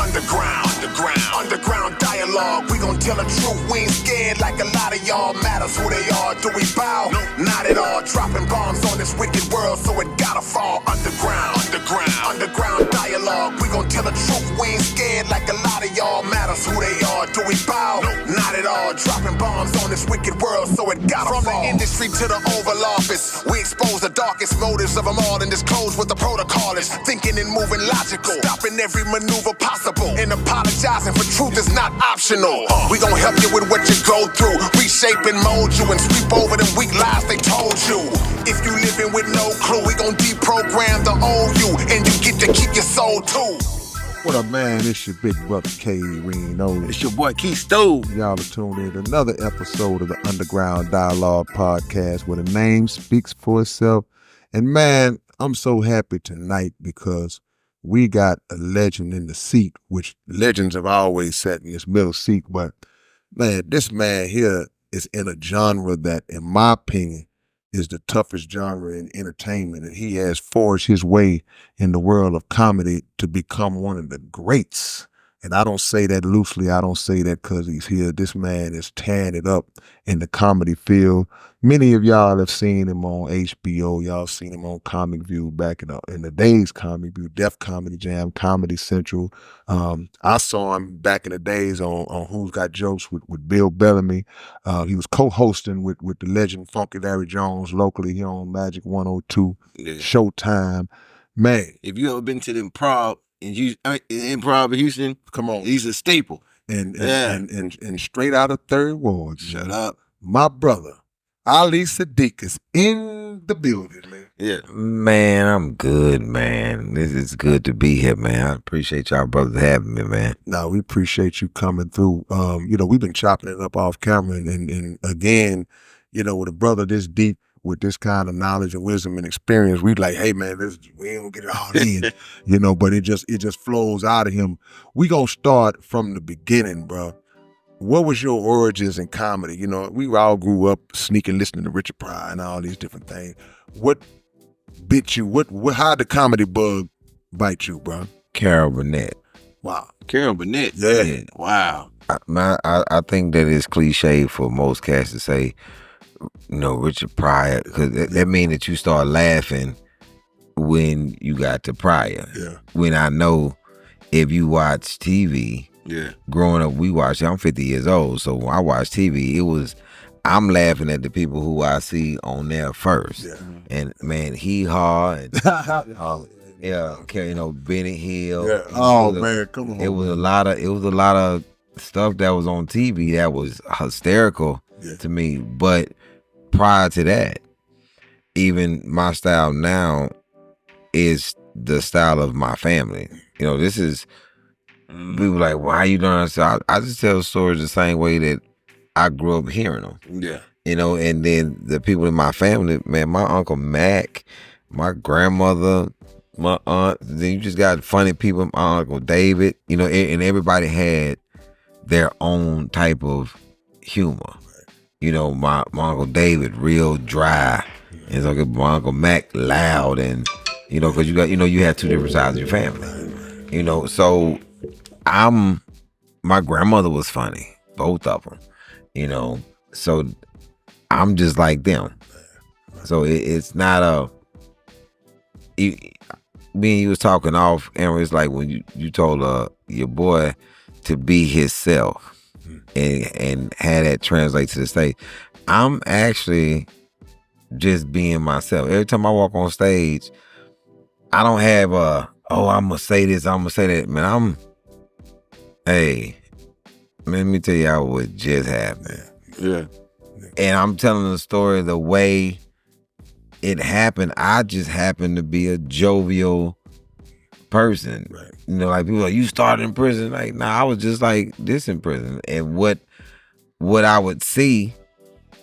Underground dialogue. We gon' tell the truth. We ain't scared like a lot of y'all. Matters who they are. Do we bow? No, not at all. Dropping bombs on this wicked world, so it gotta fall. Underground dialogue. We gon' tell the truth. We ain't scared like a lot of y'all. Matters who they are. Do we bow? No, not at all. Dropping bombs on this wicked world, so it gotta fall. From the industry to the Oval Office, we expose the darkest motives of them all and disclose what the protocol is. Thinking and moving logical, stopping every maneuver possible, and apologizing for truth is not optional. We gon' help you with what you go through, reshape and mold you, and sweep over them weak lies they told you. If you living with no clue, we gon' deprogram the old you, and you get to keep your soul too. What up, man? It's your big brother, K. Reno. It's your boy, Keith Stove. Y'all are tuned in to another episode of the Underground Dialogue Podcast, where the name speaks for itself. And man, I'm so happy tonight because we got a legend in the seat, which legends have always sat in this middle seat. But man, this man here is in a genre that, in my opinion, is the toughest genre in entertainment, and he has forged his way in the world of comedy to become one of the greats. And I don't say that loosely. I don't say that because he's here. This man is tearing it up in the comedy field. Many of y'all have seen him on HBO. Y'all seen him on Comic View back in the days, Comic View, Def Comedy Jam, Comedy Central. I saw him back in the days on Who's Got Jokes with Bill Bellamy. He was co-hosting with the legend Funky Larry Jones locally here on Magic 102, Showtime. Man. If you ever been to the Improv in Houston, come on, he's a staple. And straight out of Third Ward. Shut up. My brother, Ali Siddiq, is in the building, man. Yeah. Man, I'm good, man. It's good to be here, man. I appreciate y'all brothers having me, man. No, we appreciate you coming through. We've been chopping it up off camera, and again, with a brother this deep, with this kind of knowledge and wisdom and experience, we like, hey man, we ain't gonna get it all in, but it just flows out of him. We gonna start from the beginning, bro. What was your origins in comedy? We all grew up sneaking, listening to Richard Pryor and all these different things. What bit you? How'd the comedy bug bite you, bro? Carol Burnett. Wow. Carol Burnett. Yeah. Wow. I think that it's cliche for most cats to say, Richard Pryor, because that means that you start laughing when you got to Pryor. Yeah. When I know if you watch TV, growing up, I'm 50 years old, so when I watch TV, I'm laughing at the people who I see on there first. Yeah. And man, Hee Haw, and Benny Hill. Yeah. Oh man, come on. It was a lot of stuff that was on TV that was hysterical to me, but prior to that, even my style now is the style of my family. This is, people like, why you doing this? So I just tell stories the same way that I grew up hearing them. Yeah. And then the people in my family, man, my Uncle Mac, my grandmother, my aunt, then you just got funny people, my Uncle David, and everybody had their own type of humor. My Uncle David, real dry. And so my Uncle Mac, loud. And, because you got, you have two different sides of your family. So my grandmother was funny, both of them, so I'm just like them. So it's not me and you was talking off, and it's like when you told your boy to be himself. And had that translate to the stage. I'm actually just being myself. Every time I walk on stage, I don't have I'm gonna say this, I'm gonna say that. Man, let me tell y'all what just happened. Yeah. And I'm telling the story the way it happened. I just happened to be a jovial person. Right. Like people like, you started in prison. Like, nah, I was just like this in prison. And what I would see,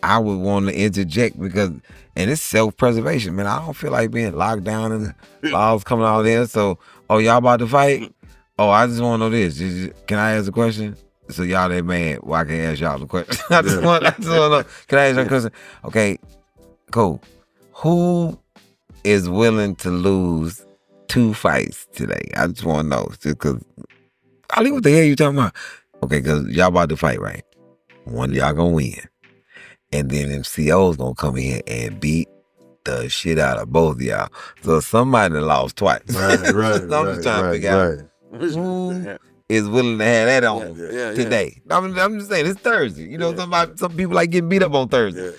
I would want to interject and it's self-preservation, man. I don't feel like being locked down and laws coming out there. So, y'all about to fight? Oh, I just want to know this. Can I ask a question? So y'all that mad, well, I can ask y'all the question. I just want to know. Can I ask you a question? Okay, cool. Who is willing to lose 2 fights today? I just want to know, because Ali, what the hell you talking about? Okay, because y'all about to fight, right? One of y'all gonna win. And then them COs gonna come in here and beat the shit out of both of y'all. So somebody lost twice. Right, So I'm just trying to figure out who is willing to have that on today. I'm just saying, it's Thursday. You know, some people like getting beat up on Thursday.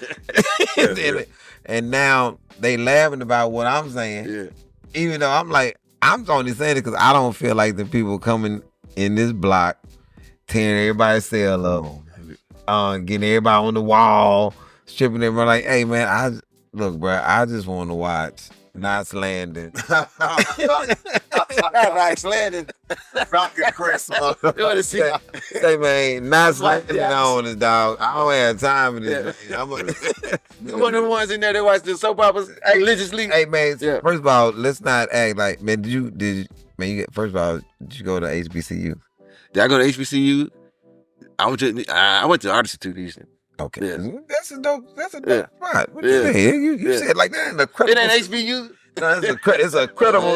And now they laughing about what I'm saying. Even though I'm like, I'm only saying it because I don't feel like the people coming in this block tearing everybody's cell up, getting everybody on the wall, stripping everybody. Like, hey man, look, bro, I just want to watch Knots Landing. Knots Landing. Falcon Crest. Say, man, Knots Landing on this, dog. I don't have time for this. One of the ones in there that watch the soap operas religiously. Hey man, first of all, let's not act like, man, first of all, did you go to HBCU? Did I go to HBCU? I went to Art Institute Houston. Okay. Yeah. That's a dope spot. What you mean? You said like that in a credible. It ain't HBU. No, it's a credible.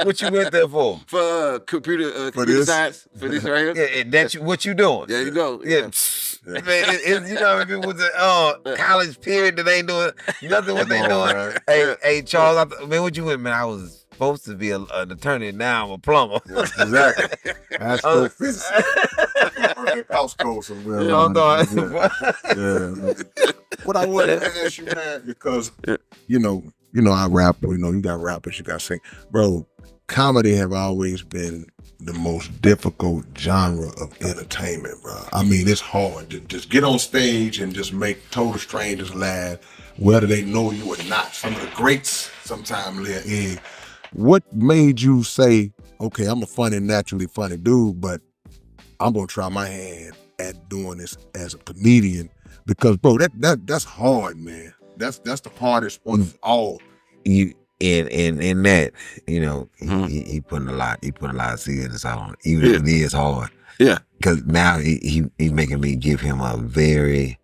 What you went there for? For computer science. For this right here. Yeah, what you doing? There you go. Yeah. Man, you know, if it was a college period that ain't doing nothing what they doing. Hey, Charles, what you went, man? I was supposed to be an attorney, now I'm a plumber. Exactly. House code somewhere. What I wanted to ask you, man, because you know, I rap. You got rappers, you got sing, bro. Comedy have always been the most difficult genre of entertainment, bro. I mean, it's hard to just get on stage and just make total strangers laugh, whether they know you or not. Some of the greats sometimes live in. What made you say, okay, I'm a naturally funny dude, but I'm gonna try my hand at doing this as a comedian? Because, bro, that's hard, man. That's the hardest one of all. You in that, you know, he putting a lot of seriousness out on it, even if it is hard. Yeah. Because now he making me give him a very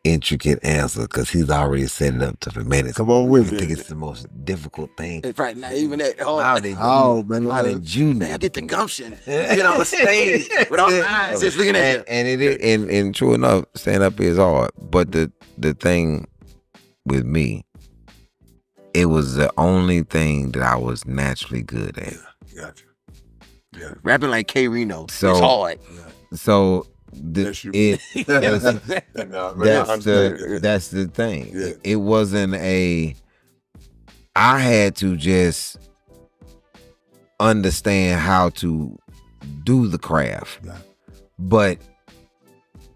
intricate answer because he's already set it up to the minutes. Come on with I it. think it's the most difficult thing. It's right now, even that hard. How did you get the gumption? Get on the stage with all the eyes just looking at you. And true enough, stand up is hard. But the thing with me, it was the only thing that I was naturally good at. Gotcha. Yeah. Rapping like K Reno. So, it's hard. So That's the thing. Yeah. It wasn't I had to just understand how to do the craft. Yeah. But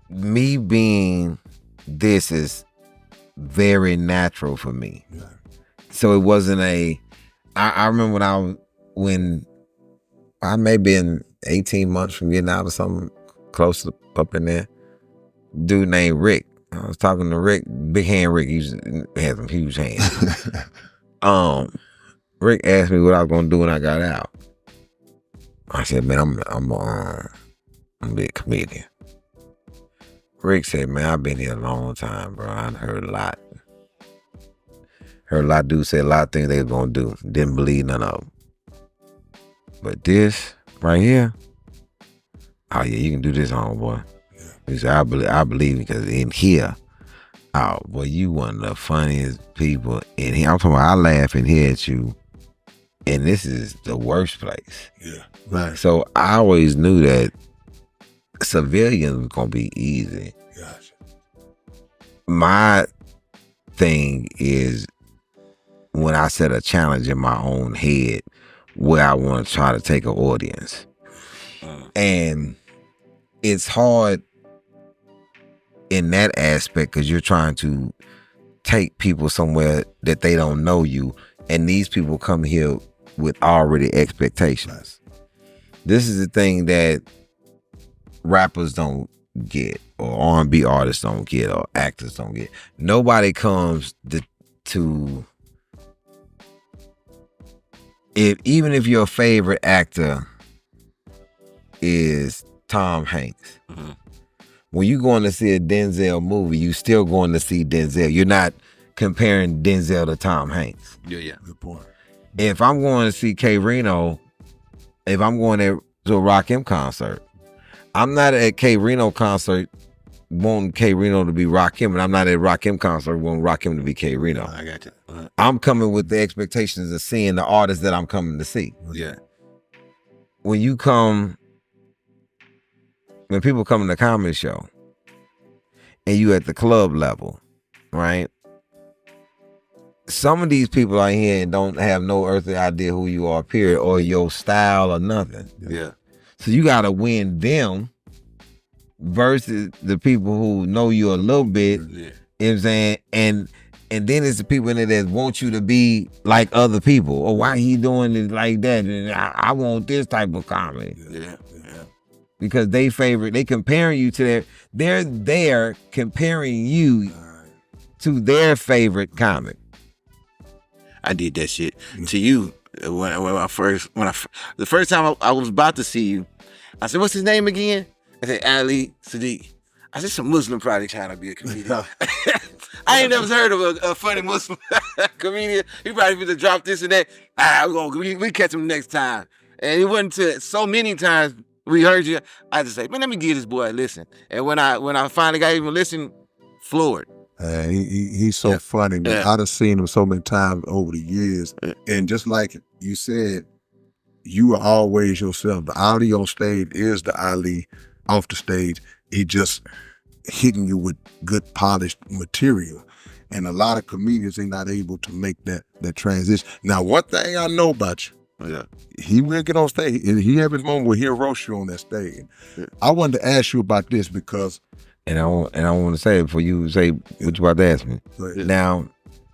me being this is very natural for me. Yeah. So it wasn't I remember when I may been 18 months from getting out or something close to up in there. Dude named Rick. I was talking to Rick, big hand Rick. He had some huge hands. Rick asked me what I was gonna do when I got out. I said, man, I'm gonna be a comedian. Rick said, man, I've been here a long time, bro. I heard a lot. Heard a lot of dudes say a lot of things they were gonna do. Didn't believe none of them. But this right here, oh yeah, you can do this, homeboy. Yeah. He said, I believe because in here, oh boy, you one of the funniest people in here. I'm talking about, I laugh in here at you, and this is the worst place. Yeah, right. So I always knew that civilians was gonna be easy. Gotcha. My thing is when I set a challenge in my own head where I want to try to take an audience. And it's hard in that aspect because you're trying to take people somewhere that they don't know you, and these people come here with already expectations. This is the thing that rappers don't get, or R&B artists don't get, or actors don't get. Nobody comes to even if your favorite actor is Tom Hanks. Mm-hmm. When you going to see a Denzel movie, you still going to see Denzel. You're not comparing Denzel to Tom Hanks. Yeah. Good point. If I'm going to see K Reno, if I'm going to to a Rakim concert. I'm not at K Reno concert wanting K Reno to be Rakim, and I'm not at Rakim concert wanting Rakim to be K Reno. I got you. I'm coming with the expectations of seeing the artist that I'm coming to see. Yeah. When people come to the comedy show and you at the club level, right? Some of these people out here don't have no earthly idea who you are, period, or your style or nothing. Yeah. So you gotta win them versus the people who know you a little bit. Yeah. You know what I'm saying? And then it's the people in there that want you to be like other people. Or why he doing it like that? And I want this type of comedy. Yeah. Because they comparing you to they're there comparing you to their favorite comic. I did that shit to you the first time I was about to see you. I said, "What's his name again?" I said, "Ali Siddiq." I said, "Some Muslim probably trying to be a comedian." I ain't never heard of a funny Muslim comedian. He probably would have dropped this and that. We catch him next time. And it wasn't to so many times we heard you. I just say, "Man, let me give this boy a listen." And when I finally got him to listen, floored. He's so funny, man. Yeah. I done seen him so many times over the years. And just like you said, you are always yourself. The Ali on stage is the Ali off the stage. He just hitting you with good polished material. And a lot of comedians ain't not able to make that transition. Now, one thing I know about you, Yeah. he will get on stage. He have his moment where he'll roast you on that stage. I wanted to ask you about this because And I want to say it before you say what you about to ask me. Now,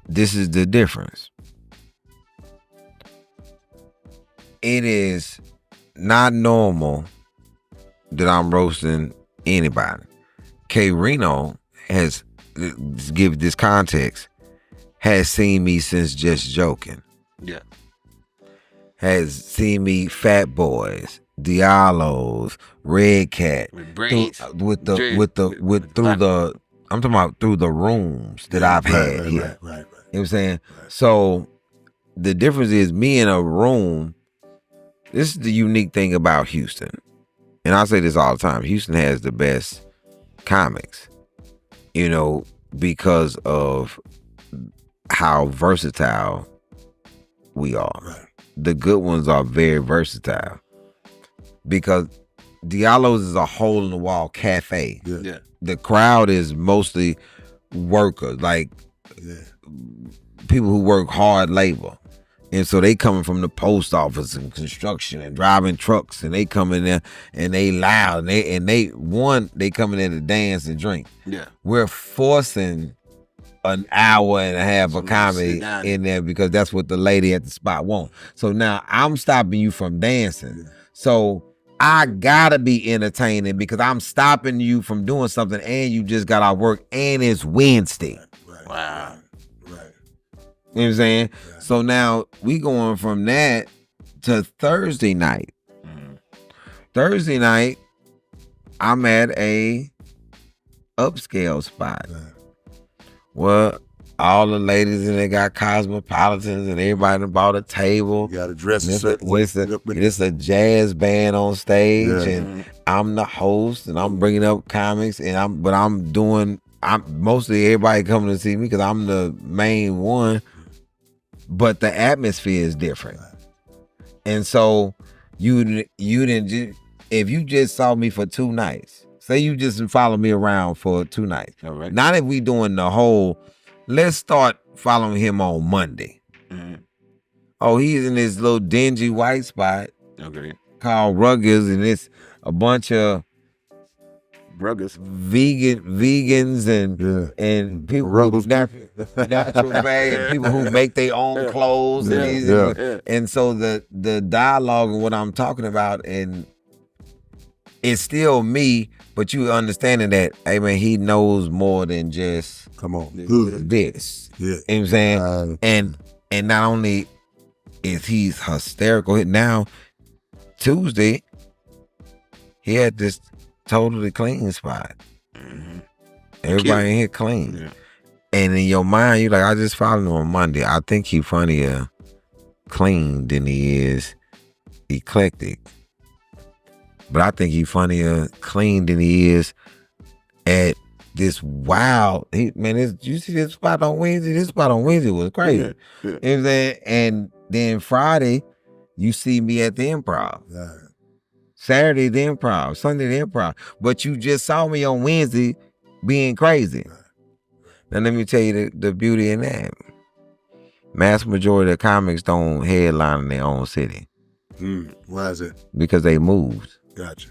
this is the difference. It is not normal that I'm roasting anybody. K Reno has, to give this context, has seen me since Just Joking. Yeah. Has seen me Fat Boys, Diallos, Red Cat, With braids. I'm talking about through the rooms that I've had here. Right. You know what I'm saying? So the difference is me in a room. This is the unique thing about Houston. And I say this all the time. Houston has the best comics, because of how versatile we are. Right. The good ones are very versatile because Diallo's is a hole in the wall cafe. Yeah. The crowd is mostly workers, like people who work hard labor. And so they coming from the post office and construction and driving trucks, and they come in there and they loud and they come in there to dance and drink. Yeah. We're forcing an hour and a half of comedy in there because that's what the lady at the spot wants. So now I'm stopping you from dancing. Yeah. So I gotta be entertaining because I'm stopping you from doing something, and you just got out work and it's Wednesday. Right. Wow. You know what I'm saying? Yeah. So now we going from that to Thursday night. Mm-hmm. Thursday night, I'm at a upscale spot. Yeah. Well, all the ladies in there got cosmopolitans and everybody done bought a table. You got to dress it's a jazz band on stage, and I'm the host, and I'm bringing up comics, and mostly everybody coming to see me because I'm the main one. But the atmosphere is different. And so you didn't if you just saw me for 2 nights, say you just follow me around for 2 nights. All right. Not if we doing the whole, let's start following him on Monday. Mm-hmm. Oh, he's in this little dingy white spot called Ruggers, and it's a bunch of vegans and people who natural bag, people who make their own clothes and so the dialogue and what I'm talking about, and it's still me, but you understanding that, hey man, he knows more than just this. Yeah. You know what I'm saying? And not only is he's hysterical, now Tuesday he had this totally clean spot. Mm-hmm. Everybody in here clean. Yeah. And in your mind, you're like, I just followed him on Monday. I think he funnier clean than he is eclectic. But I think he's funnier clean than he is at this wild. You see this spot on Wednesday? This spot on Wednesday was crazy. Yeah. You know what I'm saying? And then Friday, you see me at the Improv. Yeah. Saturday, the Improv. Sunday, the Improv. But you just saw me on Wednesday being crazy. Now, let me tell you the beauty in that. Mass majority of comics don't headline in their own city. Why is it? Because they moved. Gotcha.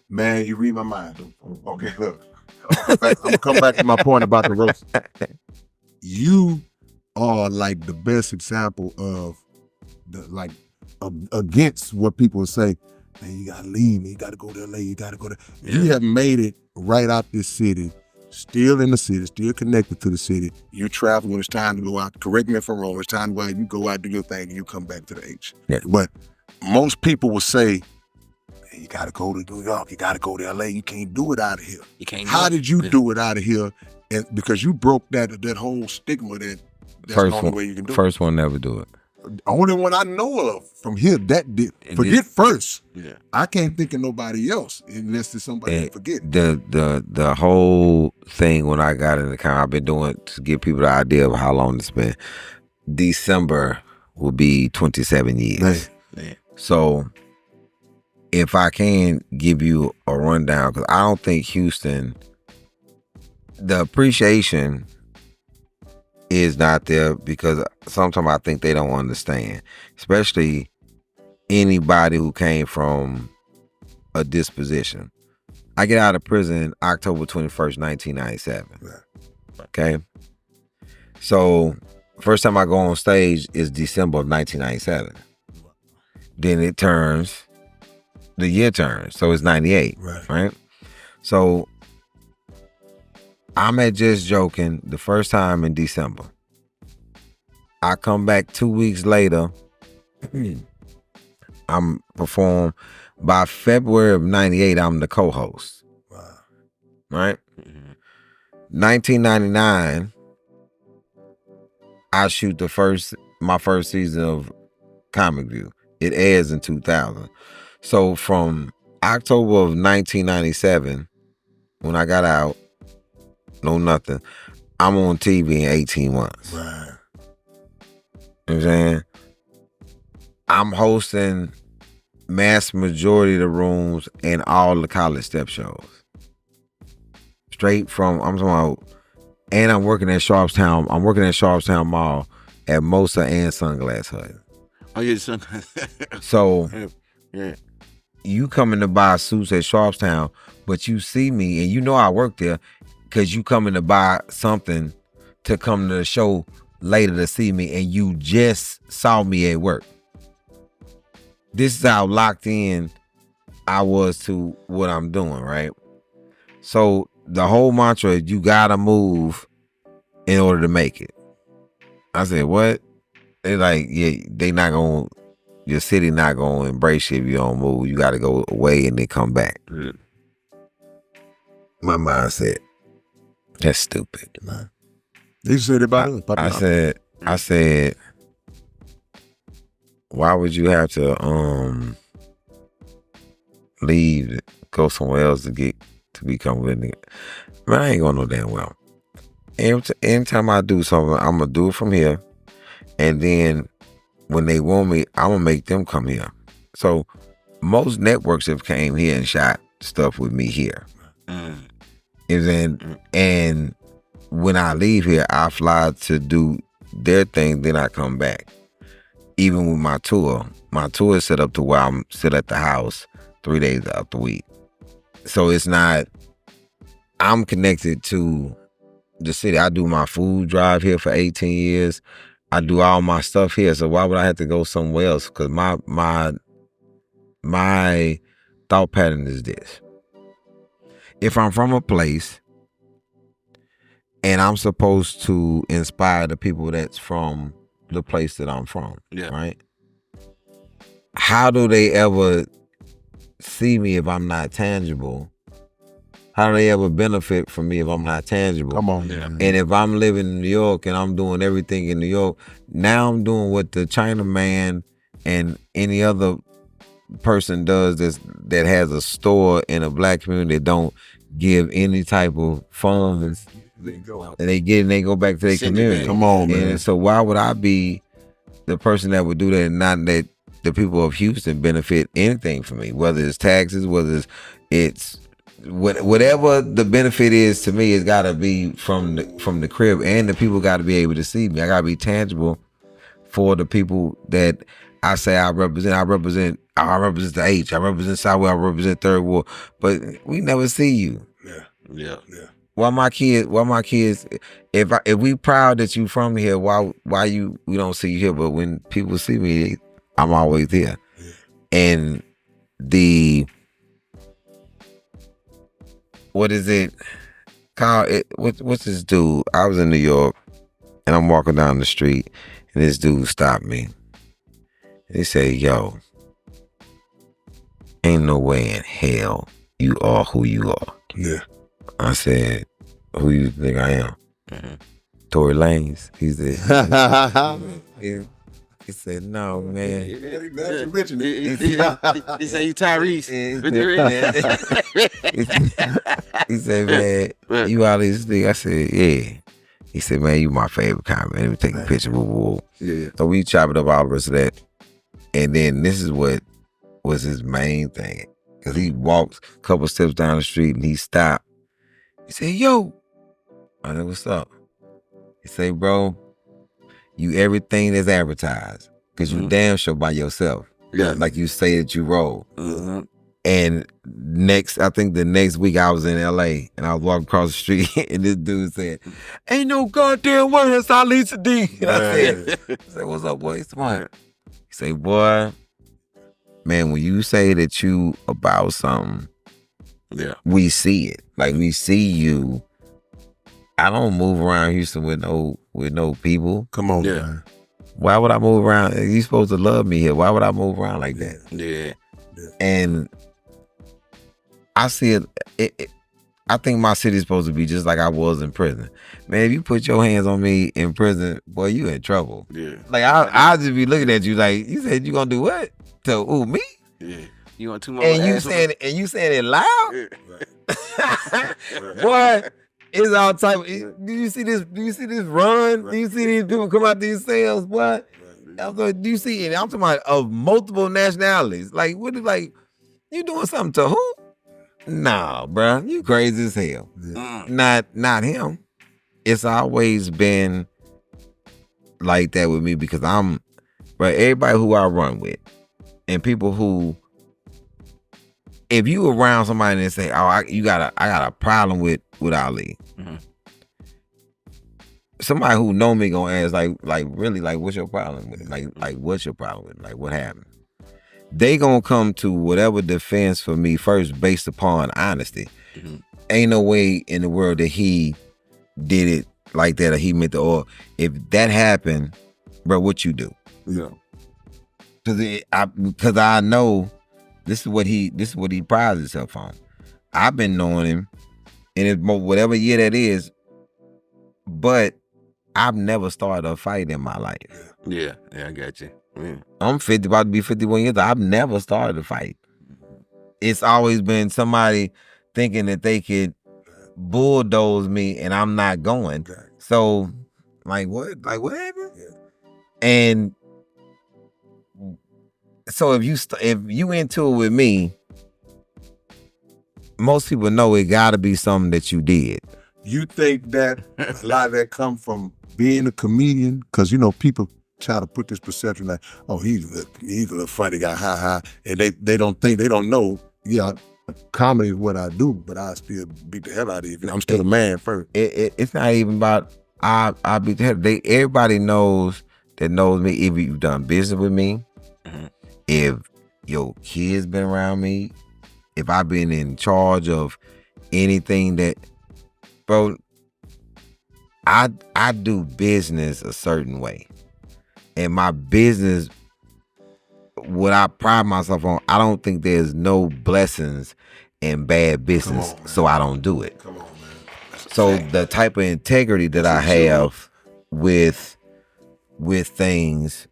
Man, you read my mind. Okay, look. I'm gonna come back to my point about the roast. You are like the best example of against what people say. Man, you gotta leave me. You gotta go to LA. You gotta go to. Yeah. You have made it right out this city, still in the city, still connected to the city. You travel when it's time to go out. Correct me if I'm wrong. It's time to go out. You go out, do your thing, and you come back to the H. Yeah. But most people will say, you gotta go to New York, you gotta go to LA, you can't do it out of here. You can't. How did you do it out of here? And because you broke that whole stigma that's the only way you can do it. First one never do it. Only one I know of from here that did. Forget first. Yeah. I can't think of nobody else unless there's somebody to forget. The whole thing when I got in the car, I've been doing to give people the idea of how long it's been. December will be 27 years. Man. So if I can give you a rundown, because I don't think Houston, the appreciation is not there, because sometimes I think they don't understand, especially anybody who came from a disposition. I get out of prison October 21st, 1997. Okay? So first time I go on stage is December of 1997. Then the year turns, so it's 98, right? So I'm at Just Joking the first time in December. I come back 2 weeks later. I'm perform. By February of 98, I'm the co-host. Wow. Right? 1999, I shoot my first season of Comic View. It airs in 2000. So from October of 1997, when I got out, no nothing, I'm on TV in 18 months. Right. You know what I'm saying? I'm hosting mass majority of the rooms in all the college step shows. Straight from, I'm talking about, and I'm working at Sharpstown. I'm working at Sharpstown Mall at Mosa and Sunglass Hut. Oh, yeah, Sunglass. So, yeah. You coming to buy suits at Sharpstown, but you see me and you know I work there because you coming to buy something to come to the show later to see me, and you just saw me at work. This is how locked in I was to what I'm doing, right? So the whole mantra is you gotta move in order to make it. I said, what? They're like, yeah, your city not gonna embrace you if you don't move. You gotta go away and then come back. Yeah. My mind said, that's stupid. They said about I said, why would you have to leave, go somewhere else to become a nigga? Man, I ain't going no damn well. Anytime I do something, I'm gonna do it from here, and then when they want me, I'm gonna make them come here. So most networks have came here and shot stuff with me here. And when I leave here, I fly to do their thing, then I come back. Even with my tour is set up to where I'm sit at the house 3 days out the week. So it's not, I'm connected to the city. I do my food drive here for 18 years. I do all my stuff here. So why would I have to go somewhere else? Because my thought pattern is this. If I'm from a place and I'm supposed to inspire the people that's from the place that I'm from, right? How do they ever see me if I'm not tangible? How do they ever benefit from me if I'm not tangible? Come on. Yeah. And if I'm living in New York and I'm doing everything in New York, now I'm doing what the Chinaman and any other person does this that has a store in a black community that don't give any type of funds, and they go back to their community. Come on, man. And so why would I be the person that would do that and not let the people of Houston benefit anything from me, whether it's taxes, whether it's whatever the benefit is to me, it's got to be from the crib, and the people got to be able to see me. I got to be tangible for the people that I say I represent. I represent the H. I represent Southwest. I represent Third Ward. But we never see you. Yeah. Why my kids? If we proud that you from here, why we don't see you here? But when people see me, I'm always here. And what is it? Kyle, what's this dude? I was in New York and I'm walking down the street and this dude stopped me. And he said, "Yo, ain't no way in hell you are who you are." Yeah. I said, "Who you think I am?" Tory Lanez. He said, he said, "No, man." He said, "You Tyrese." He said, "Man, you Ali Siddiq." I said, "Yeah." He said, "Man, you my favorite comment. Let me take a picture with Wolf." Yeah. So we chop it up all the rest of that. And then this is what was his main thing. Because he walked a couple steps down the street and he stopped. He said, "Yo." I said, "What's up?" He said, "Bro, you everything that's advertised. Because you damn sure by yourself." Yeah. Like you say that you roll. And I think the next week I was in LA and I was walking across the street and this dude said, "Ain't no goddamn way it's Ali Siddiq." And I said, "What's up, boy?" He said, "Boy, man, when you say that you about something, we see it. Like we see you. I don't move around Houston with no people. Come on, man. Why would I move around? You supposed to love me here. Why would I move around like that?" Yeah. And I see it. I think my city's supposed to be just like I was in prison. Man, if you put your hands on me in prison, boy, you in trouble. Yeah. Like I'll just be looking at you like, you said you gonna do what? To me? Yeah. You want too much? And you saying it loud? Boy, it's all type. Do you see this? Do you see this run? Do you see these people come out these cells? What? Do you see it? I'm talking about of multiple nationalities. Like what? Like you doing something to who? Nah, bro, you crazy as hell. Not him. It's always been like that with me because everybody who I run with and people who, if you around somebody and say, "Oh, I got a problem with Ali," somebody who know me gonna ask like really like what's your problem with it? Like what's your problem with it? Like what happened? They gonna come to whatever defense for me first based upon honesty. Ain't no way in the world that he did it like that or he meant to, or if that happened, bro, what you do? Yeah. Because I know this is what he prides himself on. I've been knowing him in whatever year that is, but I've never started a fight in my life. Yeah, I got you. Yeah. I'm 50, about to be 51 years old. I've never started a fight. It's always been somebody thinking that they could bulldoze me and I'm not going. So, like what? Like what happened? Yeah. And so if you into it with me, most people know it got to be something that you did. You think that a lot of that come from being a comedian? Because people try to put this perception like, "Oh, he's a little funny guy, ha," and they don't know. Yeah, comedy is what I do, but I still beat the hell out of you. I'm still a man first. It's not even about I beat the hell. Everybody knows me. If you've done business with me, if your kids been around me, if I've been in charge of anything that, bro, I do business a certain way. And my business, what I pride myself on, I don't think there's no blessings in bad business, so I don't do it. Come on, man. So the type of integrity that I have with things,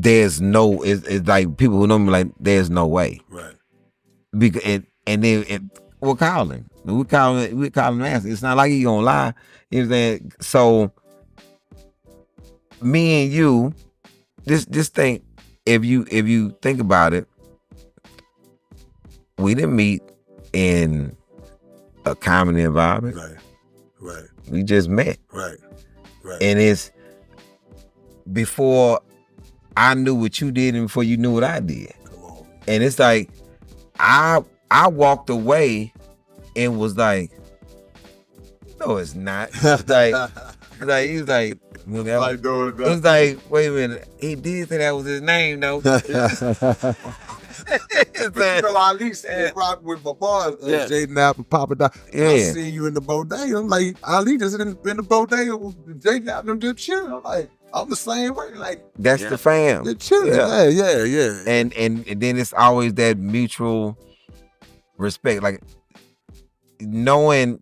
there's no. It's like people who know me like there's no way. Right. Because and then we're calling. We're calling answer. It's not like he gonna lie. You know what I'm saying? So me and you, this thing, if you think about it, we didn't meet in a comedy environment. Right. We just met. Right. And it's before I knew what you did and before you knew what I did. Come on. And it's like I walked away and was like, no, it's not. He was like, well, it was like, wait a minute. He did say that was his name, though. Ali said rock with my boys, Jaden Knapp and Papa Doc. I see you in the bodega. I'm like, Ali just in the bodega with Jaden Knapp and them just chilling. I'm like, I'm the same way. Like, that's the fam. They're chilling. Yeah. And then it's always that mutual respect, like knowing,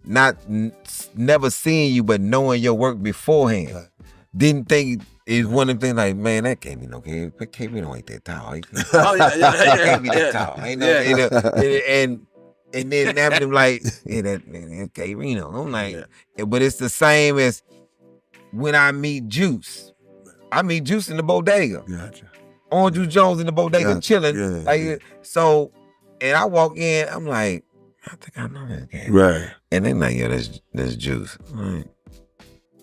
never seeing you, but knowing your work beforehand. Right. Didn't think it's one of them things like, man, that can't be no kid. KB don't ain't that tall. Can't be that tall. Ain't no, and then having him like, that KB, I'm like, but it's the same as when I meet Juice. I meet Juice in the bodega. Gotcha. Andrew Jones in the bodega chilling. Yeah. So, and I walk in, I'm like, I think I know that guy. Right. And they like, yeah, that's Juice. I'm like,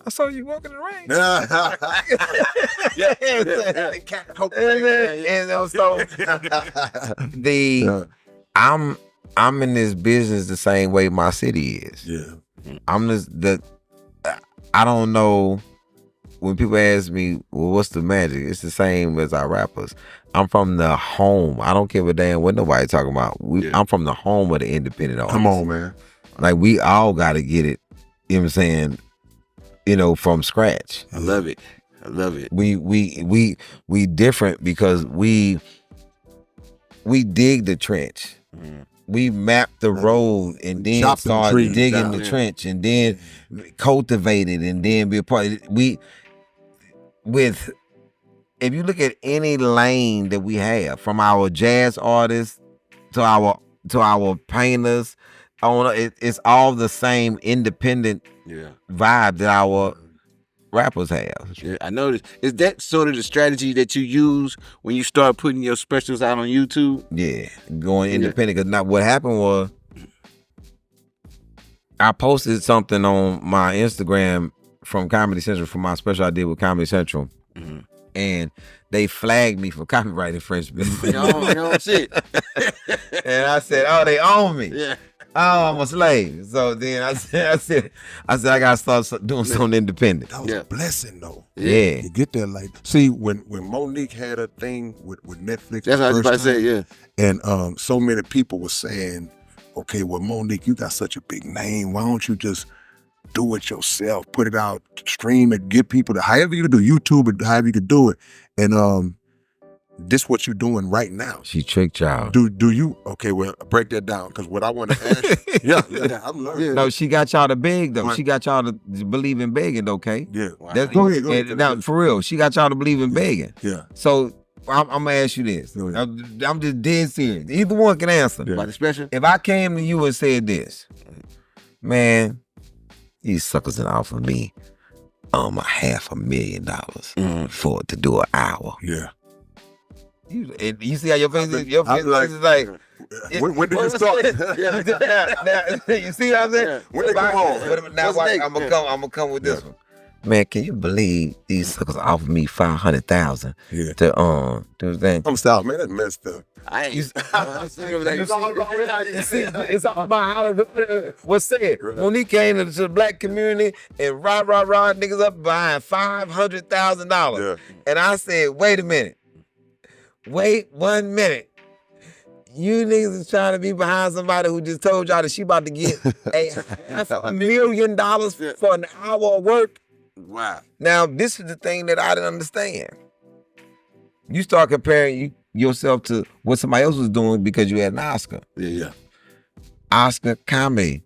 I saw you walking the range. So I'm in this business the same way my city is. Yeah. I don't know. When people ask me, well, what's the magic? It's the same as our rappers. I'm from the home. I don't give a damn what nobody talking about. I'm from the home of the independent artists. Come on, man. Like, we all got to get it. You know what I'm saying? From scratch. I love it. We different because we dig the trench. We map the road and then start digging the trench and then cultivate it and then be a part of it. If you look at any lane that we have, from our jazz artists to our painters, it's all the same independent vibe that our rappers have. Yeah, I noticed. Is that sort of the strategy that you use when you start putting your specials out on YouTube? Yeah, going independent. Because now what happened was, I posted something on my Instagram from Comedy Central for my special I did with Comedy Central, and they flagged me for copyright infringement. Shit. And I said, "Oh, they own me." Yeah. Oh, I'm a slave. So then I said, I gotta start doing something independent. That was a blessing, though. Yeah. You get there like, see, when Monique had a thing with Netflix. That's what I was about to say, yeah. And so many people were saying, okay, well, Monique, you got such a big name. Why don't you just do it yourself? Put it out, stream it, get people to, however you do, YouTube it, however you could do it. And this what you're doing right now. She tricked y'all. Do you? Okay, well, break that down, because what I want to ask you, I'm learning. No, she got y'all to beg though. She got y'all to believe in begging, okay? Yeah. Wow. Go ahead. Now, for real, she got y'all to believe in begging. Yeah. So I'm gonna ask you this. Go ahead. I'm just dead serious. Either one can answer. Yeah. About the special? If I came to you and said this, man, these suckers done offered me $500,000 to do an hour. Yeah. You see how your face is? Your face is like, when did you start? You see what I'm saying? Yeah. When they come on? Now I'm gonna come with this one. Man, can you believe these suckers offered me $500,000 to do the thing? I'm sorry, man. That's messed up. It's all about how what's said. Monique came to the black community and rah niggas up buying $500,000. Yeah. And I said, wait a minute. Wait 1 minute. You niggas is trying to be behind somebody who just told y'all that she about to get $500,000 for an hour of work. Wow. Now, this is the thing that I didn't understand. You start comparing yourself to what somebody else was doing because you had an Oscar. Yeah. Oscar, comedy,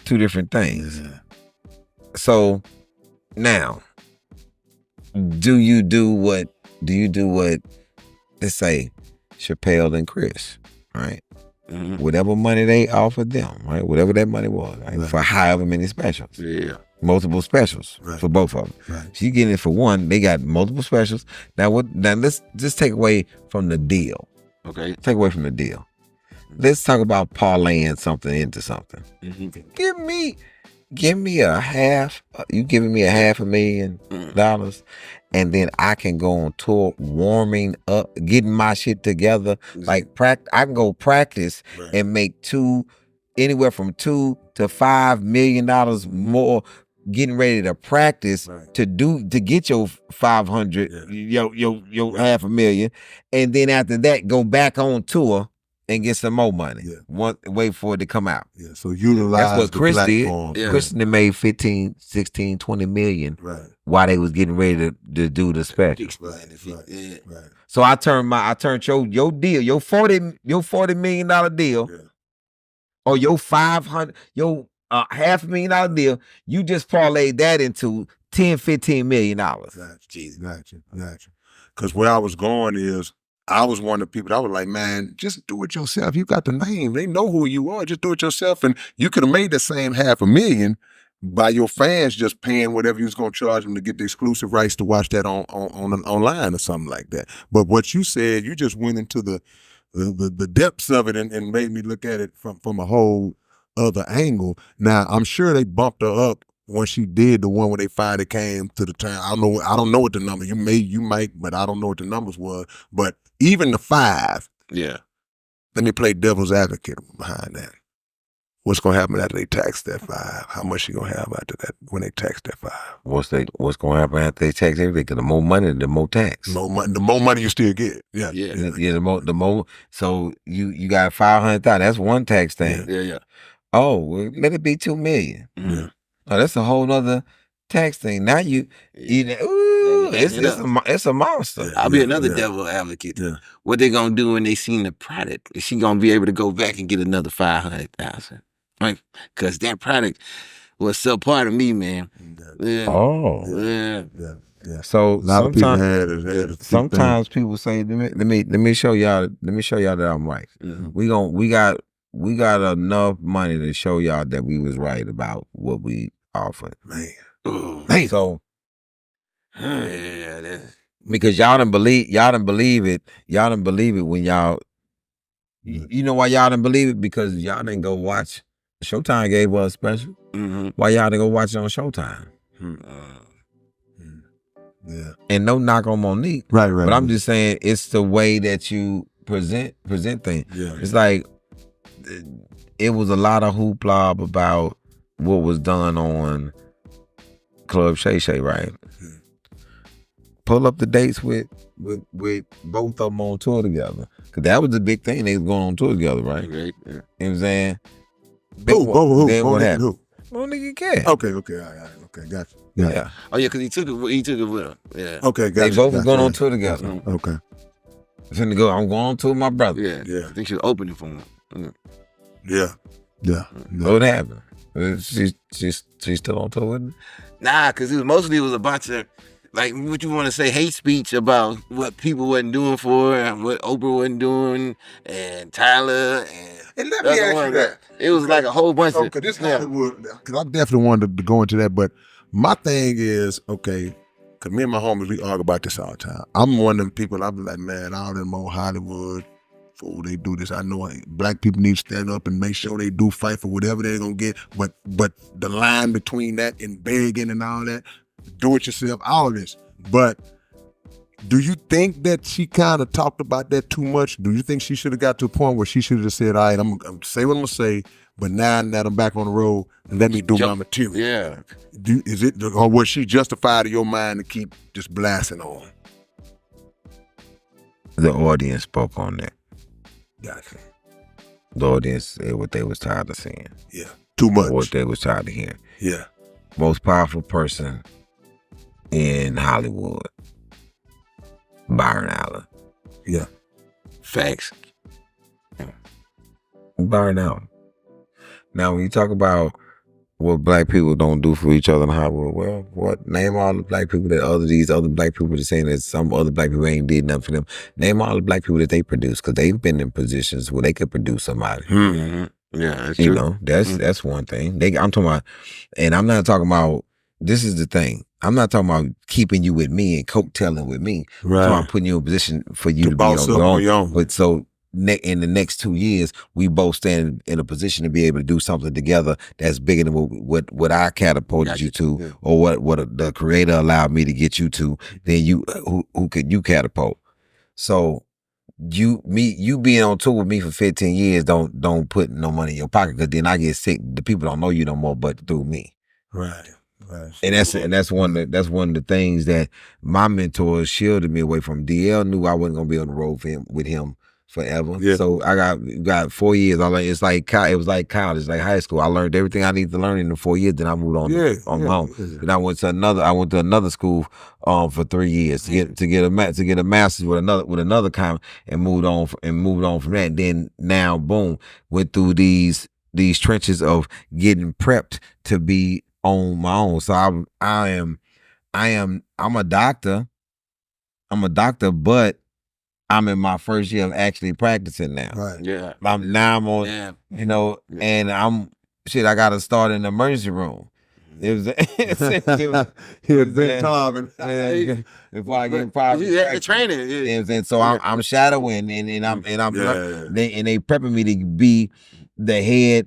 two different things. Yeah. So now, do you do what let's say Chappelle and Chris, right? Mhm. Whatever money they offered them, right? Whatever that money was, right? Right. For however many specials. Yeah. Multiple specials Right. for both of them. Right. She getting it for one. They got multiple specials. Now let's just take away from the deal. Okay. Take away from the deal. Let's talk about parlaying something into something. Mhm. Give me a half. You giving me $500,000, and then I can go on tour, warming up, getting my shit together. Like I can go practice Right. and make anywhere from $2 to $5 million more. Getting ready to practice Right. to get your 500, your $500,000, and then after that go back on tour and get some more money. Yeah. Wait for it to come out. Yeah. So utilize That's what the Chris platform. did. Yeah. Chris made 15, 16, 20 million Right. while they was getting ready to do the special. Yeah. Right. So I turned your deal, your $40 million deal, Yeah. or your $500,000 deal, you just parlayed that into $10-15 million. Gotcha. Because where I was going is, I was one of the people that was like, man, just do it yourself. You got the name. They know who you are. Just do it yourself. And you could have made the same $500,000 by your fans just paying whatever you was going to charge them to get the exclusive rights to watch that on online or something like that. But what you said, you just went into the depths of it and made me look at it from a whole other angle. Now, I'm sure they bumped her up when she did the one where they finally came to the town. I don't know what the number. You might, but I don't know what the numbers was. But even the 5, Yeah. let me play devil's advocate behind that. What's gonna happen after they tax that 5? How much you gonna have after that when they tax that 5? What's gonna happen after they tax everything? Because the more money, the more tax. The more money you still get. Yeah. Yeah. The more. So you got 500,000. That's one tax thing. Yeah. Oh, well, let it be 2 million. Mhm. Oh, that's a whole nother tax thing. Now it's a monster. I'll be another devil advocate. Yeah. What they gonna do when they seen the product? Is she gonna be able to go back and get another 500,000? Right? Because that product was so part of me, man. Yeah. Oh, Yeah. Yeah. so A lot of people had a sometimes people say, let me show y'all that I'm right. Mhm. We got enough money to show y'all that we was right about what we offered. Man. Ooh. So Yeah. That's, because y'all didn't believe it. Y'all didn't believe it when y'all. You know why y'all didn't believe it? Because y'all didn't go watch. Showtime gave us a special. mhm. Why y'all didn't go watch it on Showtime? Yeah. And no knock on Monique. Right. But I'm just saying it's the way that you present things. Yeah. It's like it was a lot of hoopla about what was done on Club Shay Shay, right? Mhm. Pull up the dates with both of them on tour together. Cause that was the big thing. They was going on tour together, right? Right. Yeah. You know what I'm saying? Who? Then what happened? Who? Monique and Katt. Okay. All right. Okay. Gotcha. Yeah. Oh yeah, because he took it with him. Yeah. Okay. They Gotcha. both was going on tour together. Mhm. Okay. Finna go. I'm going on tour with my brother. Yeah. Yeah. I think she was opening for him. Yeah. What happened? She's still on tour with him? Nah, because it was a bunch of, like, what you want to say, hate speech about what people wasn't doing for her and what Oprah wasn't doing and Tyler And let me ask you that. It was like a whole bunch of. Okay, this Hollywood, because I definitely wanted to go into that, but my thing is, okay, because me and my homies, we argue about this all the time. I'm one of them people, I'm like, man, all them old Hollywood, fool, they do this. I know black people need to stand up and make sure they do fight for whatever they're going to get, but the line between that and begging and all that, do it yourself, all of this. But do you think that she kind of talked about that too much? Do you think she should have got to a point where she should have just said, all right, I'm going to say what I'm going to say, but now that I'm back on the road, let me do my material? Yeah. Is it, or was she justified in your mind to keep just blasting on? The audience spoke on that. Gotcha. The audience said what they was tired of seeing. Yeah. Too much. What they was tired of hearing. Yeah. Most powerful person in Hollywood, Byron Allen. Yeah. Facts. Byron Allen. Now, when you talk about what black people don't do for each other in Hollywood. Well, what? Name all the black people that these other black people are saying that some other black people ain't did nothing for them. Name all the black people that they produce, because they've been in positions where they could produce somebody. Mm-hmm. Yeah, that's You true. know, that's one thing. I'm talking about, and I'm not talking about. This is the thing. I'm not talking about keeping you with me and coattailing with me. Right. I'm talking about putting you in a position for you to be boss up on your own. But so in the next 2 years, we both stand in a position to be able to do something together that's bigger than what I catapulted you to, or what the creator allowed me to get you to. Then who could you catapult? So you being on tour with me for 15 years don't put no money in your pocket, because then I get sick. The people don't know you no more but through me. Right. Right. And that's one of the things that my mentors shielded me away from. DL knew I wasn't gonna be on the road with him forever. Yeah. So I got 4 years. It was like college, like high school. I learned everything I need to learn in the 4 years. Then I moved on my own. Then I went to another school for 3 years to get a master's with another kind, and moved on from that. And then now boom, went through these trenches of getting prepped to be on my own. So I'm a doctor. But I'm in my first year of actually practicing now. Right. Yeah. I'm on, and I got to start in the emergency room. It was been time before I get private. You had the training. Yeah. And so I'm shadowing, and they prepping me to be the head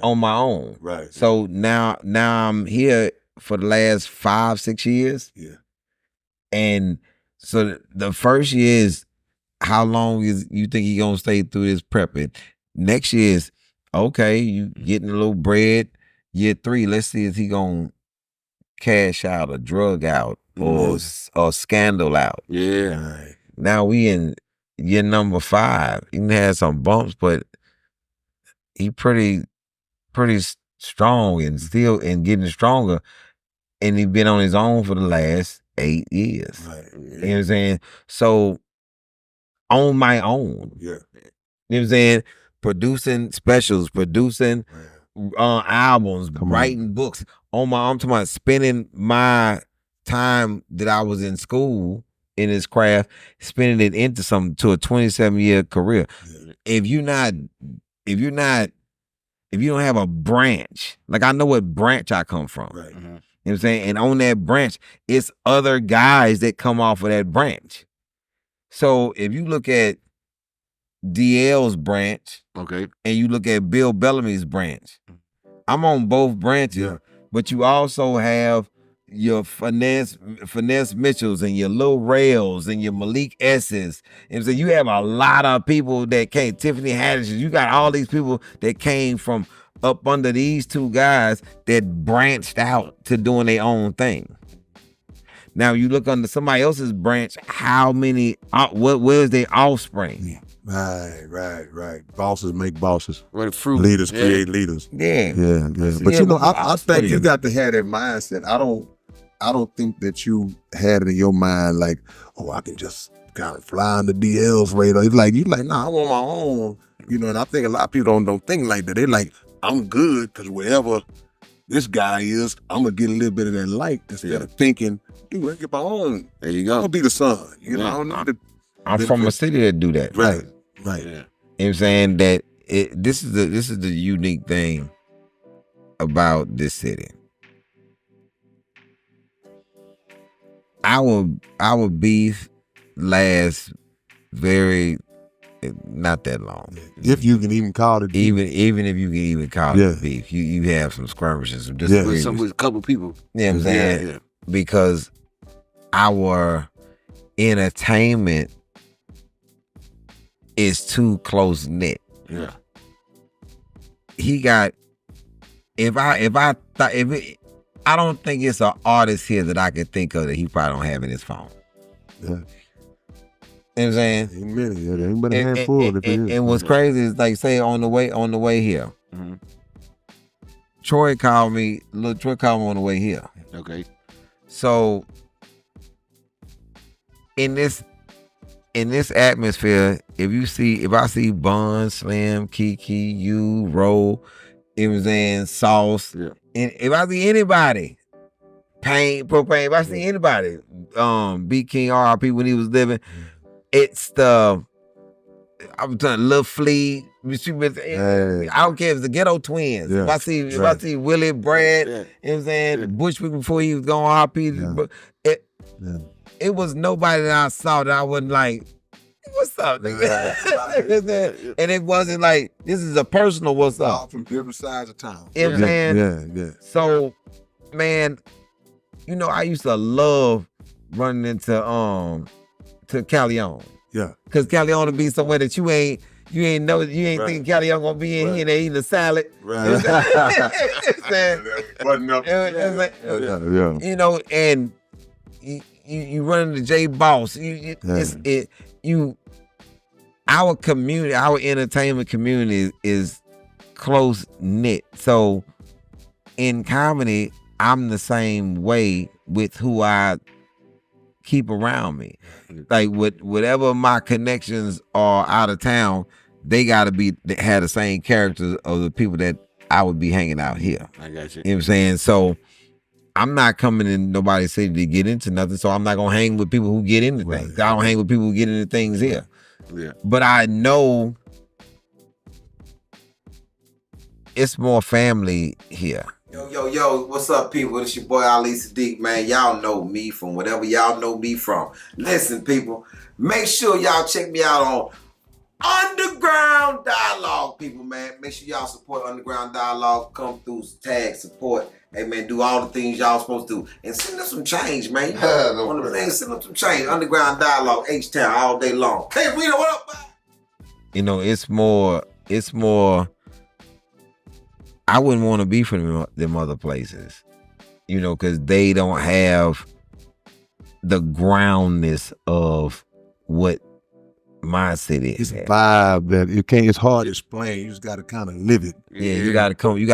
on my own. Right. So now I'm here for the last 5-6 years. Yeah. And so the first year is, how long is you think he gonna stay through this prepping? Next year is, okay, you getting a little bread. Year 3, let's see if he gonna cash out or drug out or scandal out. Yeah. Right. Now we in year number 5. He had some bumps, but he pretty strong and still and getting stronger. And he been on his own for the last 8 years. Right. You know what I'm saying? So on my own. Yeah. You know what I'm saying? Producing specials, producing albums, writing books. I'm talking about spending my time that I was in school in this craft, spending it into to a 27-year career. Yeah. If you don't have a branch, like I know what branch I come from. Right. You know what I'm saying? And on that branch, it's other guys that come off of that branch. So if you look at DL's branch, okay, and you look at Bill Bellamy's branch, I'm on both branches, but you also have your Finesse Mitchells and your Lil Rails and your Malik S's. And so you have a lot of people that came, Tiffany Haddish, you got all these people that came from up under these two guys that branched out to doing their own thing. Now you look under somebody else's branch, how many, where's their offspring? Yeah. Right. Bosses make bosses. Where the fruit. Leaders create leaders. Yeah. But you know, I think you got to have that mindset. I don't think that you had it in your mind like, oh, I can just kind of fly on the DL's radar. It's like, nah, I'm on my own. You know, and I think a lot of people don't think like that. They're like, I'm good because wherever this guy is, I'm gonna get a little bit of that light instead of thinking, dude, I get my own. There you go. I'll be the sun. You know, I don't need to. I'm from a city that do that. Right. Yeah. You know what I'm saying? That this is the unique thing about this city. Our beef lasts not that long. If you can even call it beef. Even if you can even call it beef, you have some skirmishes, some disagreements. With a couple people. You know what I'm saying? Yeah. Because our entertainment is too close knit. Yeah. I don't think it's an artist here that I could think of that he probably don't have in his phone. Yeah. You know what I'm saying? Ain't many. There ain't but a handful. And what's crazy is, like, say on the way here, Troy called me on the way here. Okay. So in this atmosphere, if I see Bun, Slim, Kiki, you, Ro, it was in Sauce, And if I see anybody, propane, if I see anybody, B King RP when he was living, it's the I'm telling Lil Flea. I don't care if it's the Ghetto Twins. Yeah. If I see Willie, Brad, you know what I'm saying, Bushwick before he was going RP, but it was nobody that I saw that I wasn't like, what's up, nigga? And it wasn't like, this is a personal what's up. All from different sides of town. You know what I'm saying? Yeah. So, man, you know, I used to love running into to Calleon. Yeah. Cause Calleon will be somewhere that you ain't thinking Calleon gonna be in here and they eating a salad. Right. You know, and you run into J Boss. Our community, our entertainment community is close knit. So in comedy, I'm the same way with who I keep around me. Like whatever my connections are out of town, they gotta have the same characters of the people that I would be hanging out here. I got you. You know what I'm saying? So I'm not coming in nobody's city to get into nothing, so I'm not gonna hang with people who get into things. I don't hang with people who get into things here. Yeah. But I know it's more family here. Yo, what's up, people? It's your boy Ali Siddiq, man. Y'all know me from whatever y'all know me from. Listen, people, make sure y'all check me out on Underground Dialogue, people, man. Make sure y'all support Underground Dialogue. Come through, tag, support. Hey, man, do all the things y'all supposed to do. And send us some change, man. You know, one of the things, send us some change. Underground Dialogue, H-Town, all day long. Hey, Rita, what up, man? You know, it's more, I wouldn't want to be from them other places, you know, because they don't have the groundness of what my city is. It's a vibe that it's hard to explain. You just got to kind of live it. Yeah, you got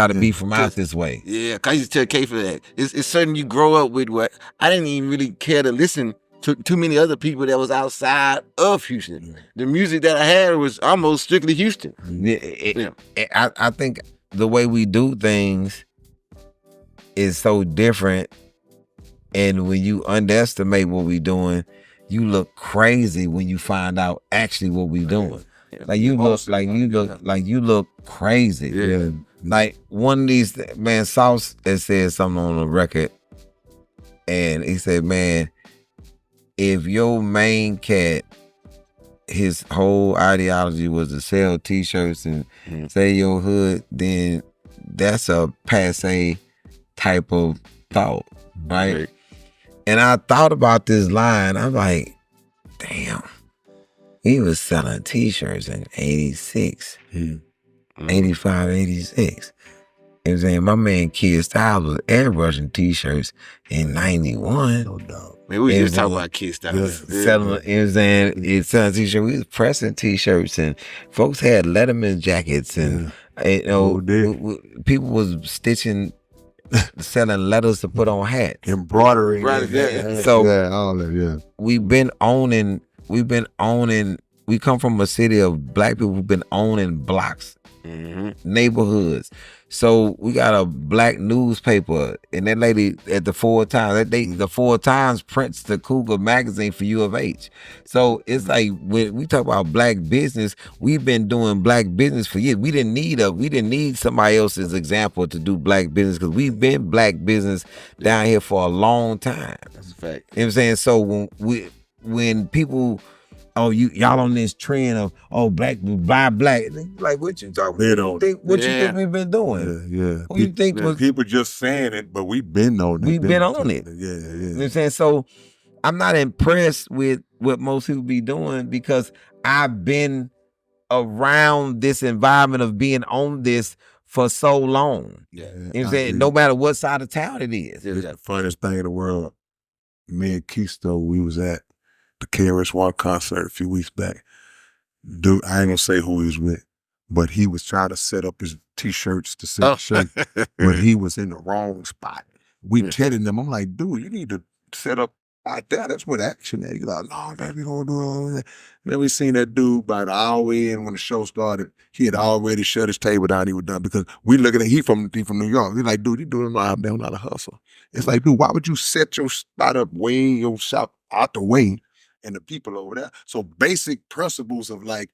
to be from out this way. Yeah, I used to tell Kay for that. It's certain you grow up with what I didn't even really care to listen to too many other people that was outside of Houston. The music that I had was almost strictly Houston. I think the way we do things is so different, and when you underestimate what we doing, you look crazy when you find out actually what we doing. Like you look crazy. Yeah. Like one of these, man, Sauce that said something on the record, and he said, man, if your main cat, his whole ideology was to sell t-shirts and say your hood, then that's a passe type of thought, right? And I thought about this line. I'm like, damn, he was selling t-shirts in 86, 85, 86. You know what I'm saying? My man Kid Styles was airbrushing t-shirts in 91. No doubt. Man, we just talking about Kid Styles. Selling, you know what I'm saying? Selling t-shirts. We was pressing t-shirts, and folks had Letterman jackets, and you know, people was stitching, selling letters to put on hats. Embroidery. So all that, we've been owning, we come from a city of black people who've been owning blocks, neighborhoods. So we got a black newspaper, and that lady at the 4 Times, the 4 Times prints the Cougar magazine for U of H. So it's like when we talk about black business, we've been doing black business for years. We didn't need somebody else's example to do black business, because we've been black business down here for a long time. That's a fact. You know what I'm saying? So when people, y'all on this trend of black buy black, like what you talking about? What you think we've been doing? Yeah. Who you think was people just saying it, but we've been on it. We've been on it. Yeah. You know what I'm saying? So I'm not impressed with what most people be doing, because I've been around this environment of being on this for so long. Yeah. You know what I'm saying? No matter what side of town it is. It's the funniest thing in the world. Me and Keisto, we was at the KRS-One concert a few weeks back. Dude, I ain't gonna say who he was with, but he was trying to set up his t-shirts to sell shirt, but he was in the wrong spot. We telling them, I'm like, dude, you need to set up out there, that's what action is. You're like, no, man, we gonna do all that. Then we seen that dude by the hour in when the show started. He had already shut his table down. He was done because we looking at he from New York. He's like, dude, he doing out there, not a hustle. It's like, dude, why would you set your spot up way your shop out the way and the people over there? So basic principles of like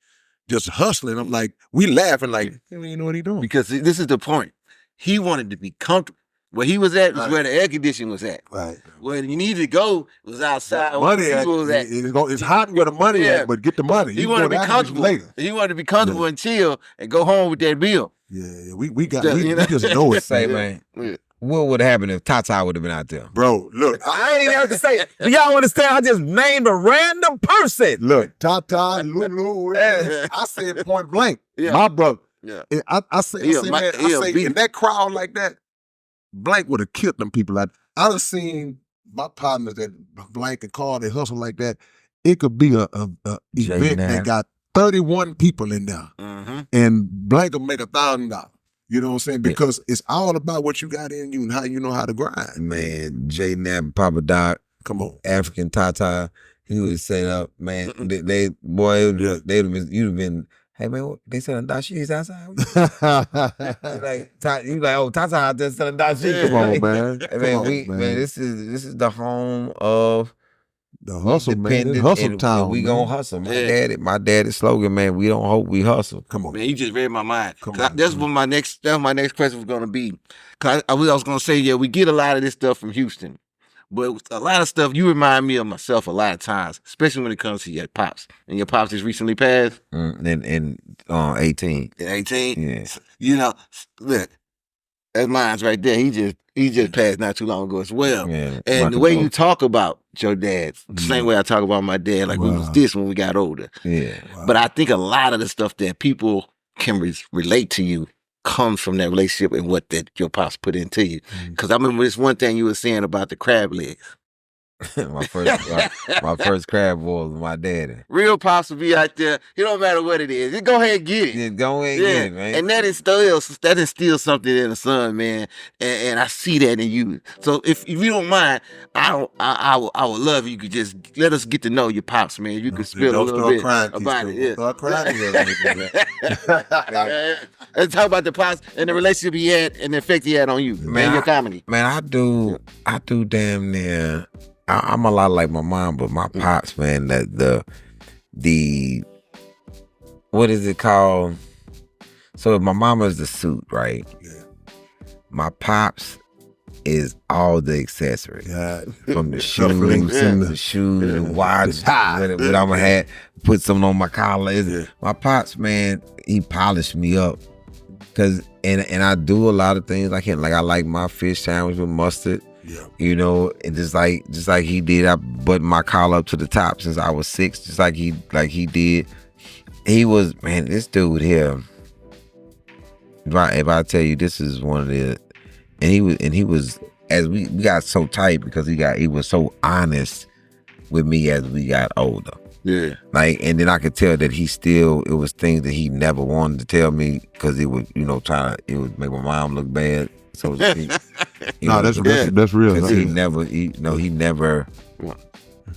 just hustling. I'm like, we laughing like, he don't even know what he doing. Because this is the point. He wanted to be comfortable. Where he was at was where the air conditioning was at. Right. Where you needed to go was outside. Money where at, people was at. it's hot where the money at, but get the money. He wanted to be comfortable. Later. He wanted to be comfortable and chill and go home with that bill. Yeah, we just know it. Say, man, what would have happened if Tata would have been out there? Bro, look. I ain't even have to say it. Do y'all understand? I just named a random person. Look, Tata, Lulu, I said point blank. Yeah. My brother. Yeah. I say, in that crowd like that, Blank would have killed them people. I've seen my partners that Blank and Carl, they hustle like that. It could be a event that got 31 people in there. Mm-hmm. And Blank will make $1,000. You know what I'm saying? Because it's all about what you got in you and how you know how to grind. Man, J Nab, Papa Doc, come on, African Tata, he would set up, man. You'd have been, hey man, they selling dashis outside. You like, oh, Tata out there selling dashis. Come on, man. Man, this is the home of the hustle, man. It's hustle time. We gonna hustle. My daddy's slogan, man. We don't hope, we hustle. Come on, man. You just read my mind. That's what my next question was gonna be. Cause I was gonna say, yeah, we get a lot of this stuff from Houston. But a lot of stuff, you remind me of myself a lot of times, especially when it comes to your pops. And your pops just recently passed? In 18. In 18? Yeah. You know, look, that's mine's right there. He just passed not too long ago as well. Yeah. And the way you talk about your dad, the same way I talk about my dad, like we was this when we got older. Yeah. Wow. But I think a lot of the stuff that people can relate to you comes from that relationship and what that your pops put into you. Because I remember this one thing you were saying about the crab legs. my first crab boil was my daddy. Real pops will be out there. It don't matter what it is. Just go ahead and get it. Just go ahead and get it, man. And that instills something in the son, man. And I see that in you. So if you don't mind, I would love if you could just let us get to know your pops, man. You could spill a little bit about it. Yeah. Start crying. Let's talk about the pops and the relationship he had and the effect he had on you, man. And your comedy. Man, I do damn near. I'm a lot like my mom, but my pops, man, the what is it called? So my mama's the suit, right? Yeah. My pops is all the accessories. From the shoes, the watch, what I'm gonna have, put something on my collar. My pops, man, he polished me up. And I do a lot of things like him. Like I like my fish sandwich with mustard. Yeah. You know, and just like he did, I buttoned my collar up to the top since I was 6, just like he did. He was, man, this dude here. If I tell you, this is one of the, and he was as we got so tight because he was so honest with me as we got older. Yeah. Like, and then I could tell that it was things that he never wanted to tell me because it would, it would make my mom look bad. So to speak. That's real. Because he never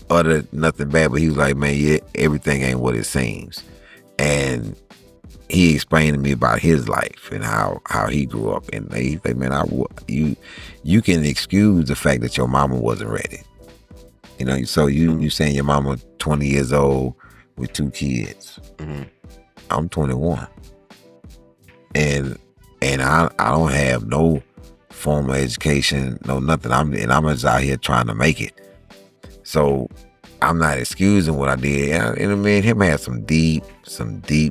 uttered nothing bad, but he was like, man, yeah, everything ain't what it seems. And he explained to me about his life and how he grew up. And he's like, man, you can excuse the fact that your mama wasn't ready. So you saying your mama 20 years old with 2 kids. Mm-hmm. I'm 21. And I don't have no formal education, no nothing. I'm just out here trying to make it. So I'm not excusing what I did. And me and him had some deep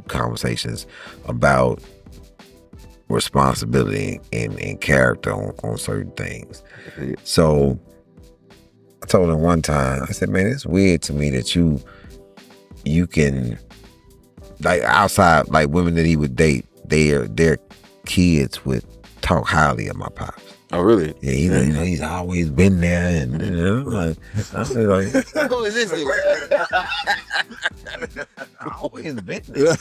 conversations about responsibility and character on certain things. So I told him one time, I said, man, it's weird to me that you can, like outside, like women that he would date, their kids would talk highly of my pops. Oh, really? Yeah, he's always been there, and like, who is this? Always been there. Always been there.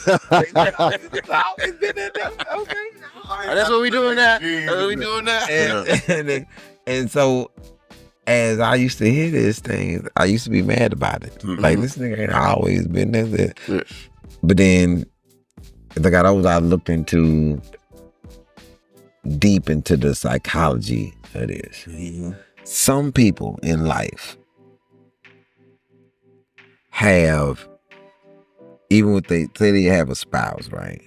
Okay. That's what we doing now. That's what we doing now. And so as I used to hear this thing, I used to be mad about it. Like, this nigga ain't always been there. Yeah. But then, as I got older, I looked deep into the psychology of this. Some people in life have, even with say they have a spouse, right?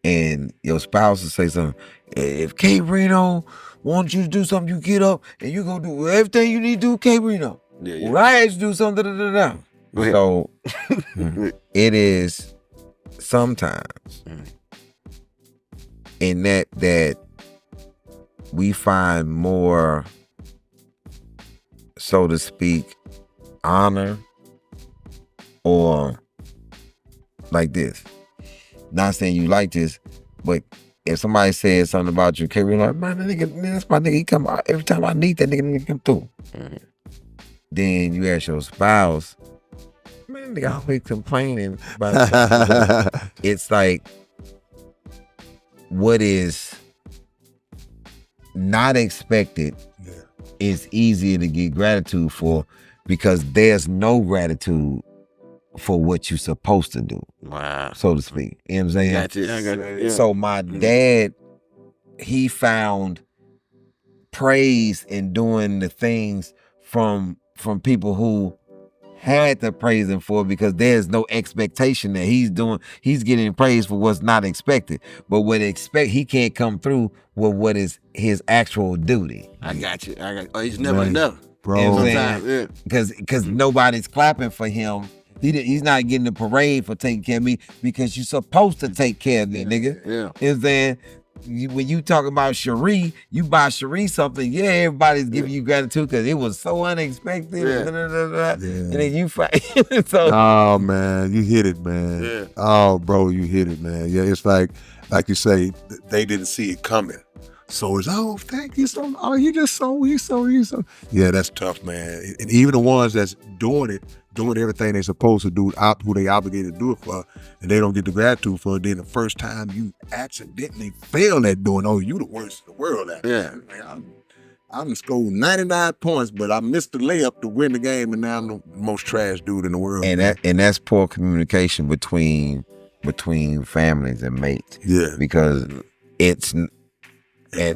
And your spouse will say something. If K Reno wants you to do something, you get up and you go do everything you need to do, K Reno. Yeah. Well, I asked you to do something, da-da-da-da. So it is sometimes in that we find more, so to speak, honor, or like this. Not saying you like this, but if somebody says something about you, K Reno, like, man, that nigga, that's my nigga, he come out every time I need that nigga come through. Then you ask your spouse, man, they always complaining about it. It's like, what is not expected is easier to get gratitude for, because there's no gratitude for what you're supposed to do. Wow. So to speak. You know what I'm saying? Gotcha. I got it. Yeah. So my dad, he found praise in doing the things from people who had to praise him for, because there's no expectation that he's getting praise for what's not expected. But what he can't come through with what is his actual duty. I got you. Oh, he's never enough. Bro. You know what I'm Sometimes, saying? Because nobody's clapping for him. He's not getting the parade for taking care of me, because you're supposed to take care of me, nigga. Yeah. You know what I'm saying? When you talk about Cherie, you buy Cherie something, everybody's giving you gratitude because it was so unexpected. Yeah. And then you fight. So, Oh man, you hit it, man. Yeah. Oh, bro, you hit it, man. Yeah, it's like you say, they didn't see it coming. So it's, oh, thank you so much. Oh, you so. Yeah, that's tough, man. And even the ones that's doing everything they're supposed to do, who they obligated to do it for, and they don't get the gratitude for it, then the first time you accidentally fail at doing, oh, you the worst in the world at it. Yeah. I'm scored 99 points, but I missed the layup to win the game, and now I'm the most trash dude in the world. and that's poor communication between families and mates. Yeah. Because it's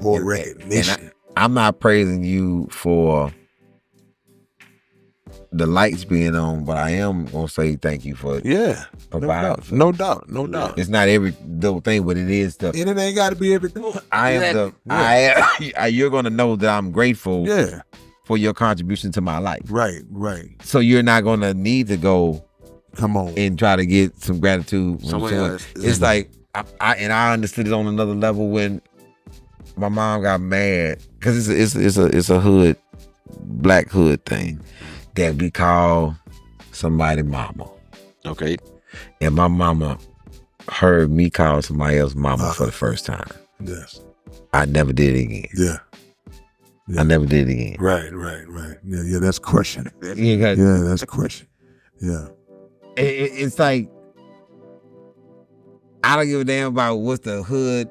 Poor recognition. And I'm not praising you for the lights being on, but I am gonna say thank you for Yeah. providing. No doubt. It's not every little thing, but it is the. And it ain't got to be everything. You're gonna know that I'm grateful. Yeah. For your contribution to my life. Right. So you're not gonna need to go. Come on. And try to get some gratitude from Somewhere someone. else. It's like I understood it on another level when my mom got mad, because it's a hood, black hood thing that we call somebody mama. Okay. And my mama heard me call somebody else mama for the first time. Yes. I never did it again. Yeah. I never did it again. Right. Yeah, that's crushing. Yeah, That's crushing. Yeah. It's like, I don't give a damn about what the hood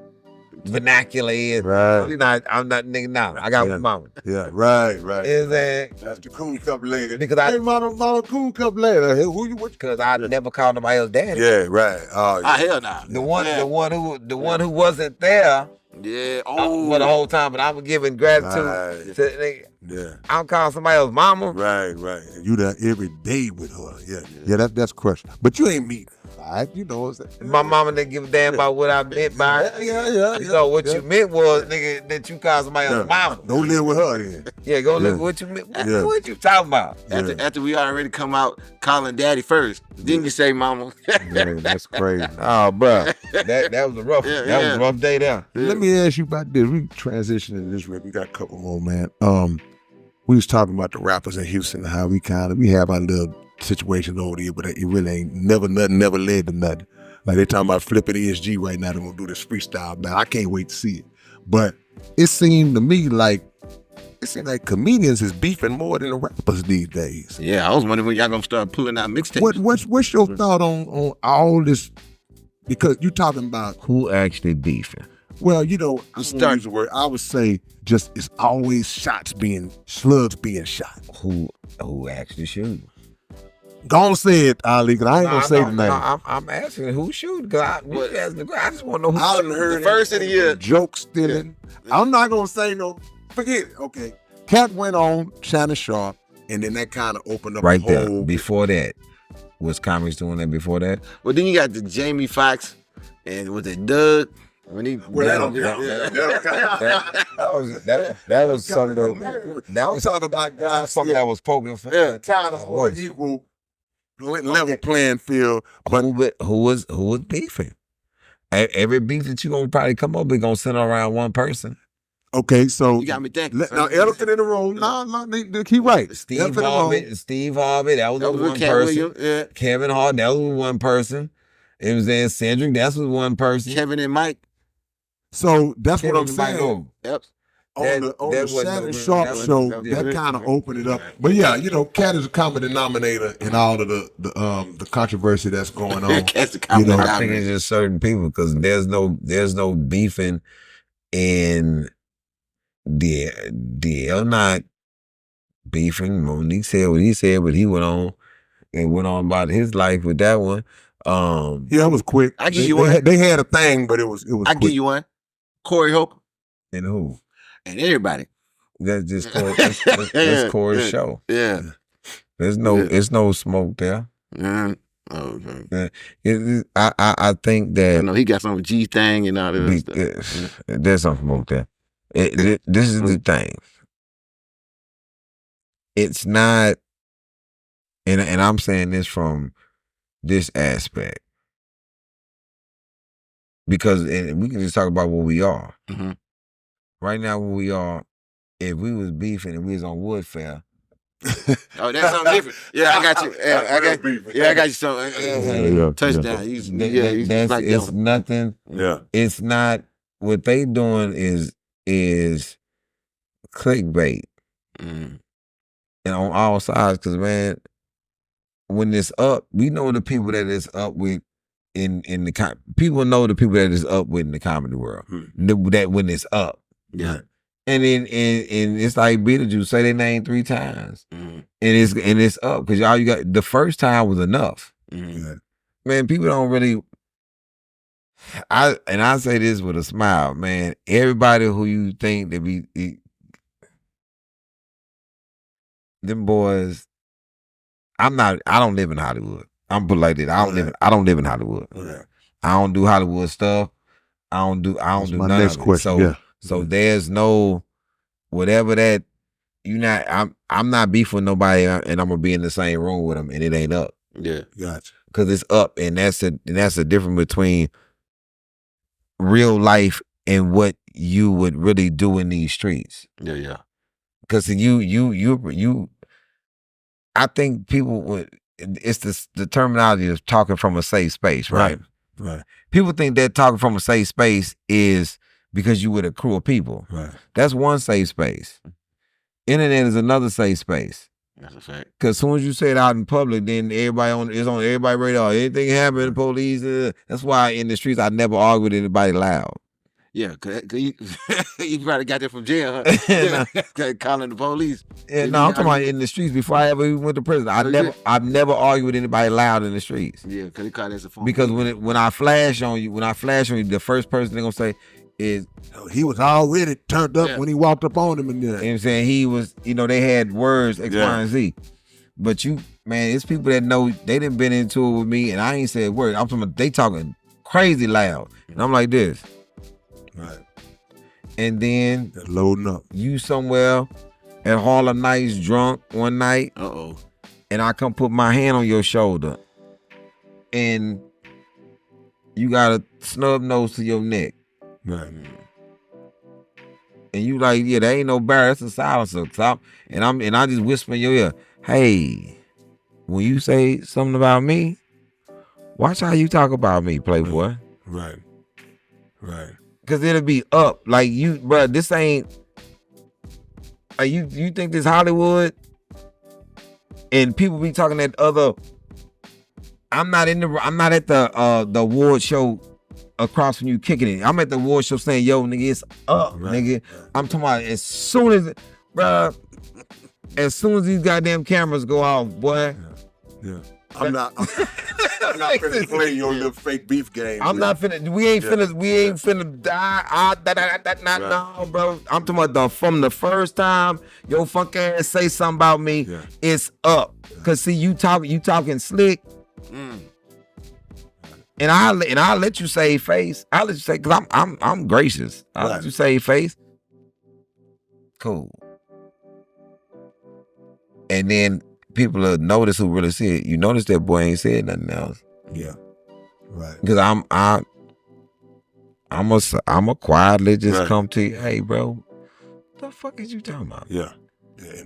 vernacular is. Right. I'm not nigga now. I got mama. Yeah, right. Is that That's the cool cup lady. Because hey, mama, cool cup lady. Hey, who you with? Because I never called nobody else daddy. Yeah, right. Oh, yeah. Hell nah. The one who wasn't there. Yeah. For the whole time, but I was giving gratitude Right. to nigga. Yeah. I'm calling somebody else mama. Right. You there every day with her. Yeah. That's crushing. But you ain't me. You know what I'm saying? My mama didn't give a damn about what I meant by it. Yeah. So what you meant was, nigga, that you call somebody else mama. Don't live with her then. Yeah, go look what you meant. What you talking about? After we already come out calling daddy first, then you say mama. Yeah, that's crazy. Oh, bro, that was a rough. That was a rough day there. Let me ask you about this. We transition into this. We got a couple more, man. We was talking about the rappers in Houston and how we have our little situations over there, but it really ain't never led to nothing. Like they talking about flipping ESG right now. They're gonna do this freestyle, man. I can't wait to see it. But it seemed to me like comedians is beefing more than the rappers these days. Yeah, I was wondering when y'all gonna start pulling out mixtapes. What's your thought on all this? Because you talking about who actually beefing. Well, you know, I Start- won't use the word. I would say just it's always slugs being shot. Who actually shoot? Go on, say it, Ali, because I ain't gonna say the name. I'm asking who shoot. Cause I just want to know who. I done heard The first of the year. joke stealing. I'm not gonna say no. Forget it. Okay. Katt went on Shannon Sharp, and then that kind of opened up Right the there. whole. Before that, was comics doing that before that? Well, then you got the Jamie Foxx and was it Doug? When he That was something about guys. Something that was poking fun. Yeah, kind of on equal level playing field. But Who was beefing? Every beef that you gonna probably come up with gonna center around one person. okay, so You got me thinking. now elephant in the room. No, he right. Steve Elephant in the Harvey, that was That was one with Katt person. Williams. Yeah. Kevin Hart, that was one person. It was then Cedric, that was one person. Kevin and Mike. So that's what I'm Kevin Michael. saying. Yep. On That the wasn't Shannon no- Sharp that was- show, that was- that kind of opened it up. But yeah, you know, Katt is a common denominator in all of the controversy that's going on. That's the You know, comment. I think it's just certain people because there's no beefing in DL not beefing. Monique said what he said, but he went on about his life with that one. Yeah, it was quick. I give They- you they one. had- They had a thing, but it was I quick. give you one. Corey Hope And who? and everybody. That's just Corey, that's Corey's show. Yeah. There's no Yeah. it's no smoke there. Yeah. Oh, okay. I think I that know he got some G thing and all that stuff. there's some smoke there. This is the thing. It's not, and I'm saying this from this aspect because and we can just talk about what we are Mhm. right now. What we are, if we was beefing and we was on Wood Fair, Oh, that's something different. Yeah, I got you. Yeah, I got you something. Yeah. Touchdown. You that's like it's that. nothing. Yeah. It's not what they doing is clickbait. Mm. And on all sides, because man, when it's up, we know the people that it's up with in the people know the people that it's up with in the comedy world. That when it's up, Yeah. and then and it's like Beetlejuice say their name 3 times, Mm. and it's up because y'all you got the first time was enough. Mm. Man, people don't really. I say this with a smile, man. Everybody who you think that them boys, I don't live in Hollywood. I'm put like that. I don't live in Hollywood. Yeah. I don't do Hollywood stuff. I don't do That's my none next of it. question. So there's no whatever that I'm not beefing with nobody and I'm gonna be in the same room with them and it ain't up. Yeah. Gotcha. Because it's up and that's a difference between real life and what you would really do in these streets. Yeah. Yeah. Because you I think people would it's the terminology of talking from a safe space, right? Right. People think that talking from a safe space is because you with a crew of people. Right. That's one safe space. Internet is another safe space. That's a fact. Cause as soon as you say it out in public, then it's on everybody's radar. Anything happen, the police. That's why in the streets I never argue with anybody loud. Yeah, cause you, you probably got that from jail, huh? Calling the police. Yeah, no, I'm talking about in the streets before I ever even went to prison. I've never argued with anybody loud in the streets. Yeah, cause they call that a phone. Because when I flash on you, the first person they're gonna say is, He was already turned up when he walked up on him, and you know what I'm saying, he was, they had words X, Y, and Z. But it's people that know they done been into it with me, and I ain't said a word. I'm talking about they talking crazy loud, and I'm like this. Right. And then They're loading up. you somewhere at Harlem Nights drunk one night, and I come put my hand on your shoulder, and you got a snub nose to your neck. Right. And you like, yeah, there ain't no barrier, that's a silencer. And I just whisper in your ear, hey, when you say something about me, watch how you talk about me, Playboy. Right. Cause it'll be up. Like bro, this ain't like you think this Hollywood and people be talking that other. I'm not at the award show across from you kicking it. I'm at the award show saying, yo, nigga, it's up, nigga. I'm talking about as soon as these goddamn cameras go off, boy. Yeah. I'm not finna play your little fake beef game. We ain't finna die. No, bro. I'm talking about from the first time your funk ass say something about me, it's up. Cause see, you talking slick. And I'll let you save face. I'll let you say, cause I'm gracious. I'll let you save face. Cool. And then people will notice who really see it. You notice that boy ain't said nothing else. Yeah. Right. Because I'm a quietly just come to you, hey bro, what the fuck is you talking about? Yeah.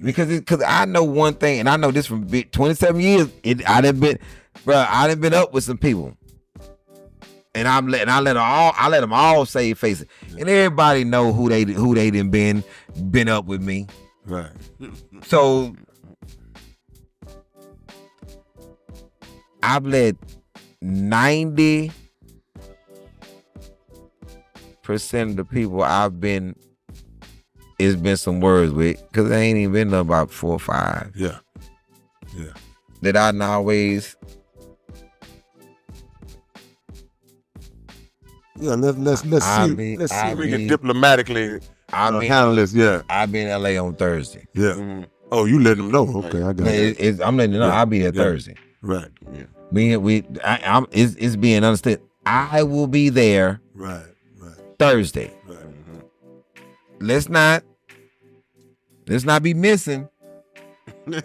Because I know one thing, and I know this from 27 years. I done been up with some people. And I let them all save faces. And everybody know who they done been up with me. Right. So I've let 90% of the people it's been some words with, because they ain't even been about 4 or 5. Yeah. Yeah. That I done always. Yeah, let's see. Let's see if we can diplomatically handle this. Yeah. I'll be in LA on Thursday. Yeah. Mm-hmm. Oh, you letting them know? Okay, I got it. I'm letting them know. I'll be there Thursday. Right. Yeah. It's being understood. I will be there. Right. Thursday. Right. Let's not be missing. Yeah.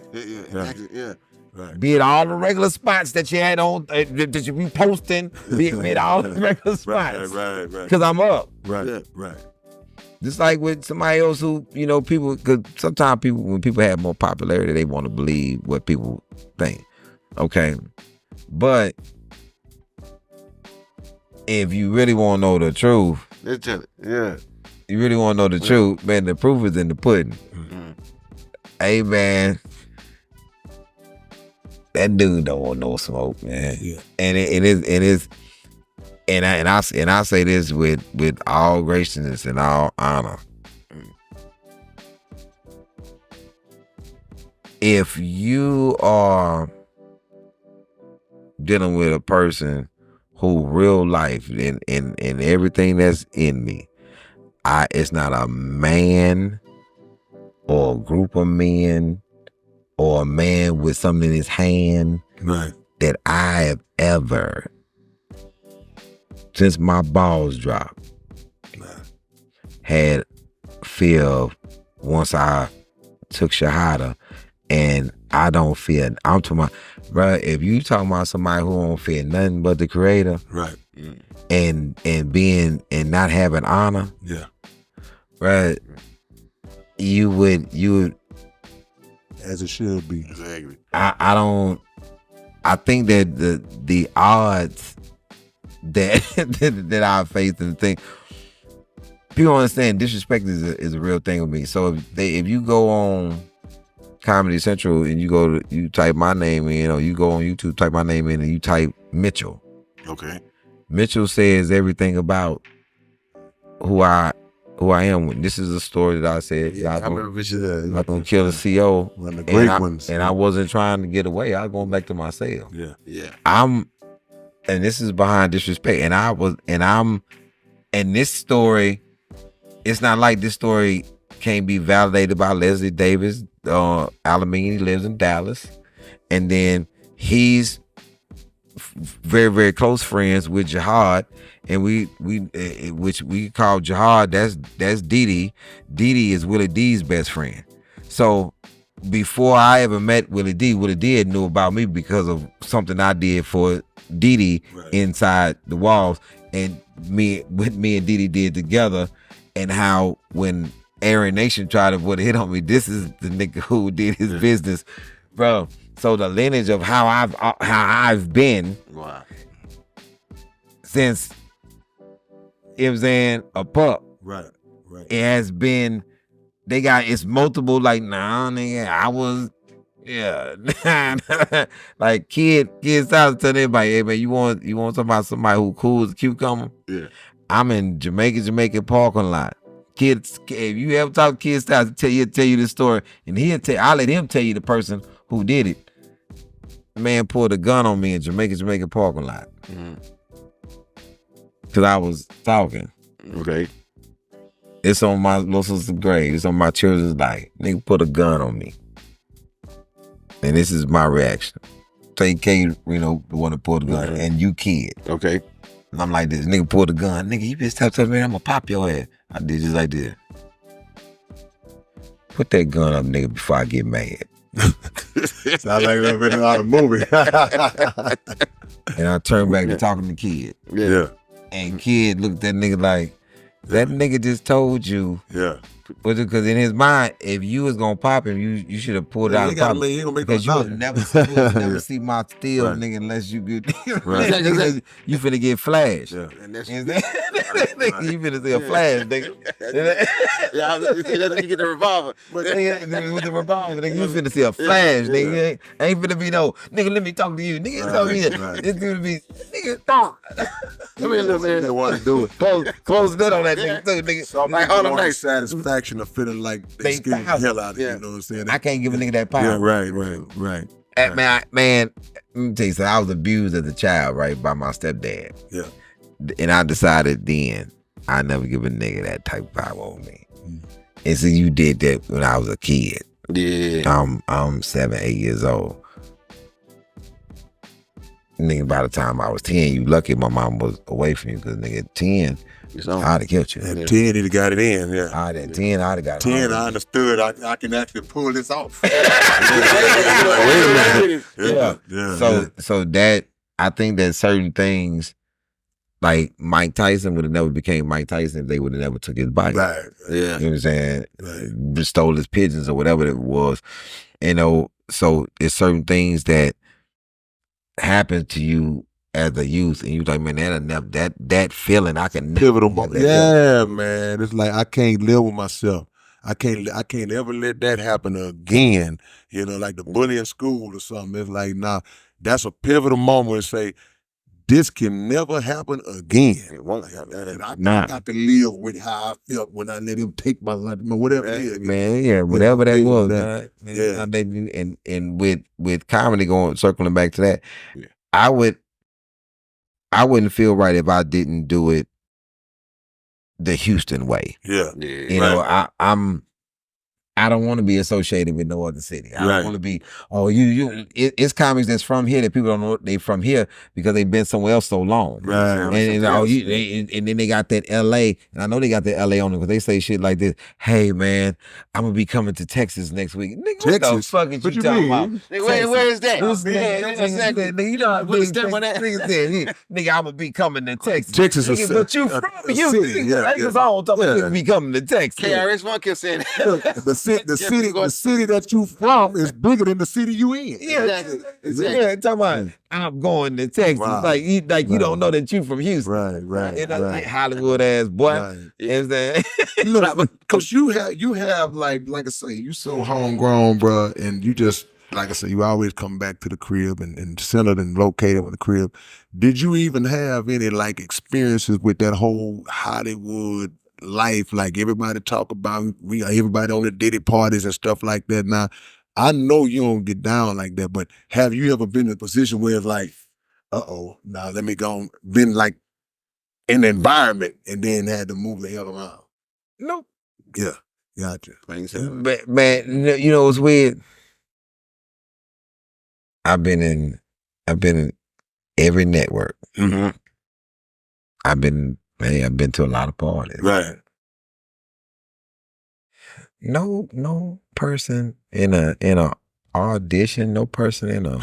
Right. Be it all the regular spots that you had on that you be posting. Be it all the regular spots. Right. Because I'm up. Right. Just like with somebody else who, people, because sometimes when people have more popularity, they want to believe what people think. Okay. But if you really want to know the truth, you really want to know the truth, man, the proof is in the pudding. Mm-hmm. Hey, man, that dude don't want no smoke, man. Yeah. And I say this with all graciousness and all honor. If you are dealing with a person who real life and everything that's in me, it's not a man or a group of men or a man with something in his hand that I have ever, since my balls dropped, had fear of once I took Shahada, and I don't fear. I'm talking about, bro, if you talking about somebody who don't fear nothing but the Creator, right, and not having honor, right, you would, as it should be. Exactly. I think that the odds that I faced and think people understand disrespect is a real thing with me. So if you go on Comedy Central and you type my name in, or you go on YouTube, type my name in, and you type Mitchell. Okay. Mitchell says everything about who I am. This is a story that I said. Yeah, I remember I'm not gonna kill the CO. One of the great ones. And I wasn't trying to get away. I was going back to my cell. Yeah. And this is behind disrespect. And this story, it's not like this story can't be validated by Leslie Davis, Alameda. He lives in Dallas. And then he's very, very close friends with Jihad. And which we call Jihad, that's Dee Dee. Dee Dee is Willie D's best friend. So before I ever met Willie D had knew about me because of something I did for Dee Dee inside the walls, and me and Dee Dee did together, and how when Aaron Nation tried to put a hit on me, this is the nigga who did his business, bro. So the lineage of how I've been since it was in a pup, right. It has been. It's multiple, like, nah, nigga, I was Yeah. Like kids start to tell everybody, hey man, you want somebody who cool as a cucumber? Yeah. I'm in Jamaican parking lot. Kids, if you ever talk to kids, start to tell you this story, and I'll let him tell you the person who did it. Man pulled a gun on me in Jamaican parking lot. Cause I was talking. Okay. It's on my little sister's grave. It's on my children's life. Nigga put a gun on me. And this is my reaction. Take K, the one that pulled the gun, and you kid. Okay. And I'm like this. Nigga pulled the gun. Nigga, you bitch tell me I'm gonna pop your ass. I did just like this. Put that gun up, nigga, before I get mad. Sounds like a been out of movie. And I turned back to talking to kid. Yeah. And kid looked at that nigga like, that nigga just told you. Yeah. Because in his mind, if you was gonna pop him, you should have pulled out. Because you would never see my steel, nigga, unless you get because you finna get flashed. Yeah. And that's You finna see a flash, nigga. you get the revolver. With the revolver, nigga, you finna see a flash, nigga. Ain't finna be no, nigga, let me talk to you. Nigga, tell me that. It's gonna be, nigga, talk. Come here, little man. They want to do it. Close that on that nigga, too, nigga. So I'm Like, like, hold on, the nice. satisfaction of feeling like they scared the hell out of you. You know what I'm saying? I can't give a nigga that power. Yeah, right. Man, let me tell you something. I was abused as a child, right, by my stepdad. Yeah. And I decided then I never give a nigga that type of power on me. And so you did that when I was a kid. Yeah. I'm 7, 8 years old. Nigga, by the time I was 10, you lucky my mom was away from you, because nigga at 10, I'd have killed you. At 10, he'd have got it in, yeah. At 10, I'd have got it 10, on. I understood I can actually pull this off. Yeah. So that, I think that certain things, like Mike Tyson would have never became Mike Tyson if they would have never took his bike. Right. Yeah. You know what I'm saying? Right. Stole his pigeons or whatever it was. So it's certain things that happen to you as a youth, and you like, man, that feeling I can never Pivotal have moment. that Yeah, man. It's like I can't live with myself. I can't ever let that happen again. Like the bully in school or something. It's like, nah, that's a pivotal moment to say, this can never happen again. It won't happen. And I got to live with how I felt when I let him take my life, whatever it is. Man, yeah, whatever that was. Yeah. And with comedy circling back to that, yeah. I wouldn't feel right if I didn't do it the Houston way. Yeah. I don't want to be associated with no other city. I Right. don't want to be, it's comics that's from here that people don't know they from here because they've been somewhere else so long. Right. And then they got that LA, and I know they got that LA on it because they say shit like this. Hey man, I'm gonna be coming to Texas next week. Nigga, what the Texas? fuck is What you you talking mean? about? Nigga, where is that? Nigga, you know how Put a stamp on that. nigga said, nigga, I'm gonna be coming to Texas. Texas is Nigga, but you from Houston. city, yeah, That's just all I'm talking about. You be coming to Texas. KRS-One kept saying that. The city that you from is bigger than the city you in. Yeah, Exactly. yeah. Talking about I'm going to Texas. Wow. Like you don't know that you from Houston. Right. Like Hollywood ass boy. Right. You know what I'm saying? Look, because you have like I say, you so homegrown, bro, and you just, like I said, you always come back to the crib and centered and located with the crib. Did you even have any like experiences with that whole Hollywood life? Like everybody talk about, everybody on the Diddy parties and stuff like that. Now, I know you don't get down like that, but have you ever been in a position where it's like, now let me go, been like in the environment and then had to move the hell around? Nope. Yeah, gotcha. But man, you know what's weird? I've been in every network. Mm-hmm. I've been to a lot of parties. Right. No person in a audition, no person in a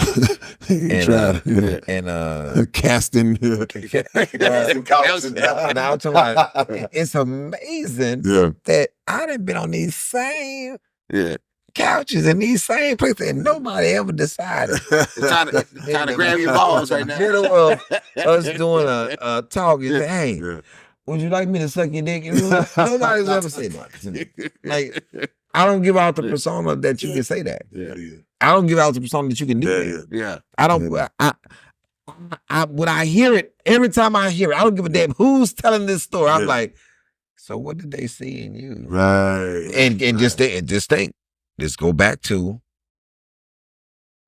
casting. And I was talking about, it's amazing that I done been on these same couches in these same places and nobody ever decided. trying to grab your balls right now. Middle of us doing a talk and say, hey, would you like me to suck your dick? Nobody's ever said that to me. Like, I don't give out the persona that you can say that. Yeah. I don't give out the persona that you can do that. Yeah. I don't. When I hear it, every time I hear it, I don't give a damn who's telling this story. I'm like, so what did they see in you? Right. And just think, just go back to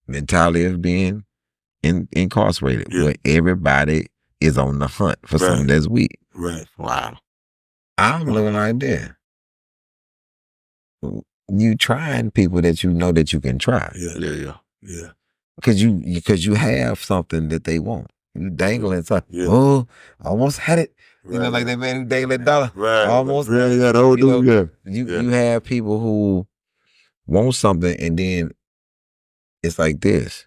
mentality of being incarcerated, where everybody is on the hunt for something that's weak. Right. Wow. I'm living like that. You trying people that you know that you can try. Yeah. Because you have something that they want. You dangling something. Oh, I almost had it. You know, like that man who dangled $1. Right. Almost. Really, that old dude. You have people who want something, and then it's like this.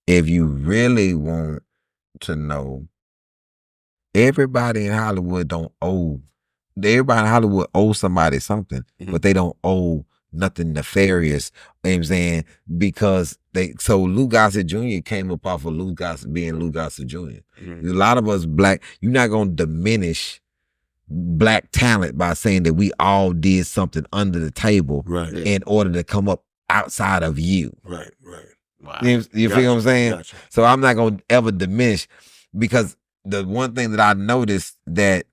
If you really want to know, everybody in Hollywood owes somebody something, but they don't owe nothing nefarious. You know what I'm saying? Because Lou Gossett Jr. came up off of Lou Gossett being Lou Gossett Jr. A lot of us black, you're not gonna diminish black talent by saying that we all did something under the table in order to come up outside of you. Right. Wow. You feel what I'm saying? Gotcha. So I'm not gonna ever diminish, because the one thing that I noticed that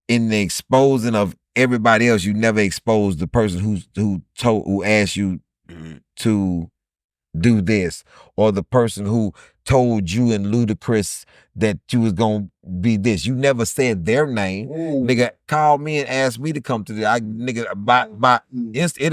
in the exposing of everybody else, you never expose the person who asked you to do this, or the person who told you and Ludacris that you was gonna be this. You never said their name. Nigga called me and asked me to come to the it'll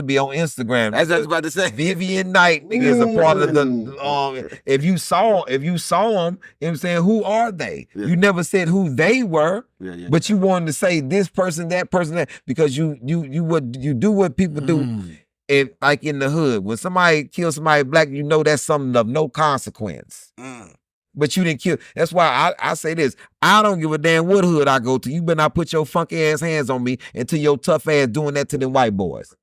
be on Instagram. That's what I was about to say. Vivian Knight, nigga, is a part of the if you saw them, you know what I'm saying, who are they? You never said who they were, but you wanted to say this person, that person, that, because you do what people do. And like in the hood, when somebody kills somebody black, you know that's something of no consequence. But you didn't kill. That's why I say this. I don't give a damn what hood I go to. You better not put your funky ass hands on me until your tough ass doing that to them white boys.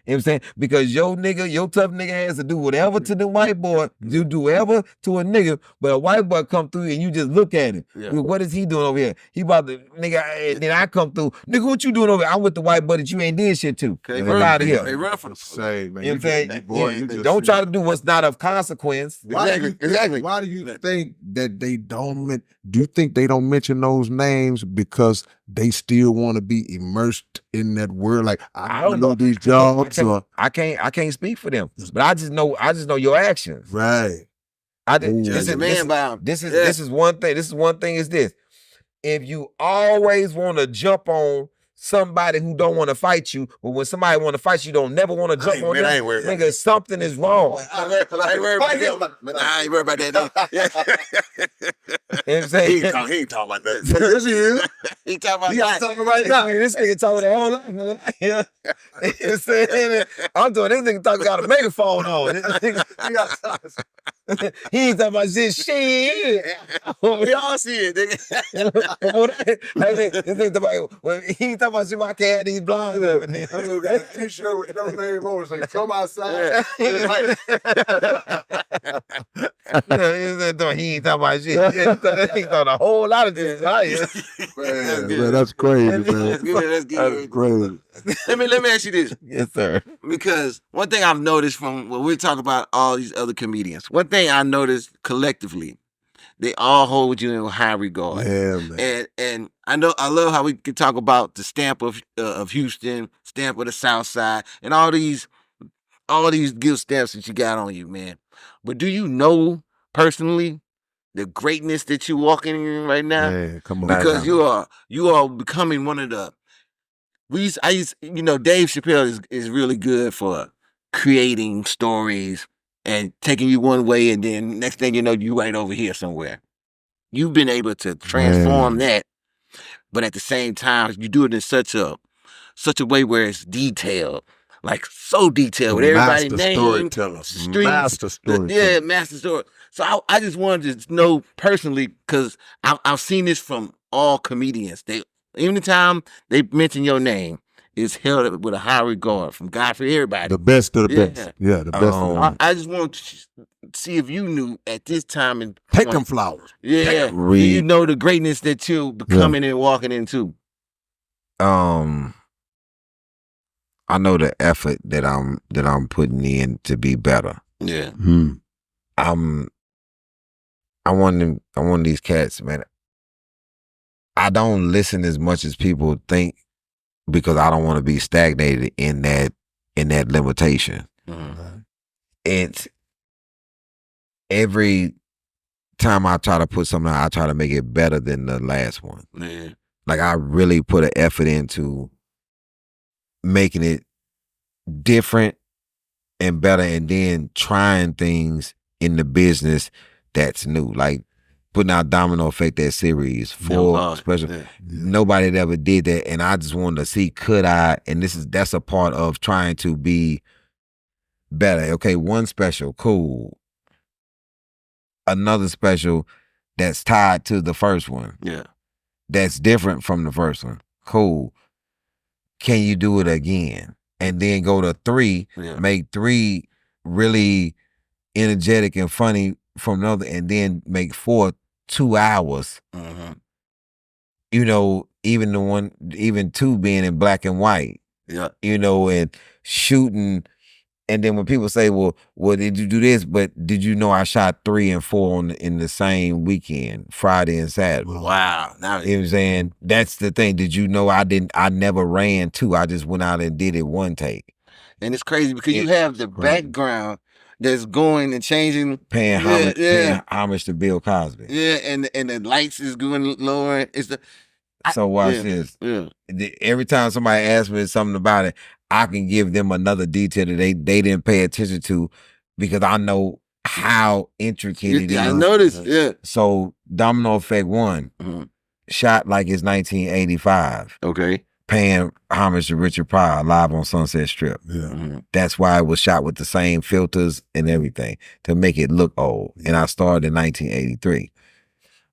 You know what I'm saying? Because your tough nigga has to do whatever to the white boy. You do whatever to a nigga, but a white boy come through and you just look at him. What is he doing over here? He about to, nigga, and then I come through. Nigga, what you doing over here? I'm with the white boy that you ain't did shit to. Get out of here. They run for the same, man. You know what I'm saying? Don't try to do what's not of consequence. Exactly. Why do you think that they don't? Do you think they don't mention those names because they still want to be immersed in that world? Like, I don't know these jobs. I can't speak for them, but I just know your actions. Right. This is one thing. This is one thing. Is this? If you always want to jump on somebody who don't want to fight you, but when somebody want to fight you, don't never want to jump on them. Nigga, something is wrong. I ain't worried about that. You know what I'm saying? He ain't talking like that. Yes, he is. He talking right now. This nigga talking the whole life. You know what I'm saying? I'm doing this nigga talking got a megaphone on. He ain't talking about this shit. We all see it, nigga. This nigga talking about, he ain't talking about shit, I can't have these blondes up. T-shirt with those names on, say, come outside. He ain't talking about shit. He talking a whole lot of this. Man, that's crazy, man. That's That's crazy. Let me ask you this. Yes, sir. Because one thing I've noticed from when we talk about all these other comedians, one thing I noticed collectively, they all hold you in high regard. Yeah, man. And I love how we can talk about the stamp of Houston, stamp of the South Side, and all these good stamps that you got on you, man. But do you know personally the greatness that you're walking in right now? Man, come on. Because you are becoming one of the. Dave Chappelle is really good for creating stories and taking you one way, and then next thing you know, you right over here somewhere. You've been able to transform that, but at the same time, you do it in such a way where it's detailed, like so detailed with everybody's name, Master storyteller. master story. So I just wanted to know personally, because I've seen this from all comedians. Even the time they mention your name, it's held up with a high regard from God for everybody. The best of the best. Yeah, the best. I just want to see if you knew at this time and Take them flowers. Yeah, do you know the greatness that you're becoming and walking into? I know the effort that I'm putting in to be better. Yeah. I'm one of these cats, man. I don't listen as much as people think because I don't want to be stagnated in that limitation. It's every time I try to put something out, I try to make it better than the last one. Yeah. Like I really put an effort into making it different and better, and then trying things in the business that's new. Like putting out Domino Effect, that series, full special. Yeah. Nobody had ever did that, and I just wanted to see could I. And that's a part of trying to be better. Okay, one special, cool. Another special that's tied to the first one. Yeah. That's different from the first one. Cool. Can you do it again? And then go to 3, make 3 really energetic and funny from another, and then make 4 2 hours. You know, even 2 being in black and white. Yeah. You know, and shooting. And then when people say, well, did you do this? But did you know I shot 3 and 4 in the same weekend, Friday and Saturday? Wow. Now, You know what I'm saying? That's the thing. Did you know I never ran 2. I just went out and did it 1 take. And it's crazy because you have the background that's going and changing. Paying homage to Bill Cosby. Yeah, and the lights is going lower. So watch this. Yeah. Every time somebody asks me something about it, I can give them another detail that they didn't pay attention to because I know how intricate it is. I noticed. Yeah. So Domino Effect 1, shot like it's 1985. Okay. Paying homage to Richard Pryor live on Sunset Strip. Yeah. That's why it was shot with the same filters and everything to make it look old. And I started in 1983.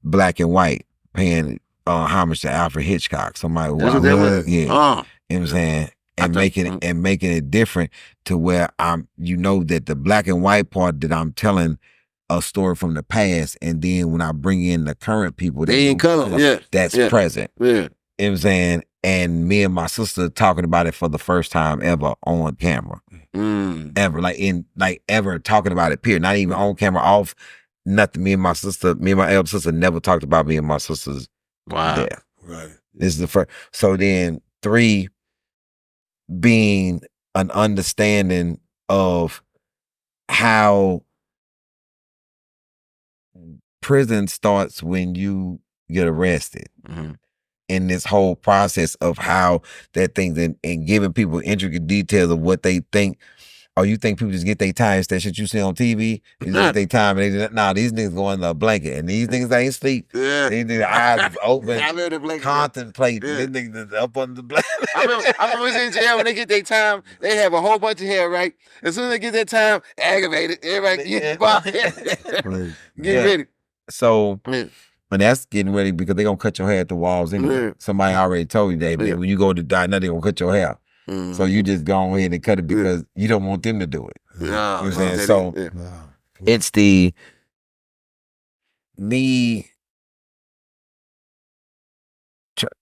Black and white, paying homage to Alfred Hitchcock. Somebody That's what that was? You know what I'm saying? And making it different to where that the black and white part that I'm telling a story from the past, and then when I bring in the current people, they in color, that's present. Yeah. You know what I'm saying? And me and my sister talking about it for the first time ever on camera. Ever talking about it, period. Not even on camera, off, nothing. Me and my elder sister never talked about me and my sister's death. Right. This is the first. So then 3 being an understanding of how prison starts when you get arrested. In this whole process of how that thing, and giving people intricate details of what they think. Oh, you think people just get their time? It's that shit you see on TV. They just get their time, and these niggas go under a blanket, and these niggas ain't sleep. Yeah. These niggas eyes open, blanket. contemplating. These niggas up under the blanket. I remember in jail when they get their time, they have a whole bunch of hair, right? As soon as they get their time, aggravated. Everybody get ready. So. And that's getting ready because they're going to cut your hair at the walls anyway. Somebody already told you that. When you go to die, now they're going to cut your hair. So you just go ahead and cut it because you don't want them to do it. You know what I'm saying? So it's me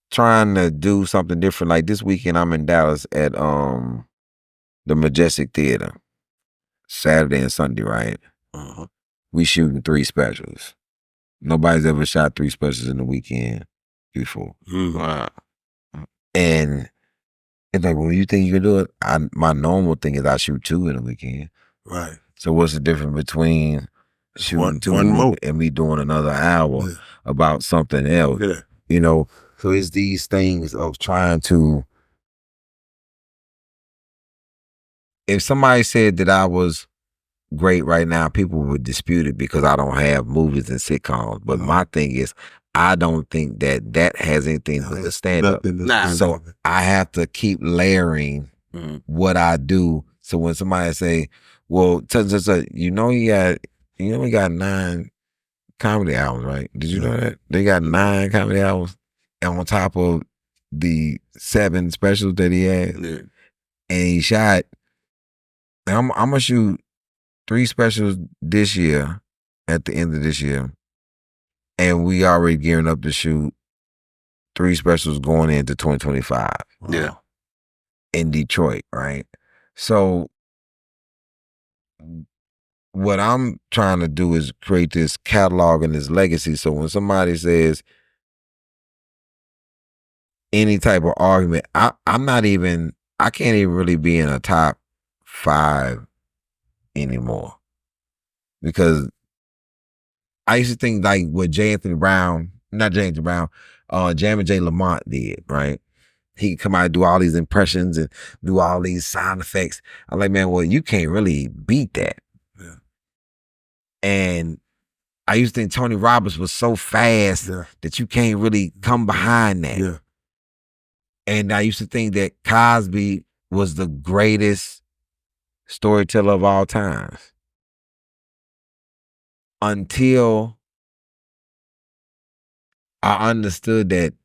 trying to do something different. Like this weekend, I'm in Dallas at the Majestic Theater. Saturday and Sunday, right? We shooting 3 specials. Nobody's ever shot 3 specials in a weekend before. Wow. And it's like, well, you think you can do it? My normal thing is I shoot 2 in a weekend. Right. So what's the difference between shooting 2 and me doing another hour about something else? Yeah. You know, so it's these things of trying to. If somebody said that I was great right now, people would dispute it because I don't have movies and sitcoms. But my thing is, I don't think that has anything to stand up. So I have to keep layering what I do. So when somebody say, "Well, you know, he got 9 comedy albums, right? Did you know that they got 9 comedy albums on top of the 7 specials that he had, and he shot. I'm gonna shoot 3 specials this year, at the end of this year, and we already gearing up to shoot 3 specials going into 2025. Yeah. in Detroit, right? So what I'm trying to do is create this catalog and this legacy. So when somebody says any type of argument, I can't even really be in a top 5 anymore. Because I used to think like what Jammin' J. Lamont did, right? He could come out and do all these impressions and do all these sound effects. I'm like, man, well, you can't really beat that. Yeah. And I used to think Tony Roberts was so fast that you can't really come behind that. Yeah. And I used to think that Cosby was the greatest storyteller of all times. Until I understood that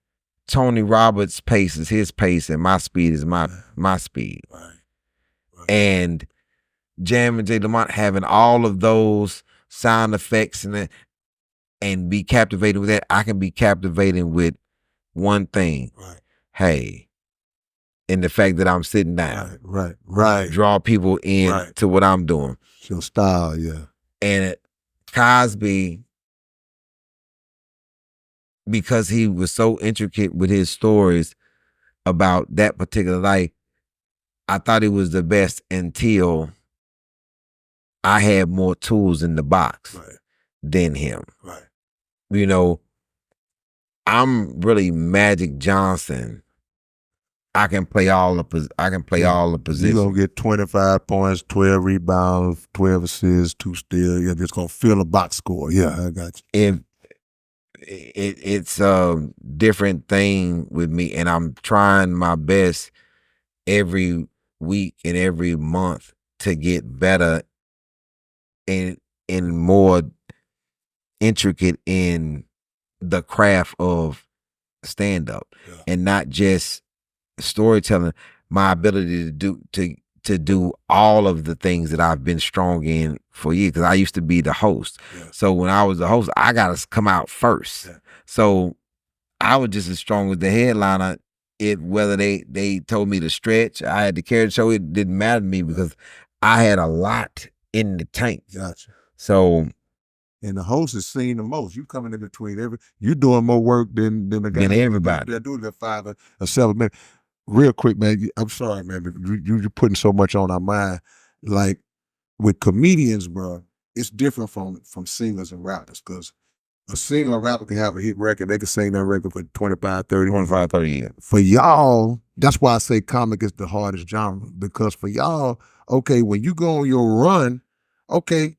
Tony Roberts' pace is his pace and my speed is my speed. Right. And Jammin' J. Lamont having all of those sound effects and be captivated with that, I can be captivated with one thing. Right. Hey, and the fact that I'm sitting down. Right. Draw people in to what I'm doing. Your style, yeah. And Cosby, because he was so intricate with his stories about that particular life, I thought he was the best until I had more tools in the box than him. Right. You know, I'm really Magic Johnson. I can play all the positions. You're going to get 25 points, 12 rebounds, 12 assists, 2 steals. You're just going to fill a box score. Yeah, I got you. It's a different thing with me, and I'm trying my best every week and every month to get better and more intricate in the craft of stand-up and not just storytelling. My ability to do all of the things that I've been strong in for years, because I used to be the host. So when I was the host, I got to come out first. So I was just as strong as the headliner. Whether they told me to stretch, I had to carry the show, it didn't matter to me because I had a lot in the tank. Gotcha. So, and the host is seeing the most. You coming in between you doing more work than the guy. Than everybody. They're doing that 5 or 7 minutes. Real quick, man. I'm sorry, man. But you're putting so much on our mind. Like with comedians, bro, it's different from singers and rappers, because a singer or rapper can have a hit record. They can sing that record for 25, 30 years. For y'all, that's why I say comic is the hardest genre, because for y'all, okay, when you go on your run, okay,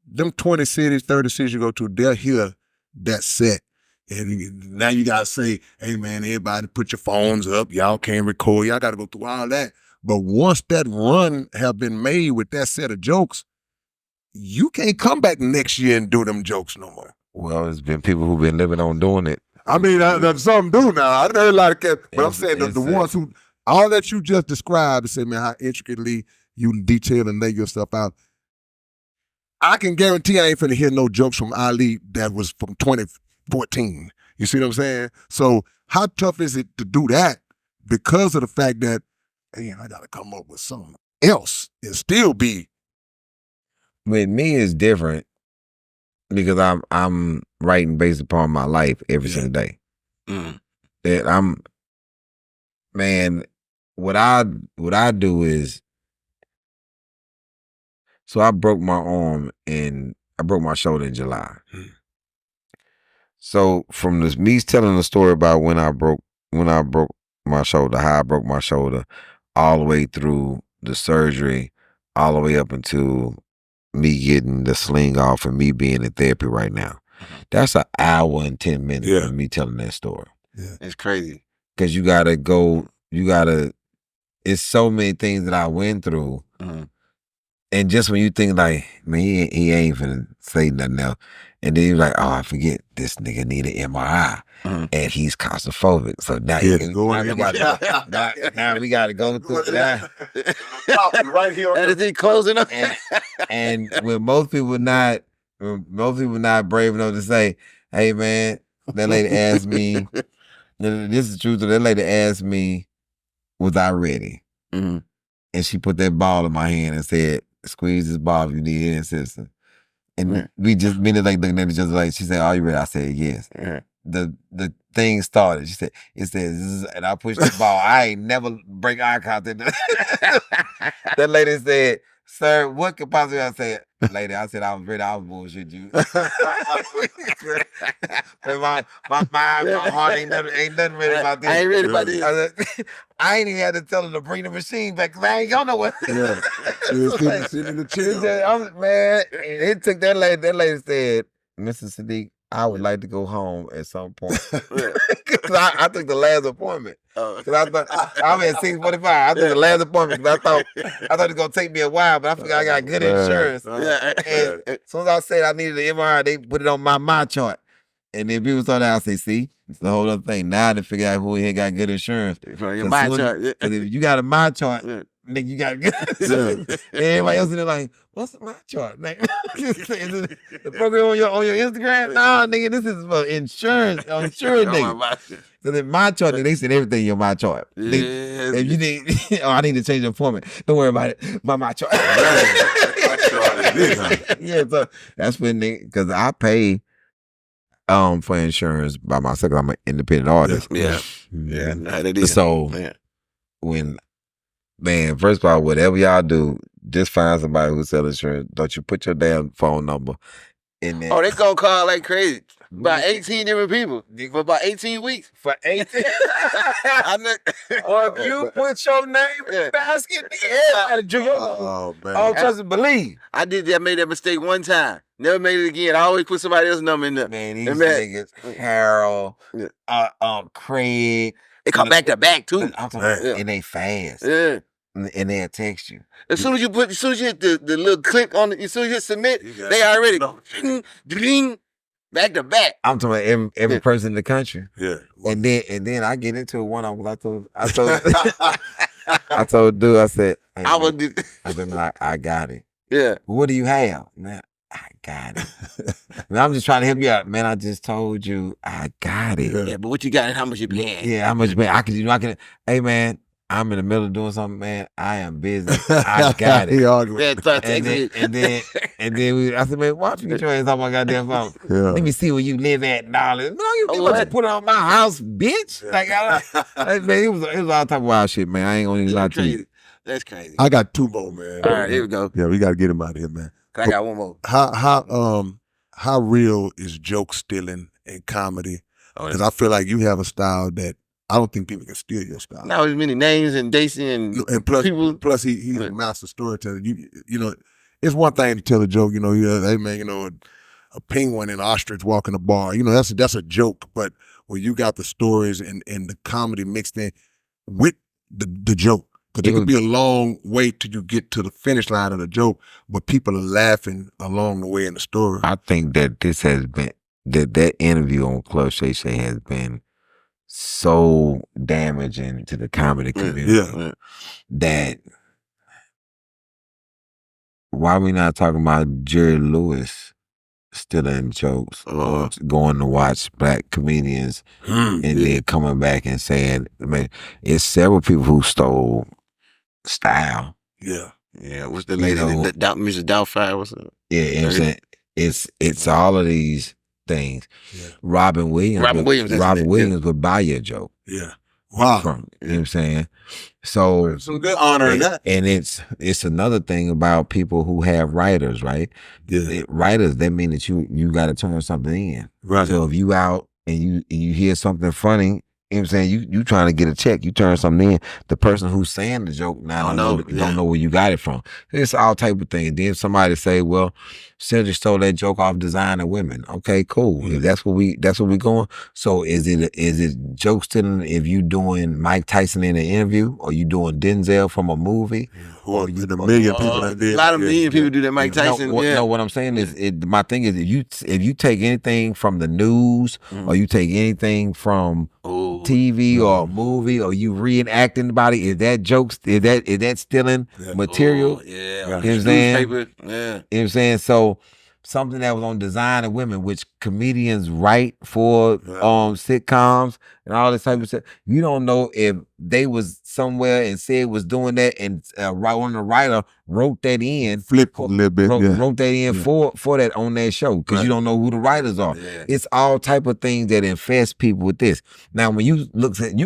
them 20 cities, 30 cities you go to, they'll hear that set. And now you got to say, hey, man, everybody put your phones up. Y'all can't record. Y'all got to go through all that. But once that run have been made with that set of jokes, you can't come back next year and do them jokes no more. Well, there's been people who've been living on doing it. I mean, some do now. I heard a lot of cats, but I'm saying the ones who, all that you just described, to say, man, how intricately you detail and lay your stuff out. I can guarantee I ain't finna hear no jokes from Ali that was from 2014. You see what I'm saying? So how tough is it to do that because of the fact that, man, I gotta come up with something else and still be. With me, it's different because I'm writing based upon my life every single day. That what I do is, so I broke my arm and I broke my shoulder in July. So from me telling the story about when I broke my shoulder, how I broke my shoulder, all the way through the surgery, all the way up until me getting the sling off and me being in therapy right now. That's an hour and 10 minutes of me telling that story. Yeah. It's crazy. Because it's so many things that I went through. And just when you think like, man, he ain't finna say nothing else. And then you're like, oh, I forget, this nigga need an MRI. And he's claustrophobic. So now, now we gotta go through that. Right here. Anything closing up. And when most people not brave enough to say, hey man, that lady asked me, this is true, so that lady asked me, was I ready? Mhm. and she put that ball in my hand and said, "Squeeze this ball if you need any assistance." And we just minutes like looking at each other like she said, "Are you ready?" I said, "Yes." The thing started. She said, "It says," "Zzz," and I pushed the ball. I ain't never break eye contact. That lady said, "Sir, what could possibly?" I said, "Lady," I said, "I was ready. I was bullshit you." my heart ain't nothing ready about this. I ain't ready about this. I ain't even had to tell her to bring the machine back because I ain't going nowhere. Yeah. Sitting in the chair. Man, it took that lady. That lady said, "Mr. Siddiq, I would like to go home at some point." Because I took the last appointment. Because I thought I'm at 6:45. I took the last appointment because I thought it was gonna take me a while, but I figured I got good insurance. And as soon as I said I needed an MRI, they put it on my chart. And then people started out, I say, "See, it's the whole other thing." Now they figure out who here got good insurance. Your my chart. Because if you got a my chart, nigga, you got good insurance. And everybody else in there like, "What's my chart?" Like, is it the program on your Instagram? Nah, nigga, this is for insurance. Insurance nigga. So then my chart, they said everything in your my chart. Yes. If you need, I need to change the appointment. Don't worry about it. My chart. Yeah, so that's when because I pay for insurance by myself. I'm an independent artist. Yeah. Yeah. So when, man, first of all, whatever y'all do, just find somebody who sells insurance. Don't you put your damn phone number in there. Oh, they gonna call like crazy. About 18 different people for about 18 weeks. For 18? Or if you put your name in the basket, Oh, man. I don't trust and believe. I made that mistake one time. Never made it again. I always put somebody else's number in there. Man, these niggas, Harold, Craig. They come back to back too. I'm talking, and they fast. Yeah. And they'll text you. As soon as you hit the little click on it, as soon as you hit submit, they already ding, back to back. I'm talking about every person in the country. Yeah. And then I get into one of them. I told dude, I said, "Hey, I've been like, I got it." Yeah. "What do you have?" "Man, I got it." Man, I'm just trying to help you out. "Man, I just told you I got it." Yeah, but what you got and how much you paying? Yeah, how much you paying? I can. Hey, man, I'm in the middle of doing something, man. I am busy. I got it. And then I said, "Man, why don't you get your ass off my goddamn phone? Yeah. Let me see where you live at and all this." "No, you want to put it on my house, bitch." Like, man, it was all type of wild shit, man. I ain't gonna even lie to you. That's crazy. I got two more, man. All right, here we go. Yeah, we got to get him out of here, man. I got one more. How real is joke stealing in comedy? Because I feel like you have a style that I don't think people can steal your style. Now there's many names and dates and plus people. Plus he's a master storyteller. You know, it's one thing to tell a joke. You know, hey man, a penguin and an ostrich walking a bar. You know, that's a joke. But when you got the stories and the comedy mixed in with the joke, because it could be a long way till you get to the finish line of the joke, but people are laughing along the way in the story. I think that this has been that interview on Club Shay Shay has been so damaging to the comedy community that why we not talking about Jerry Lewis stealing jokes or going to watch black comedians and then coming back and saying, man, it's several people who stole style. Yeah. Yeah, what's the lady? Mrs. Doubtfire? What's up? Yeah, you know what I'm saying? It's all of these things. Yeah. Robin Williams would buy your joke. Yeah. Wow. You know what I'm saying? So some good honor in that. And it's another thing about people who have writers, right? Yeah. Writers, that mean that you got to turn something in. Right. So if you out and you hear something funny, you know what I'm saying? You trying to get a check. You turn something in. The person who's saying the joke now don't know where you got it from. It's all type of things. Then somebody say, well, Cedric stole that joke off Designer Women. Okay, cool. If that's what we going. So is it joke stealing if you doing Mike Tyson in an interview or you doing Denzel from a movie? Or you a million people that did. A lot of million people do that Mike Tyson. No, what I'm saying is my thing is if you take anything from the news or you take anything from TV or a movie or you reenact anybody, is that jokes? Is that stealing material? Yeah. You know what I'm saying? Yeah. You know what I'm saying? something that was on Design of Women, which comedians write for sitcoms and all this type of stuff. You don't know if they was somewhere and said was doing that, and one of the writer wrote that in, Flip a little bit, wrote that in for that on that show, because you don't know who the writers are. It's all type of things that infest people with this. Now, when you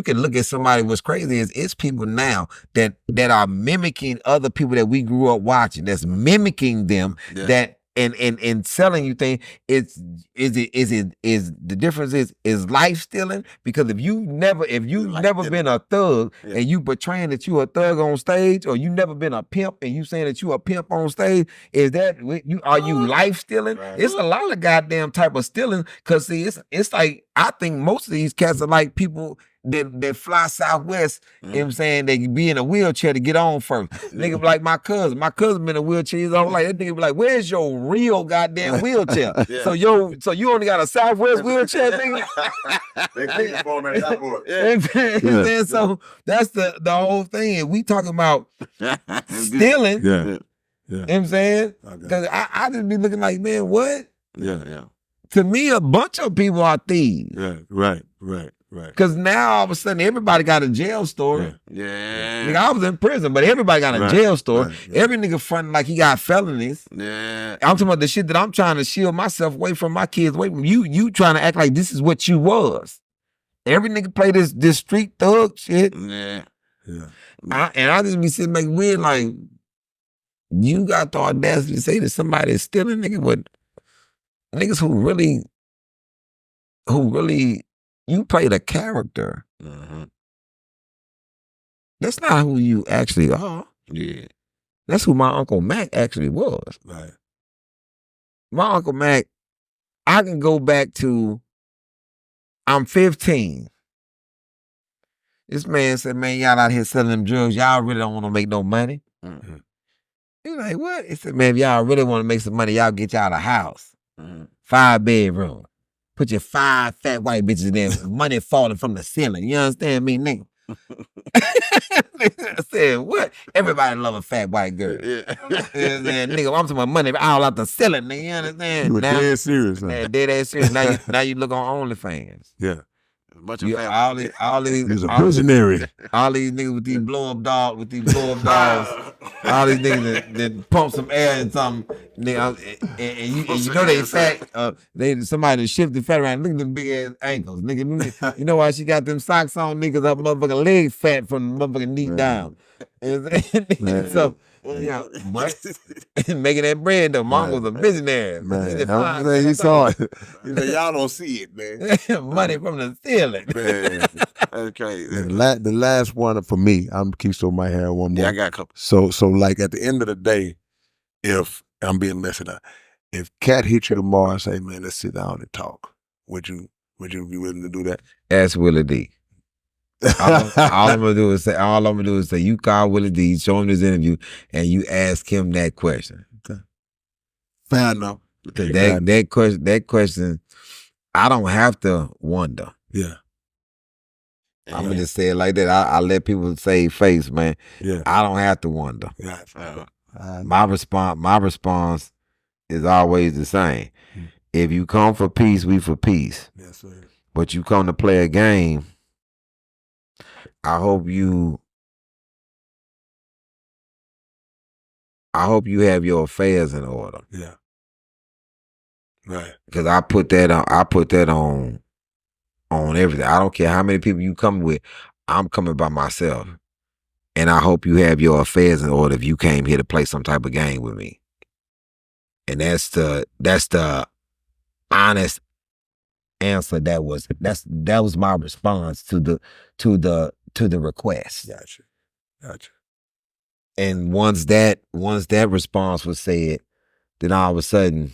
can look at somebody. What's crazy is it's people now that are mimicking other people that we grew up watching. That's mimicking them. That. And selling you things, is the difference is life stealing, because if you've never been a thug and you portraying that you a thug on stage, or you never been a pimp and you saying that you a pimp on stage, are you life stealing? Right. It's a lot of goddamn type of stealing, because see, it's like, I think most of these cats are like people that fly Southwest, you know what I'm saying, they be in a wheelchair to get on first. Nigga be like my cousin been in a wheelchair, he's all like, that nigga be like, where's your real goddamn wheelchair? So you only got a Southwest wheelchair, nigga? So that's the whole thing. We talking about stealing. You know what I'm saying? Because I just be looking like, man, what? To me, a bunch of people are thieves. Right. Because now all of a sudden everybody got a jail story. Nigga, I was in prison, but everybody got a jail story. Every nigga fronting like he got felonies. I'm talking about the shit that I'm trying to shield myself away from, my kids away from. You trying to act like this is what you was. Every nigga play this street thug shit. And I just be sitting back weird like, you got the audacity to say that somebody is stealing, nigga, with niggas who really, you played a character. That's not who you actually are. That's who my Uncle Mac actually was. My Uncle Mac, I can go back to, I'm 15. This man said, man, y'all out here selling them drugs. Y'all really don't want to make no money. He's like, what? He said, man, if y'all really want to make some money, y'all get y'all a house. 5 bedroom. Put your 5 fat white bitches in there, money falling from the ceiling. You understand me, nigga? I said, what? Everybody love a fat white girl. Nigga, I'm talking about money all out the ceiling, nigga. You understand? You were dead serious. Dead ass serious. Now you look on OnlyFans. All these he's a visionary. All these niggas with these blow up dolls, all these niggas that pump some air and something, nigga, and you know they fat. Somebody that shifted fat around. Look at them big ass ankles, nigga. You know why she got them socks on? Niggas up motherfucking leg fat from the motherfucking knee down. So. What? Making that bread though. Mom was a visionary. He saw it. He said, y'all don't see it, man. Money from the ceiling. Man, that's crazy. The last one for me, I'm Keystone might have one more. Yeah, I got a couple. So like at the end of the day, if I'm being listener, if Katt hit you tomorrow and say, man, let's sit down and talk, would you be willing to do that? Ask Willie D. all I'm gonna do is say you call Willie D, show him this interview, and you ask him that question. Okay. Fair enough. That question, I don't have to wonder. I'm gonna just say it like that. I let people save face, man. I don't have to wonder. My response is always the same. If you come for peace, we for peace. Yes, sir. But you come to play a game. I hope you have your affairs in order. Right. Because I put that on everything. I don't care how many people you come with. I'm coming by myself. And I hope you have your affairs in order if you came here to play some type of game with me. And that's the honest answer. That was my response to the request. Gotcha. And once that response was said, then all of a sudden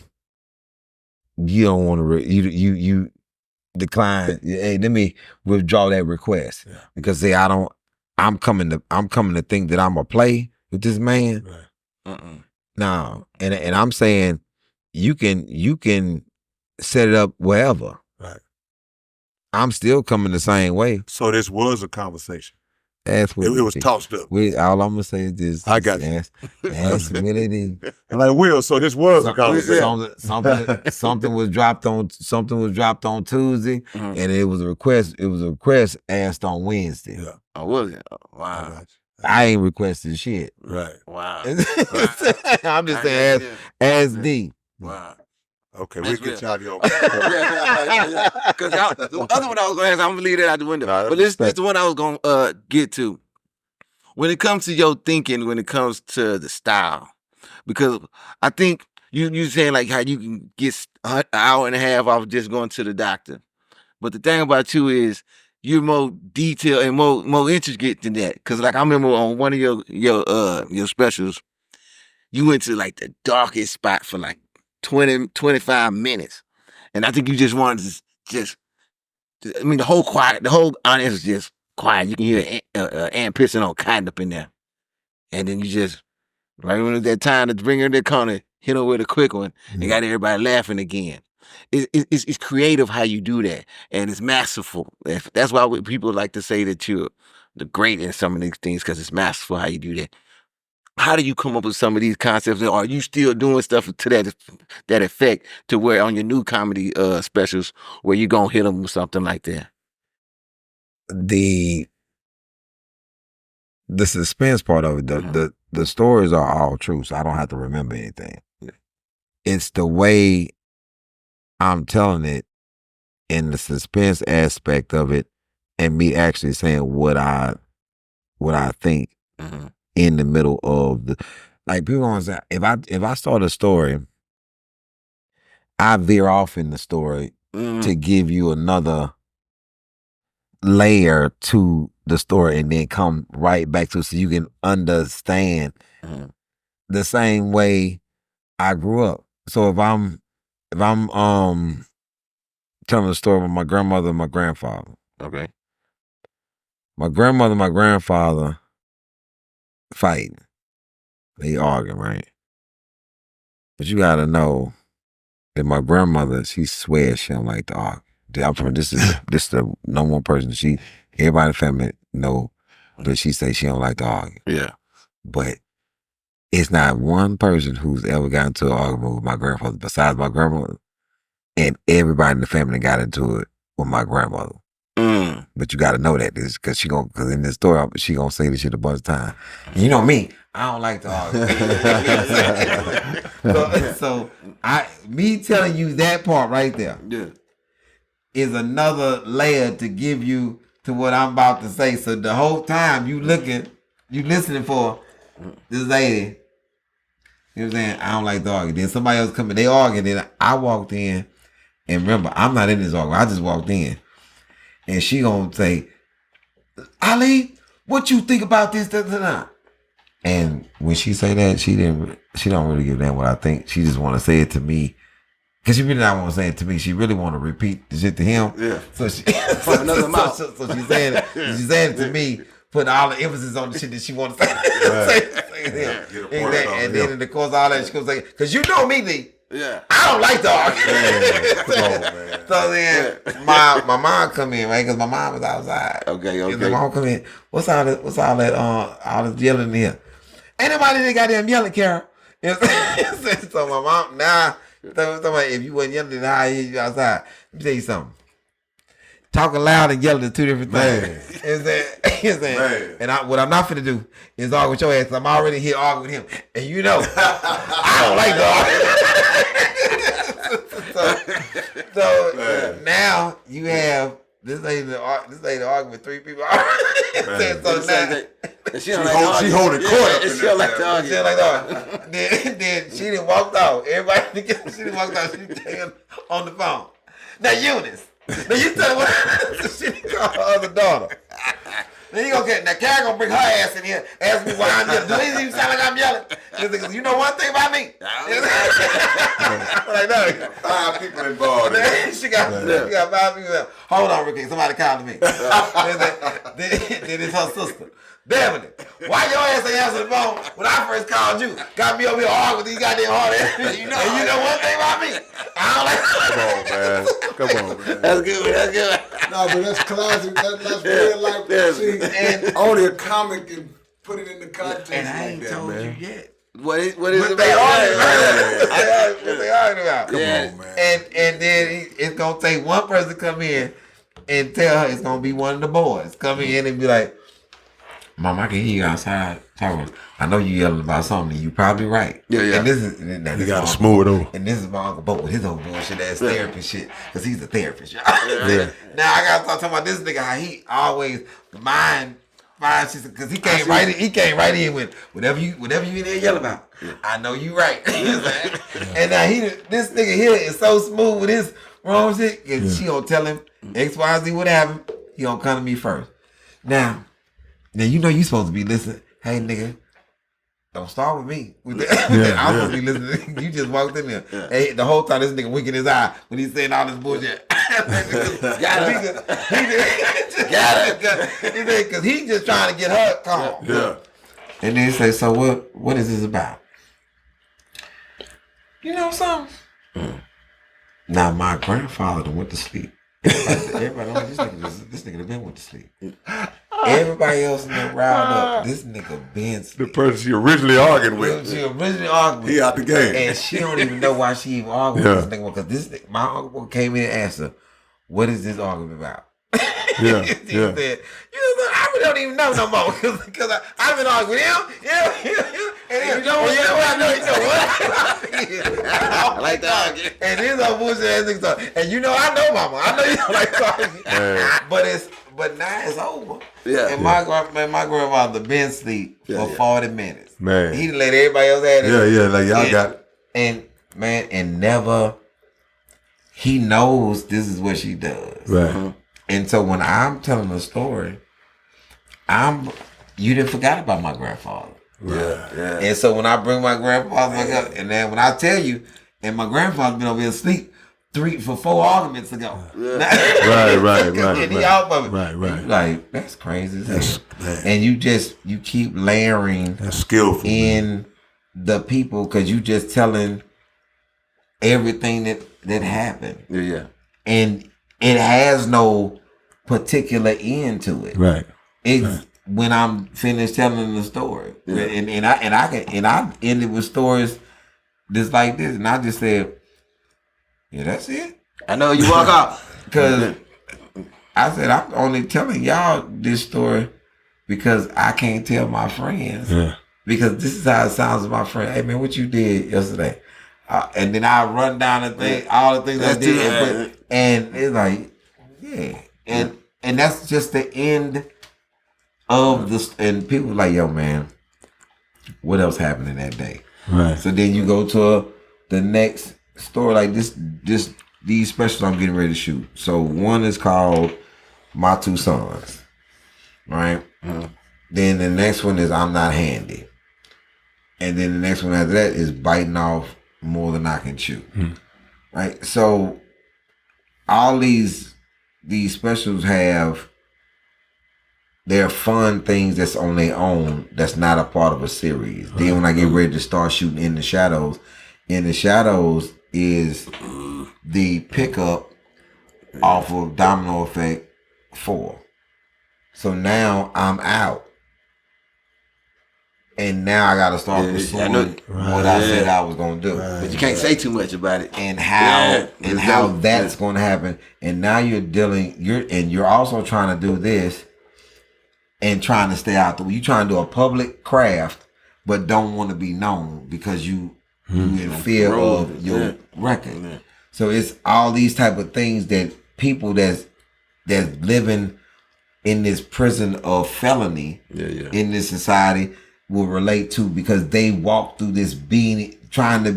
you don't want to you decline. Hey, let me withdraw that request because I'm coming to think that I'm gonna play with this man. No, and I'm saying you can set it up wherever. Right. I'm still coming the same way. So this was a conversation. Ask Willie It was D. tossed up. All I'm gonna say is this. I got you. Ask Willie D. I'm like, Will, so this was a conversation. Something was dropped on Tuesday, and it was a request asked on Wednesday. Yeah. Oh, was it? Oh, I wow. got you. I ain't requested shit. Right. Wow. I'm just saying, ask D. Wow. Okay, That's we get y'all your Because the other one I was going to ask, I'm going to leave that out the window. Nah, but this is the one I was going to get to. When it comes to your thinking, when it comes to the style, because I think you saying like how you can get an hour and a half off just going to the doctor. But the thing about you is you're more detailed and more intricate than that. Because like I remember on one of your specials, you went to like the darkest spot for like 20, 25 minutes. And I think you just wanted to the whole audience is just quiet. You can hear ant pissing on cotton up in there. And then you just, right when it's that time to bring her in the corner, hit her with a quick one and got everybody laughing again. It's creative how you do that. And it's masterful. That's why people like to say that you're the great in some of these things because it's masterful how you do that. How do you come up with some of these concepts? Or are you still doing stuff to that effect to where on your new comedy specials where you gonna hit them with something like that? The suspense part of it, the stories are all true, so I don't have to remember anything. Yeah. It's the way I'm telling it and the suspense aspect of it and me actually saying what I think in the middle of the, like people always say, if I start a story, I veer off in the story to give you another layer to the story and then come right back to it so you can understand the same way I grew up. So if I'm telling a story with my grandmother and my grandfather. Okay. My grandmother and my grandfather fighting. They arguing, right? But you gotta know that my grandmother, she swears she don't like to argue. This is the number one person. Everybody in the family know that she say she don't like to argue. Yeah. But it's not one person who's ever gotten into an argument with my grandfather besides my grandmother. And everybody in the family got into it with my grandmother. But you got to know that because because in this story, she gonna say this shit a bunch of times. You know me, I don't like to argue. so me telling you that part right there is another layer to give you to what I'm about to say. So the whole time you listening for this lady, you know what I'm saying? I don't like to argue. Then somebody else come in, they argue. Then I walked in, and remember, I'm not in this argument. I just walked in. And she gonna say, Ali, what you think about this? And when she say that, she don't really give a damn what I think. She just want to say it to me. Because she really not want to say it to me. She really want to repeat the shit to him. Yeah. So she From another mouth. So she's saying it. She's saying it to me, putting all the emphasis on the shit that she want to say. Say to him. And then in the course of all that, she gonna say, because you know me, D. Yeah. I don't like to argue. Come on, man. So then my mom come in, right? Because my mom was outside. Okay. My mom come in. What's all that all this yelling in here? Ain't nobody that goddamn yelling, Carol. You know what I'm saying? So my mom, if you wasn't yelling, how I hear you outside. Let me tell you something. Talking loud and yelling are two different things. You know what I'm saying? And what I'm not finna do is argue with your ass. I'm already here arguing with him. And you know, I don't like to argue. so now you have this lady arguing with three people. She holding court up. She don't like to argue. She don't like to argue. Then she done walked out. Everybody together, she done walked out. She done on the phone. Now Eunice. Now you tell her what she called her other daughter. Then you gonna get, now Karen gonna bring her ass in here, ask me why I'm yelling. Do it even sound like I'm yelling? Because you know one thing about me. Like, no. 5 people involved. She got 5 people there. Hold on, Ricky. Somebody calling me. Then it's her sister. Beverly, why your ass ain't answer the phone when I first called you? Got me over here arguing with these goddamn hard ass. And you know one thing about me? I don't like. Come on, man. That's good. That's good. No, but that's classic. That's real life. See, and only a comic can put it in the context And I like ain't that, told man. you yet. What is What it they about? arguing about? What they arguing about? Come Yeah. on, man. And then it's gonna take one person to come in and tell her it's gonna be one of the boys come in and be like, "Mom, I can hear you outside talking. I know you yelling about something. You probably right. Yeah. And this is and You this gotta is smooth it over. And this is my Uncle Bo with his old bullshit ass therapist shit, cause he's a therapist. Yeah. Now I gotta start talking about this nigga how he always mind cause he came right in. He came right in with whatever you in there yell about. I know you right. And now this nigga here is so smooth with his wrong shit. And she gonna tell him X, Y, Z what happened. He gonna come to me first. Now you know you supposed to be listening. Hey nigga, don't start with me. I'm supposed to be listening. You just walked in there. Hey, the whole time this nigga winking his eye when he's saying all this bullshit. Got it. Because he just trying to get her calm. Yeah. And then he say, so what is this about? You know something? Now my grandfather done went to sleep. Everybody knows this nigga done been went to sleep. Everybody else in there riled up. This nigga been The sleep. person she originally arguing with. She originally argued with. He out the game. And she don't even know why she even arguing with this nigga. Because my uncle came in and asked her, what is this argument about? Yeah. He said, you know, I really don't even know no more. Because I've been arguing with him. Yeah. And you know what? I like that argument. And this old bullshit ass nigga talk. And you know I know mama. I know you don't like talking. But now it's over. Yeah. And my grandfather been asleep for 40 minutes. Man. He done let everybody else have it. Yeah, like y'all got it. And never, he knows this is what she does. Right. And so when I'm telling a story, you didn't forget about my grandfather. Yeah. And so when I bring my grandfather back up, and then when I tell you, and my grandfather's been over here asleep 4 arguments ago. Right. And he off of it. Right. And you like, that's crazy. That's, man. And you keep layering That's skillful. in the people because you just telling everything that happened. Yeah. And it has no particular end to it. Right. It's when I'm finished telling the story. Yeah. And I ended with stories just like this. And I just said, yeah, that's it. I know you walk out. Because I said, I'm only telling y'all this story because I can't tell my friends. Yeah. Because this is how it sounds to my friend. Hey, man, what you did yesterday? And then I run down the thing, all the things I did. And it's like, yeah. And that's just the end of this. And people like, yo, man, what else happened in that day? Right. So then you go to the next story like this. These specials I'm getting ready to shoot. So one is called My Two Sons, right? Mm-hmm. Then the next one is I'm Not Handy, and then the next one after that is Biting Off More Than I Can Chew, right? So all these specials have their fun things that's on their own. That's not a part of a series. Then when I get ready to start shooting In the Shadows is the pickup off of Domino Effect 4. So now I'm out. And now I gotta start pursuing what I said I was gonna do. But you can't say too much about it. And how that's gonna happen. And now you're also trying to do this and trying to stay out the way. You're trying to do a public craft, but don't want to be known because you in fear of your record. Yeah. So it's all these type of things that people that's living in this prison of felony in this society will relate to because they walk through this trying to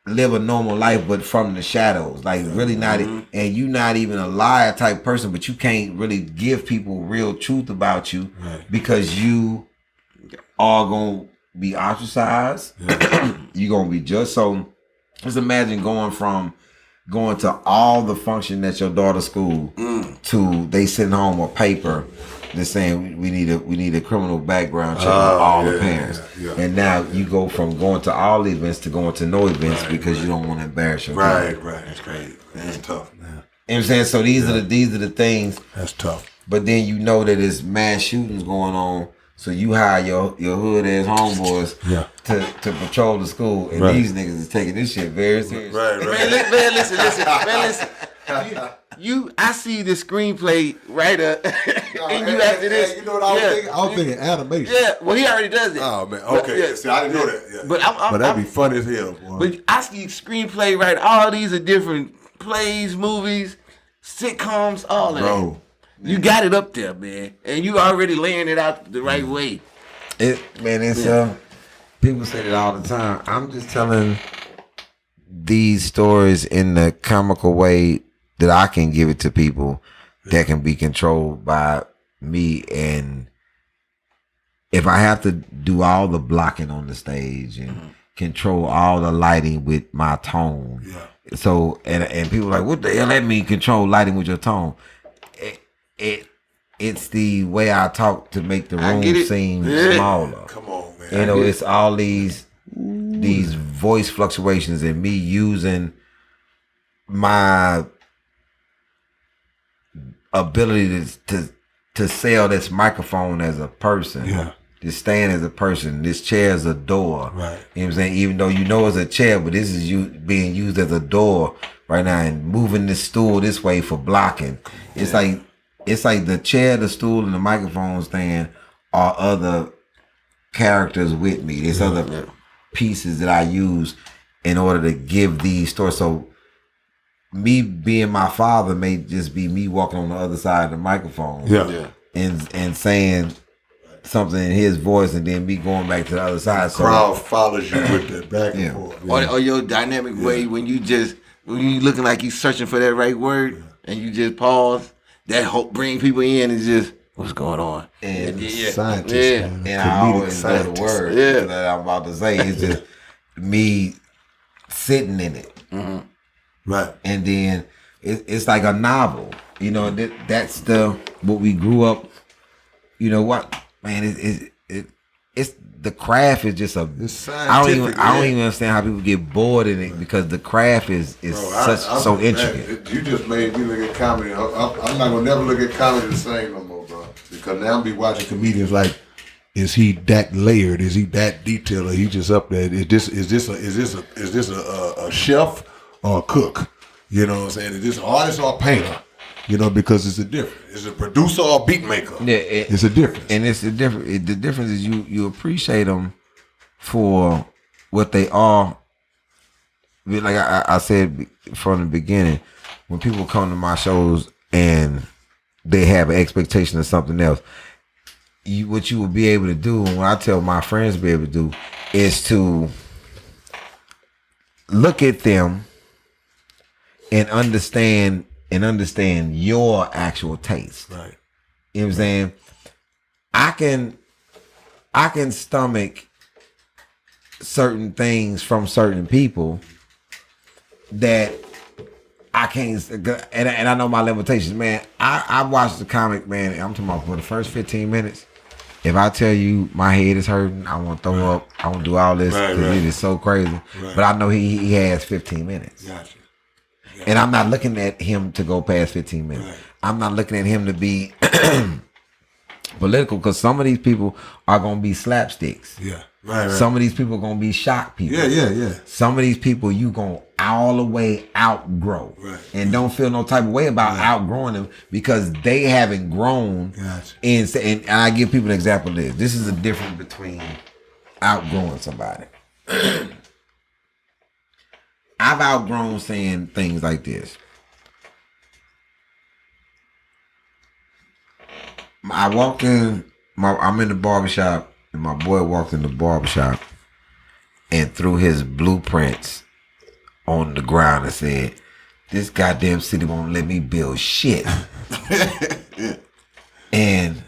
live a normal life, but from the shadows, like really not, and you not even a liar type person, but you can't really give people real truth about you because you are going to be ostracized. You're going to be judged. So just imagine going to all the function at your daughter's school to they send home a paper they're saying we need a criminal background check on all the parents. And now you go from going to all events to going to no events because you don't want to embarrass your Right. That's crazy. That's tough, man. You know what I'm saying? So these are the things. That's tough. But then you know that there's mass shootings going on. So you hire your hood ass homeboys to patrol the school, and these niggas is taking this shit very seriously. Right. Man, listen. I see the screenplay writer, and you after this. You know what I was thinking? I was thinking animation. Yeah, well, he already does it. Oh man, okay. See, I didn't know that. Yeah. But that'd be funny as hell, boy. But I see screenplay writer. All these are different plays, movies, sitcoms, all of that. You got it up there, man, and you already laying it out the right way. It's people say that all the time. I'm just telling these stories in the comical way that I can give it to people that can be controlled by me. And if I have to do all the blocking on the stage and control all the lighting with my tone. Yeah. So, and people are like, what the hell that mean, control lighting with your tone? It's the way I talk to make the room seem smaller. Come on, man. You know, it's all these voice fluctuations and me using my ability to sell this microphone as a person. Yeah. This stand as a person. This chair is a door. Right. You know what I'm saying? Even though you know it's a chair, but this is being used as a door right now, and moving this stool this way for blocking. It's like the chair, the stool, and the microphone stand are other characters with me. There's other pieces that I use in order to give these stories. So me being my father may just be me walking on the other side of the microphone. And saying something in his voice, and then me going back to the other side. The crowd follows you with the back and forth. Yeah. Or your dynamic way when you looking like you searching for that right word and you just pause. That hope bring people in and just what's going on. And scientists, and I always know the word that I'm about to say. It's just me sitting in it. Mm-hmm. Right. And then it's like a novel. You know, that's what we grew up. You know what, man? It's the craft is just I don't even understand how people get bored in it, because the craft is so intricate. You just made me look at comedy. I'm not gonna never look at comedy the same no more, bro. Because now I'm be watching comedians like, is he that layered? Is he that detailed? Or he just up there? Is this a chef or a cook? You know what I'm saying? Is this an artist or a painter? You know, because it's a difference. It's a producer or a beat maker. Yeah, it's a difference. And it's a difference. The difference is you appreciate them for what they are. Like I said from the beginning, when people come to my shows and they have an expectation of something else, what you will be able to do, and what I tell my friends to be able to do, is to look at them and understand your actual taste. Right. You know what I'm saying? I can stomach certain things from certain people that I can't, and I know my limitations, man. I watched the comic, man. I'm talking about for the first 15 minutes. If I tell you my head is hurting, I want to throw up, I want to do all this because it is so crazy. Right. But I know he has 15 minutes. Gotcha. And I'm not looking at him to go past 15 minutes. Right. I'm not looking at him to be political, because some of these people are going to be slapsticks. Yeah. Right. Some of these people are going to be shock people. Yeah. Some of these people you going to all the way outgrow. Right. And don't feel no type of way about outgrowing them, because they haven't grown. Gotcha. And I give people an example of this. This is the difference between outgrowing somebody. I've outgrown saying things like this. I'm in the barbershop, and my boy walked in the barbershop and threw his blueprints on the ground and said, "This goddamn city won't let me build shit." And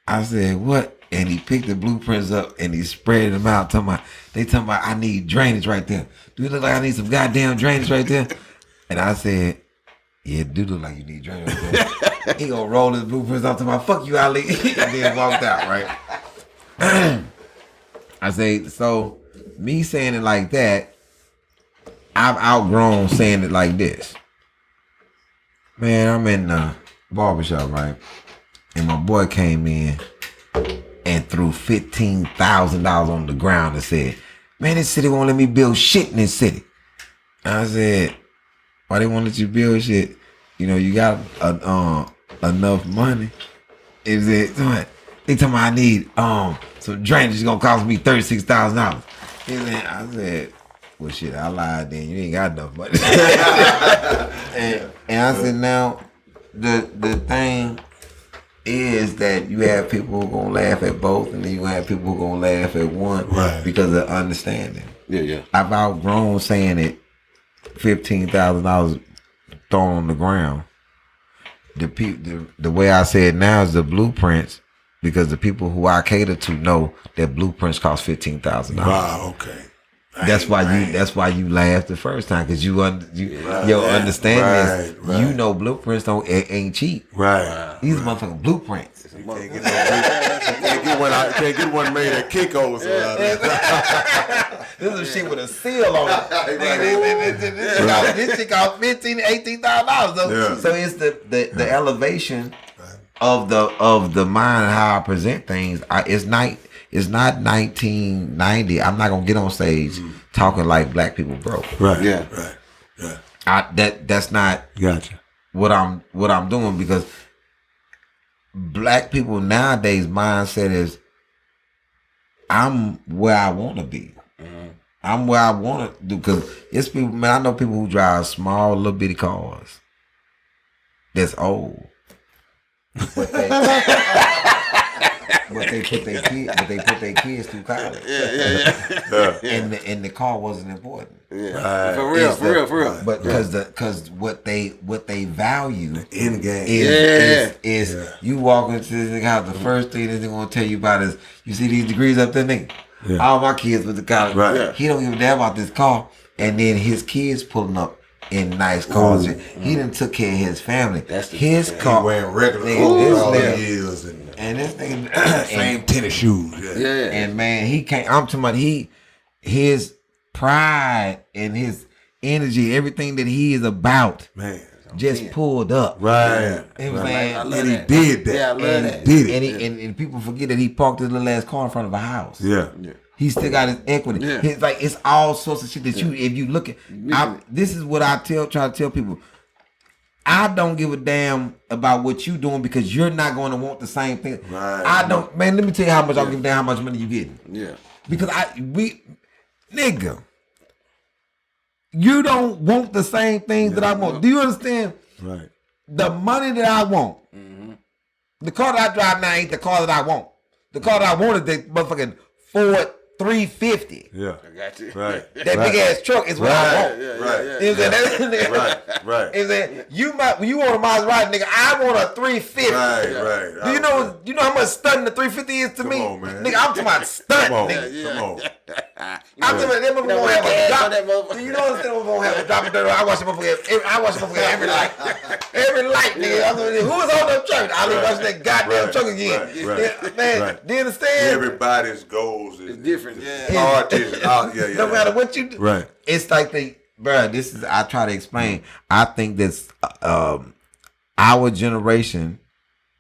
I said, "What?" And he picked the blueprints up and he spread them out, talking about, I need drainage right there. Do it look like I need some goddamn drainage right there? And I said, yeah, it do look like you need drainage right there. He gonna roll his blueprints off to my fuck you, Ali, and then walked out, right? I say, so me saying it like that, I've outgrown saying it like this. Man, I'm in the barbershop, right? And my boy came in and threw $15,000 on the ground and said, man, this city won't let me build shit in this city. And I said, why they won't let you build shit? You know, you got enough money. Is it? They tell me I need some drainage. It's gonna cost me $36,000. I said, well, shit, I lied then. You ain't got enough money. and I said, now, the thing is that you have people who gonna laugh at both, and then you have people who gonna laugh at one because of understanding. Yeah. I've outgrown saying it. $15,000 thrown on the ground. The way I say it now is the blueprints, because the people who I cater to know that blueprints cost $15,000. Wow, okay. That's why you laughed the first time, because your understanding is you know blueprints ain't cheap. Right. These motherfucking blueprints. You can't get one made at Kinko's. This is shit with a seal on it. This shit cost $15,000 to $18,000. Yeah. So it's the elevation of the mind, how I present things. It's not 1990. I'm not gonna get on stage talking like black people broke. Right. Yeah. Right. Yeah. That's not Gotcha. what I'm doing, because black people nowadays mindset is I'm where I want to be. I'm where I want to do, because it's people, man. I know people who drive small little bitty cars that's old, but they put their kids through college. Yeah. And the car wasn't important. Yeah. For real. But because what they value In the game. is you walk into this nigga house, the first thing that they're gonna tell you about is, you see these degrees up there, nigga? Yeah. All my kids went to college. Right. Yeah. He don't give a damn about this car. And then his kids pulling up in nice cars. Ooh. He done took care of his family. That's the- his He car. wearing regular Nigga, clothes this all nigga- the years and And this nigga same tennis shoes. Yeah. and man, he can't. I'm talking about his pride and his energy, everything that he is about, Man. just pulled up. Right. You know what I'm I saying? love And he that. did that. Yeah, I love And that. he did it. And people forget that he parked his little ass car in front of a house. Yeah. He still got his equity. Yeah. It's like, it's all sorts of shit that if you look at, this is what I try to tell people. I don't give a damn about what you doing, because you're not going to want the same thing. Right. I don't, man. Let me tell you how much I give a damn how much money you getting. Yeah. Because nigga, you don't want the same things that I want. Do you understand? Right. The money that I want, the car that I drive now ain't the car that I want. The car that I want is the motherfucking Ford 350. Yeah. I got you. Right. That big ass truck is what I want. Right. You know what I'm saying? Right. You know what I'm saying? You want a Maserati, nigga. I want a 350. Right. Do you know how much stunting the 350 is to me? on, man. Nigga, I'm talking about stunt, Come on. nigga. Come on. I'm talking about that motherfucker gonna have a gas drop. on that motherfucker. Do you know that motherfucker gonna have a drop and dirt? I watch the motherfucker every light. Every light, nigga. I'm like, who was on that truck? I was watching that goddamn truck again. Yeah, man, do you understand? Everybody's goals is Different. Yeah. hard is yeah. No matter what you do. Right. It's like this is, I try to explain. I think that's our generation,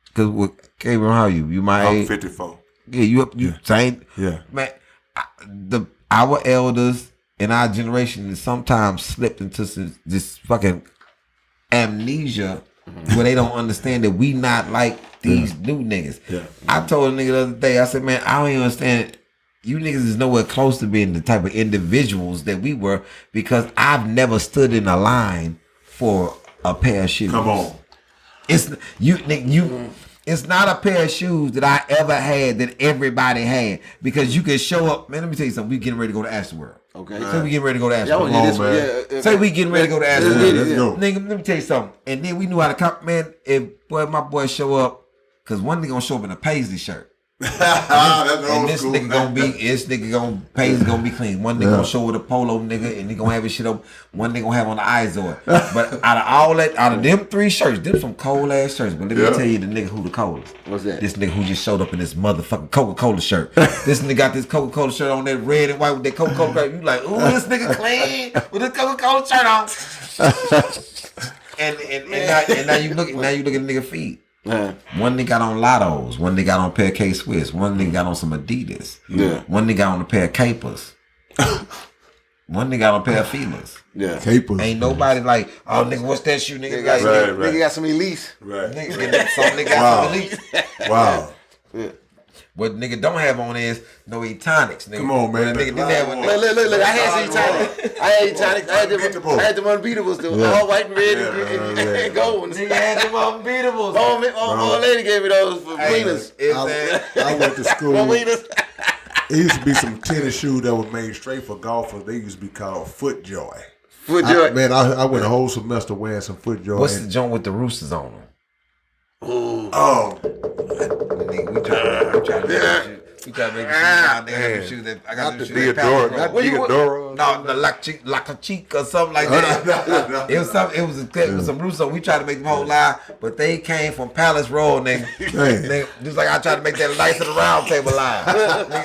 because Gabriel, how you my I'm age? 54. Yeah, you same. Yeah. Man, our elders and our generation is sometimes slipped into this fucking amnesia where they don't understand that we not like these new niggas. Yeah. I told a nigga the other day, I said, man, I don't even understand. You niggas is nowhere close to being the type of individuals that we were, because I've never stood in a line for a pair of shoes. Come on. It's it's not a pair of shoes that I ever had that everybody had, because you can show up. Man, let me tell you something. We getting ready to go to Astroworld. Okay. Say we getting ready to go to Y'all Astroworld. want to on, this one? Yeah. Say we getting ready to go to Let's Astroworld. get it, Let's yeah. go. Nigga, let me tell you something. And then we knew how to come. Man, if my boy show up, because one nigga gonna show up in a paisley shirt. And this nigga gonna pay gonna be clean. One nigga gonna show with a polo nigga, and he gonna have his shit up. One nigga gonna have on the Izor. But out of all that, out of them 3 shirts, them some cold ass shirts. But let me tell you the nigga who the coldest. What's that? This nigga who just showed up in this motherfucking Coca-Cola shirt. This nigga got this Coca-Cola shirt on, that red and white with that Coca-Cola shirt. You like, ooh, this nigga clean with this Coca-Cola shirt on. and now you look at the nigga feet. One nigga got on Lottos. One nigga got on a pair of K-Swiss. One nigga got on some Adidas. One nigga got on a pair of Capers. One nigga got on a pair of Feelers. Capers. Ain't nobody like, oh nigga, what's that shoe? Nigga got some Elise. Nigga got some Elite. Wow. What nigga don't have on is no E-tonics. Nigga. Come on, man. Nigga didn't have one. Look. I had E-tonics. I had them unbeatables. All white and red and gold. Nigga had them unbeatables. Old lady gave me those for cleaners. I went to school. It used to be some tennis shoes that were made straight for golfers. They used to be called FootJoy. FootJoy. I went a whole semester wearing some FootJoy. What's the joint with the roosters on them? Oh. Nigga, we try to make you shoes that I got them shoes that Theodora. No, the La Chica or something like that. It was some roosters. We tried to make them whole line, but they came from Palace Road, nigga. Just like I tried to make that nice and round table line.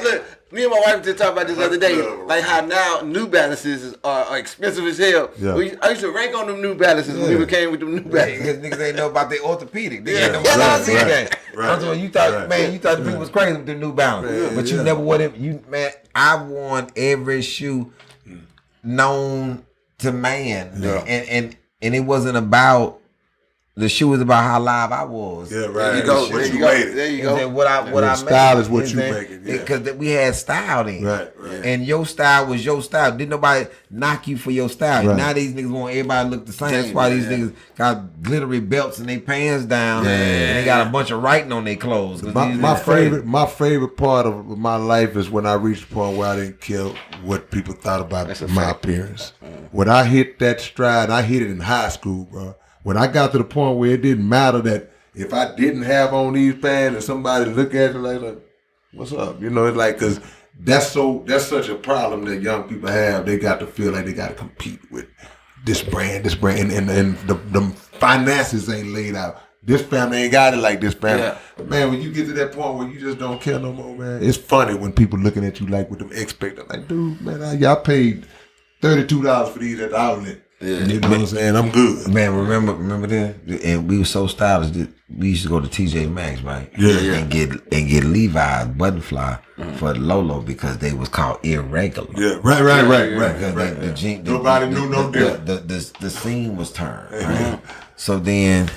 Look, me and my wife just talked about this the other day, like how now New Balances are expensive as hell. I used to rank on them New Balances when we came with them New Balances. Because niggas ain't know about their orthopedic. Niggas ain't know about that. You thought the people was crazy with the New Balance, but you never wore them. I worn every shoe known to man, and it wasn't about. The shoe is about how live I was. Yeah, right. There you go. There you go. What I style made, is what you making. Because we had style then. Right. And your style was your style. Didn't nobody knock you for your style. Right. Now these niggas want everybody to look the same. That's why these niggas got glittery belts and they pants down. And they got a bunch of writing on their clothes. My favorite part of my life is when I reached the point where I didn't care what people thought about my appearance. When I hit that stride, I hit it in high school, bro. When I got to the point where it didn't matter that if I didn't have on these pants and somebody look at it like, what's up? You know, it's like, because that's such a problem that young people have. They got to feel like they got to compete with this brand, and the finances ain't laid out. This family ain't got it like this family. Yeah. Man, when you get to that point where you just don't care no more, man, it's funny when people looking at you like with them expectations. Like, dude, man, y'all paid $32 for these at the outlet. Yeah. You know what I'm saying? I'm good. Man, remember that? And we were so stylish that we used to go to TJ Maxx, right? Yeah. And get Levi's buttonfly for Lolo because they was called irregular. Yeah, right. Nobody knew no different. The scene was turned. Right? So then,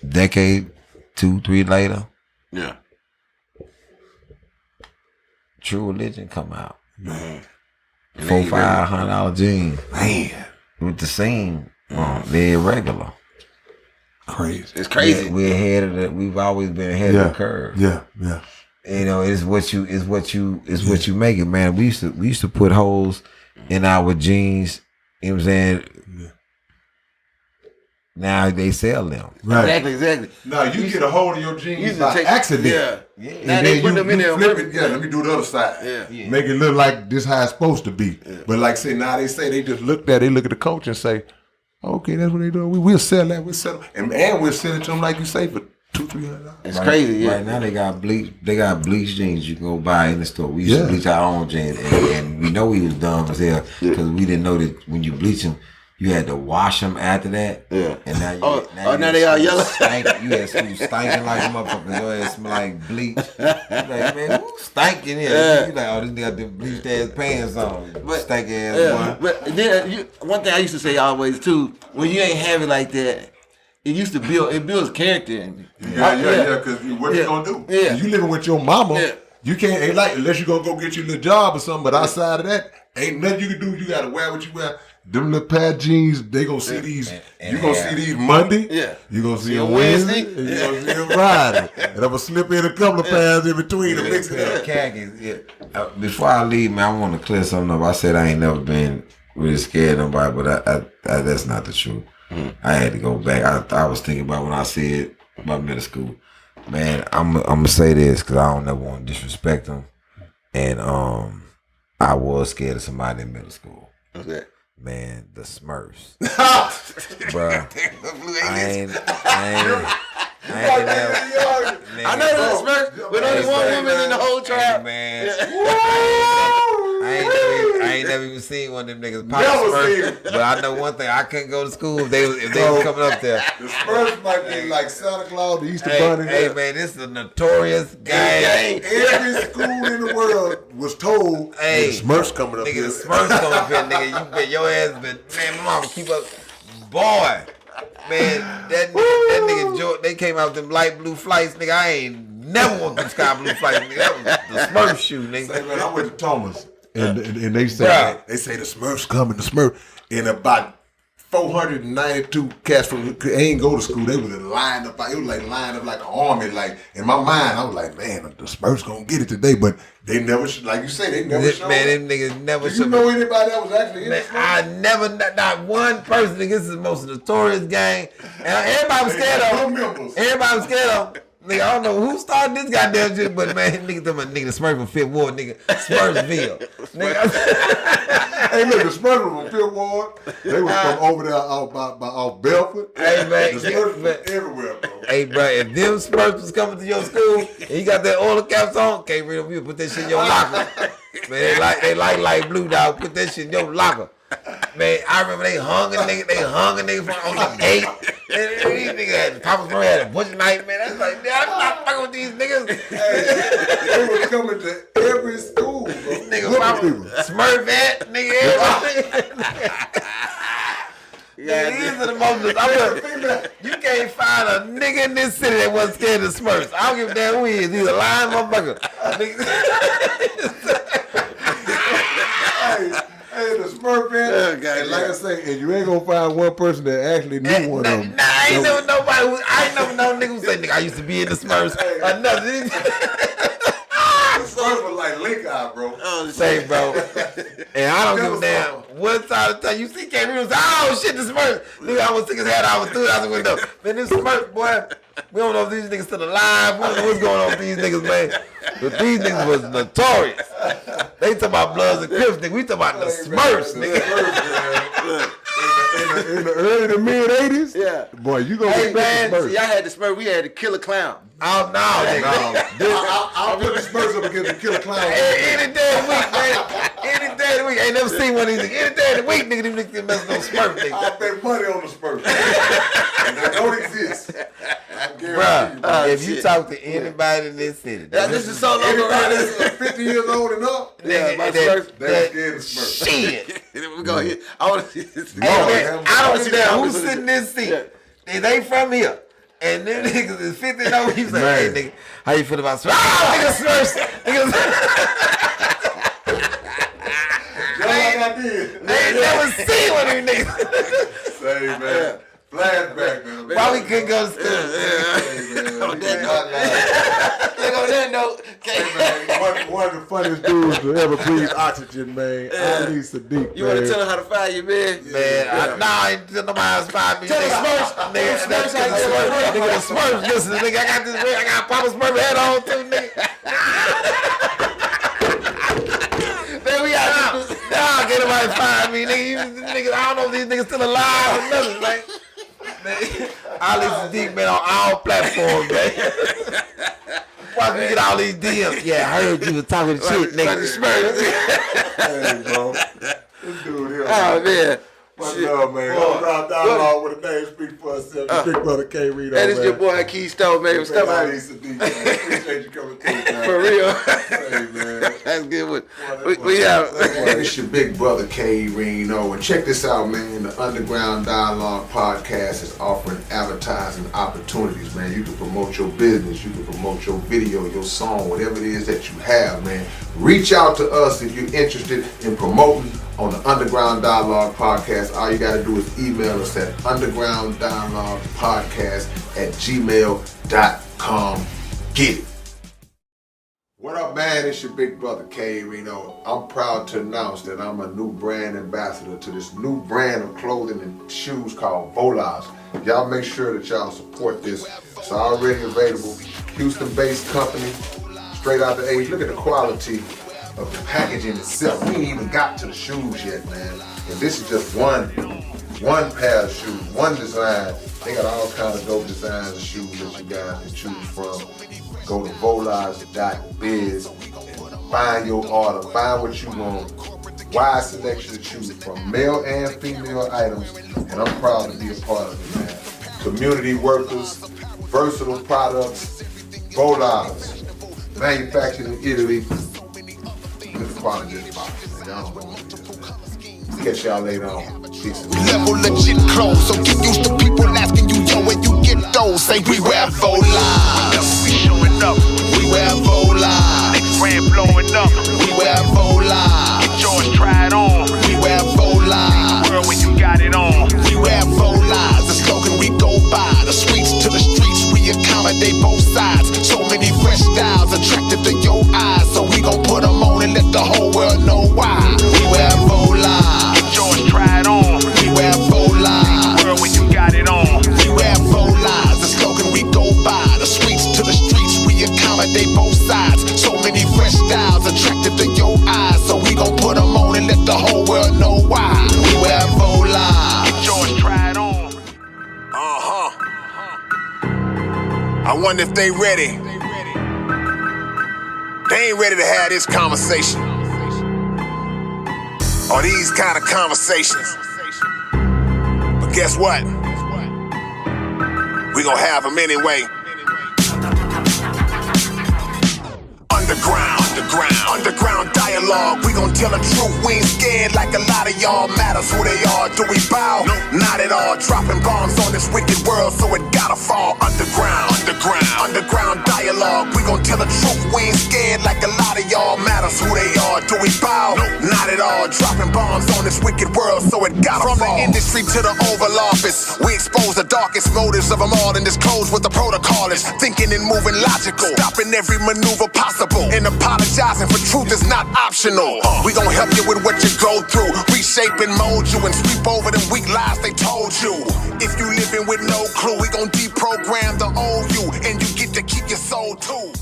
decade 2-3 later, True Religion come out. Man. $400-$500 jeans. Man. With the seam, they're irregular. Crazy. It's crazy. We're ahead of the. We've always been ahead of the curve. Yeah. You know, it's what you make it, man. We used to put holes in our jeans. You know what I'm saying? Yeah. Now they sell them. Right. Exactly. Now you get a hold of your jeans by accident. Yeah. And now they put them in there. Flip it. Yeah, let me do the other side. Yeah. Make it look like this how it's supposed to be. Yeah. But like say now they just look at the coach and say, okay, that's what they do. We'll sell that. We'll sell it. And we'll sell it to them like you say for $200-$300. It's crazy. Yeah. Right now they got bleach jeans you can go buy in the store. We used to bleach our own jeans, and we know we was dumb as hell because we didn't know that when you bleach them, you had to wash them after that. Yeah. And now now they all yellow. You had school stinking like a motherfucker. Your ass smell like bleach. You like, man, who's stinking here? Yeah. You like, this nigga got them bleached ass pants on. Stank ass boy. But then one thing I used to say always too, when you ain't have it like that, it builds character in you. Yeah, because what you gonna do? Yeah. You living with your mama, you can't, ain't like, unless you gonna go get your little job or something, but outside of that, ain't nothing you can do. You gotta wear what you wear. Them little pad jeans, they gonna see these. You gonna see these Monday. Yeah. You gonna see them Wednesday. And you gonna see them Friday. And I'm gonna slip in a couple of pairs in between and mix it up. Khakis. Before I leave, man, I want to clear something up. I said I ain't never been really scared of nobody, but I that's not the truth. I had to go back. I was thinking about when I said about middle school. Man, I'm gonna say this because I don't ever want to disrespect them, and I was scared of somebody in middle school. Okay. Man, the Smurfs, bruh. I know the Smurfs, but only one woman in the whole tribe. Man, I ain't never even seen one of them niggas pop Smurfs. But I know one thing: I couldn't go to school if they was coming up there. The Smurfs might be like Santa Claus, the Easter Bunny. Hey man, this is a notorious gang. Every school in the world was told, hey, the Smurfs coming up nigga, here. the Smurfs coming up here, nigga. You bet your ass been, man, my mama keep up. Boy, man, that nigga, George, they came out with them light blue flights, nigga. I ain't never want them sky blue flights, nigga. That was the Smurf shoe, nigga. Say, man, I went to Thomas, and they say, the Smurfs coming, the Smurf, and about 492 cats from ain't go to school. They was lined up. It was like lined up like an army. Like in my mind, I was like, man, the Smurfs gonna get it today. But they never, like you say, they never showed. Man, them niggas never. Do you know anybody that was actually in the Smurfs? I never, not one person. Nigga, this is the most notorious gang, and everybody was scared of them. Everybody was scared of them. Nigga, I don't know who started this goddamn shit, but man, nigga, the Smurf from Fifth Ward, nigga, Smurfsville. Nigga. Hey, look, the Smurfs from Fifth Ward, they was from over there off Belford. Hey, man. The Smurfs from everywhere, bro. Hey, bro, if them Smurfs was coming to your school and you got that oil caps on, can't read them, you put that shit in your locker. Man, they like light blue, dog. Put that shit in your locker. Man, I remember they hung a nigga from on the gate. And these niggas had Papa Smurf had a butcher knife, man. That's like, man, I'm not fucking with these niggas. Hey, they was coming to every school, bro. Nigga, Smurf at, nigga, everybody. Yeah, these are the most. You can't find a nigga in this city that wasn't scared of Smurfs. I don't give a damn who he is. He's a lying motherfucker. Hey, the Smurf man, and like I say, and you ain't gonna find one person that actually knew one of them. Nah, I ain't never nobody. I ain't never know nigga who say, nigga, I used to be in the Smurfs. Nothing. The Smurfs was like Link Eye, bro. Say, bro. And I don't give a damn what side of the time you see Katt Williams, oh shit, the Smurfs. Nigga, I almost took his hat out and threw it out the window. Man, this Smurf, boy, we don't know if these niggas still alive. We don't know what's going on with these niggas, man. But these niggas was notorious. They talking about Bloods and Crips, nigga. We talking about the Smurfs, nigga. In the early to mid 80s? Yeah. Boy, you gonna Hey, man, the Smurfs. see, I had the Smurf. We had the Killer Clown. Oh, no, nigga. I'll put the Smurfs up against the Killer Clown. Any day of the week, man. Any day of the week. I ain't never seen one of these niggas. Any day of the week, nigga, them niggas messing on Smurf, nigga. I bet money on the Smurfs. And they don't exist. Bruh, if you talk to anybody in this city, This is so long ago. Everybody that's 50 years old and up, Yeah, my they're Smurfs. scared of Smurfs. shit. We go here. I want to see this. Hey, man, I don't give a damn who's sitting in this seat. They from here. And them niggas is 50 and over. You say, hey, nigga, how you feel about Smurfs? Ah, nigga, Smurfs. Niggas. They ain't never seen one of these niggas. Say, man. Flashback, man. Why we couldn't go to school? Hey, man. On that note, One of the funniest dudes to ever breathe oxygen, man. Ali Siddiq, you want to tell them how to find you, man? Man, I ain't tell nobody how to find me. Tell the Nigga, Smurfs. nigga, the Smurfs, listen, nigga, I got Papa Smurf hat on too, nigga. Man, we out here. Nah, can't nobody find me, nigga. I don't know if these niggas still alive or nothing, man. Ali Siddiq, man, on all platforms, man. Why we get all these DMs? Yeah, I heard you was talking shit, nigga. Hey, bro. This dude here. Oh, man. Much love, man. Underground dialogue with a name speak for itself. The big brother K. Rito, That is man. your boy Keystone, man. Stop out Ali here. Siddiq, man. Appreciate you coming through, man. For real. Hey, man. That's a good one. We out. It's your big brother K. Reno, and check this out, man. The Underground Dialogue podcast is offering advertising opportunities, man. You can promote your business, you can promote your video, your song, whatever it is that you have, man. Reach out to us if you're interested in promoting on the Underground Dialogue podcast. All you got to do is email us at undergrounddialoguepodcast@gmail.com. Get it. What up, man? It's your big brother, K. Reno. I'm proud to announce that I'm a new brand ambassador to this new brand of clothing and shoes called Volas. Y'all make sure that y'all support this. It's already available Houston-based company, straight out the H. Look at the quality of the packaging itself. We ain't even got to the shoes yet, man. And this is just one pair of shoes, one design. They got all kinds of dope designs of shoes that you guys can choose from. Go to volage.biz, find your order, find what you want. Wide selection to choose from, male and female items, and I'm proud to be a part of it, man. Community workers, versatile products, volage, manufactured in Italy. Look at the quality of this box, man. Y'all don't know what it is. Catch y'all later on. Peace. Level legit clothes, so get used to people asking you, yo, where you get those? Say we wear volage. We showing up. We wear volage. Brand blowing up. We wear volage. Get yours tried on. We wear volage. World when you got it on. We wear volage. The slogan we go by. The streets to the streets, we accommodate both sides. So many fresh styles attractive to your eyes. So we gon' put them on and let the whole world know why. We wear volage. Get yours tried on. We wear volage. World when you got it on. We wear volage. The slogan we go by. The streets to the streets, we accommodate both sides. So many fresh styles attractive to your eyes. So we gon' put them on and let the whole world know why. We wear volage. Get yours tried on. I wonder if they ready. They ain't ready to have this conversation. Or these kind of conversations. But guess what? We gon' have them anyway. Underground dialogue. We gon' tell the truth. We ain't scared like a lot of y'all. Matters who they are. Do we bow? No, not at all. Dropping bombs on this wicked world, so it gotta fall. Underground dialogue. We gon' tell the truth. We ain't scared like a lot of y'all. Matters who they are. Do we bow? No, not at all. Dropping bombs on this wicked world, so it gotta fall. From the industry to the Oval Office, we expose the darkest motives of them all and disclose what the protocol is. Thinking and moving logical, stopping every maneuver possible, and apologizing for truth is not optional. We gon' help you with what you go through, reshape and mold you, and sweep over them weak lies they told you. If you living with no clue, we gon' deprogram the old you, and you get to keep your soul too.